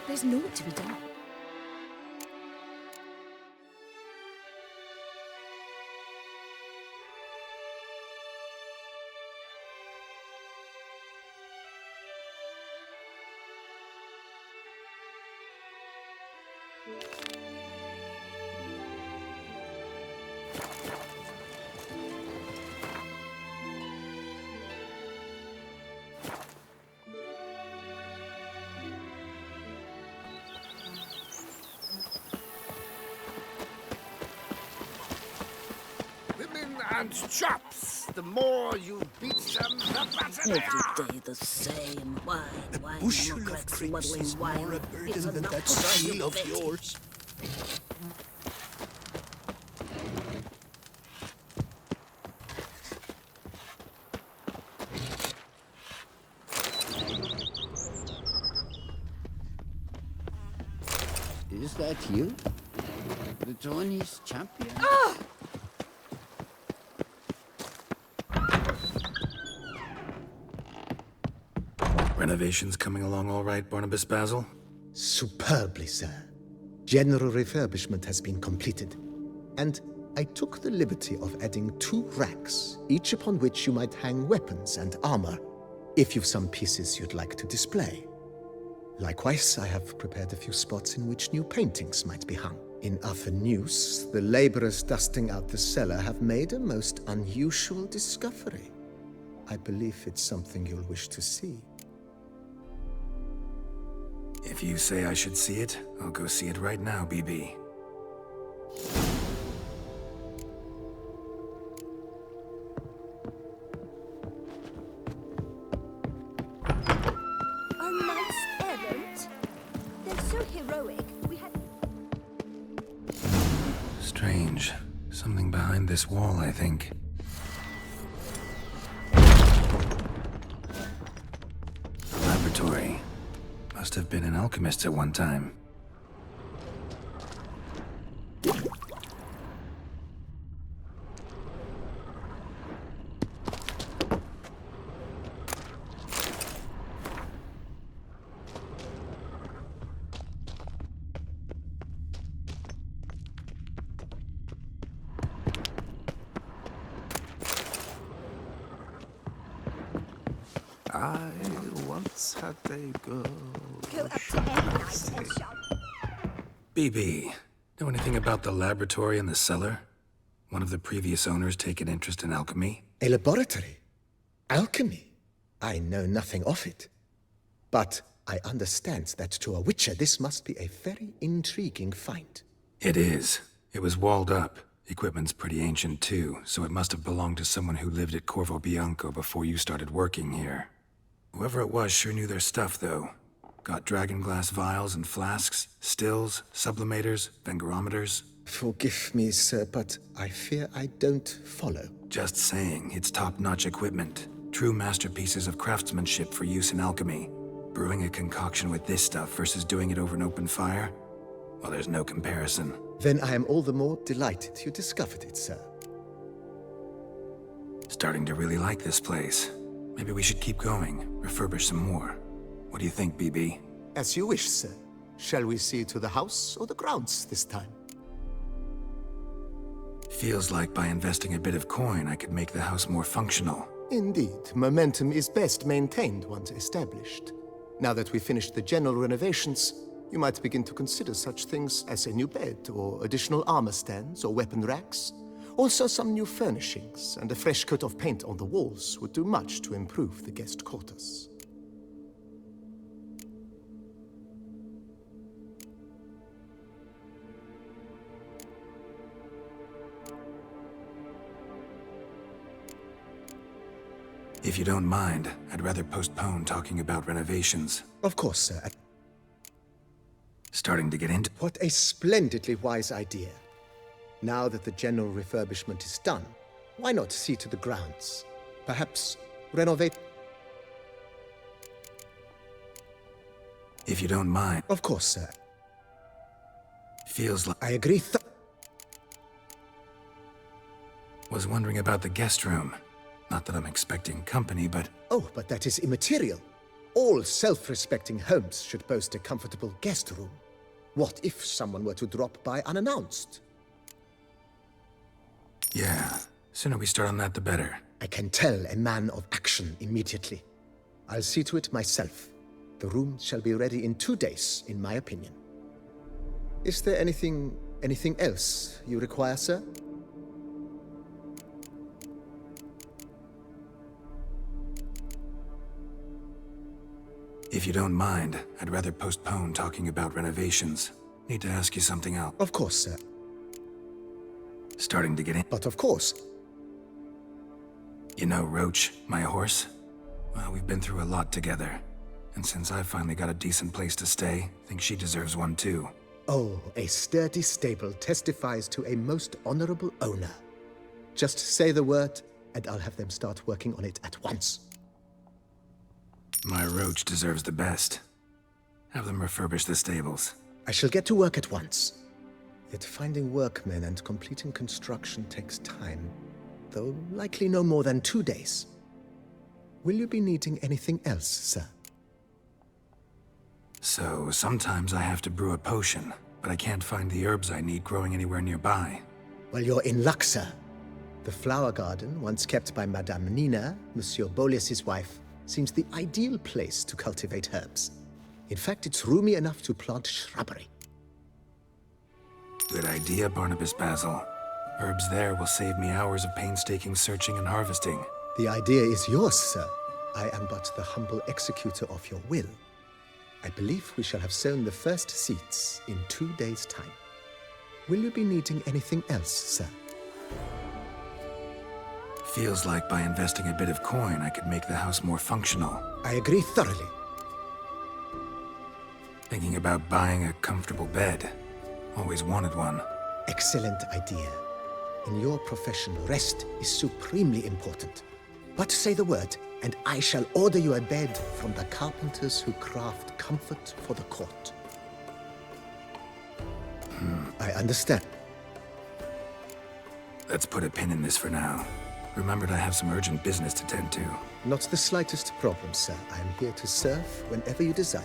There's naught to be done. And chops. The more you beat them, the better they are. Every day the same. Why, bushel of Democrats grapes muddling is wine? more a burden It's than enough that to style of fit. yours. Is that you? The Tony's champion? Renovations coming along all right, Barnabas Basil? Superbly, sir. General refurbishment has been completed. And I took the liberty of adding 2 racks, each upon which you might hang weapons and armor, if you've some pieces you'd like to display. Likewise, I have prepared a few spots in which new paintings might be hung. In other news, the laborers dusting out the cellar have made a most unusual discovery. I believe it's something you'll wish to see. If you say I should see it, I'll go see it right now, BB. Our knights errant? They're so heroic. We had... Strange. Something behind this wall, I think. Laboratory. Must have been an alchemist at one time. I once had a girl. Go up to any knight and shout. BB, know anything about the laboratory in the cellar? One of the previous owners take an interest in alchemy? A laboratory? Alchemy? I know nothing of it. But I understand that to a witcher this must be a very intriguing find. It is. It was walled up. Equipment's pretty ancient too, so it must have belonged to someone who lived at Corvo Bianco before you started working here. Whoever it was sure knew their stuff, though. Got dragon glass vials and flasks, stills, sublimators, vengerometers. Forgive me, sir, but I fear I don't follow. Just saying, it's top-notch equipment. True masterpieces of craftsmanship for use in alchemy. Brewing a concoction with this stuff versus doing it over an open fire? Well, there's no comparison. Then I am all the more delighted you discovered it, sir. Starting to really like this place. Maybe we should keep going, refurbish some more. What do you think, BB? As you wish, sir. Shall we see to the house or the grounds this time? Feels like by investing a bit of coin, I could make the house more functional. Indeed, momentum is best maintained once established. Now that we've finished the general renovations, you might begin to consider such things as a new bed, or additional armor stands, or weapon racks. Also, some new furnishings and a fresh coat of paint on the walls would do much to improve the guest quarters. If you don't mind, I'd rather postpone talking about renovations. Of course, sir. Starting to get into... What a splendidly wise idea. Now that the general refurbishment is done, why not see to the grounds? Perhaps renovate... If you don't mind... Of course, sir. Feels like... I agree Was wondering about the guest room. Not that I'm expecting company, but... Oh, but that is immaterial. All self-respecting homes should boast a comfortable guest room. What if someone were to drop by unannounced? Yeah, sooner we start on that the better. I can tell a man of action immediately. I'll see to it myself. The room shall be ready in 2 days, in my opinion. Is there anything else you require, sir? If you don't mind, I'd rather postpone talking about renovations. Need to ask you something else. Of course, sir. Starting to get in. But of course. You know Roach, my horse? Well, we've been through a lot together. And since I've finally got a decent place to stay, I think she deserves one too. Oh, a sturdy stable testifies to a most honorable owner. Just say the word, and I'll have them start working on it at once. My Roach deserves the best. Have them refurbish the stables. I shall get to work at once. Yet finding workmen and completing construction takes time, though likely no more than 2 days. Will you be needing anything else, sir? So, sometimes I have to brew a potion, but I can't find the herbs I need growing anywhere nearby. Well, you're in luck, sir. The flower garden, once kept by Madame Nina, Monsieur Boleus's wife, seems the ideal place to cultivate herbs. In fact, it's roomy enough to plant shrubbery. Good idea, Barnabas Basil. Herbs there will save me hours of painstaking searching and harvesting. The idea is yours, sir. I am but the humble executor of your will. I believe we shall have sown the first seeds in 2 days' time. Will you be needing anything else, sir? Feels like by investing a bit of coin, I could make the house more functional. I agree thoroughly. Thinking about buying a comfortable bed. Always wanted one. Excellent idea. In your profession, rest is supremely important. But say the word, and I shall order you a bed from the carpenters who craft comfort for the court. I understand. Let's put a pin in this for now. Remembered I have some urgent business to tend to. Not the slightest problem, sir. I am here to serve whenever you desire.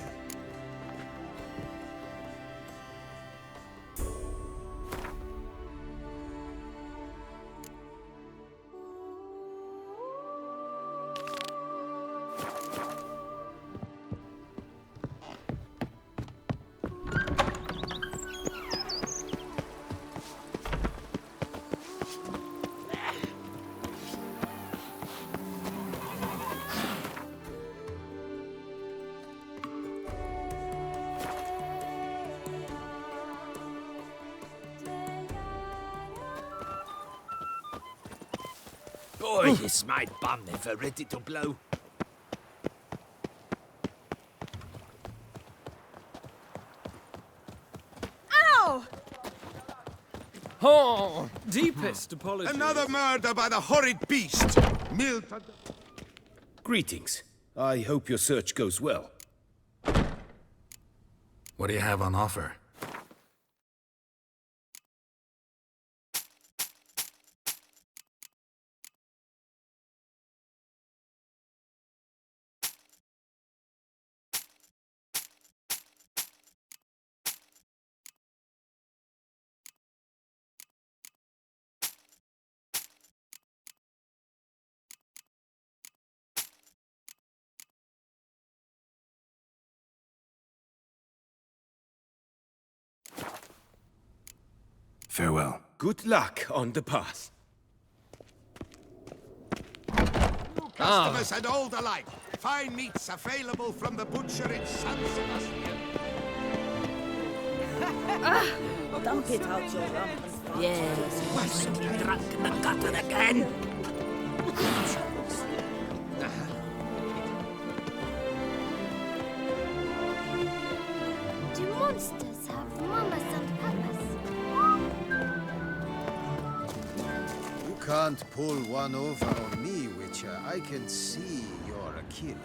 Boy, is my bum ever ready to blow. Ow! Oh, deepest apologies. Another murder by the horrid beast! Milton. Greetings. I hope your search goes well. What do you have on offer? Farewell. Good luck on the path. Customers and old alike. Fine meats available from the butcher in San Sebastian. Dump it out your rump and fart. Yes, what's get drunk in the gutter again? Do monsters have mamas and papas? You can't pull one over on me, Witcher. I can see you're a killer.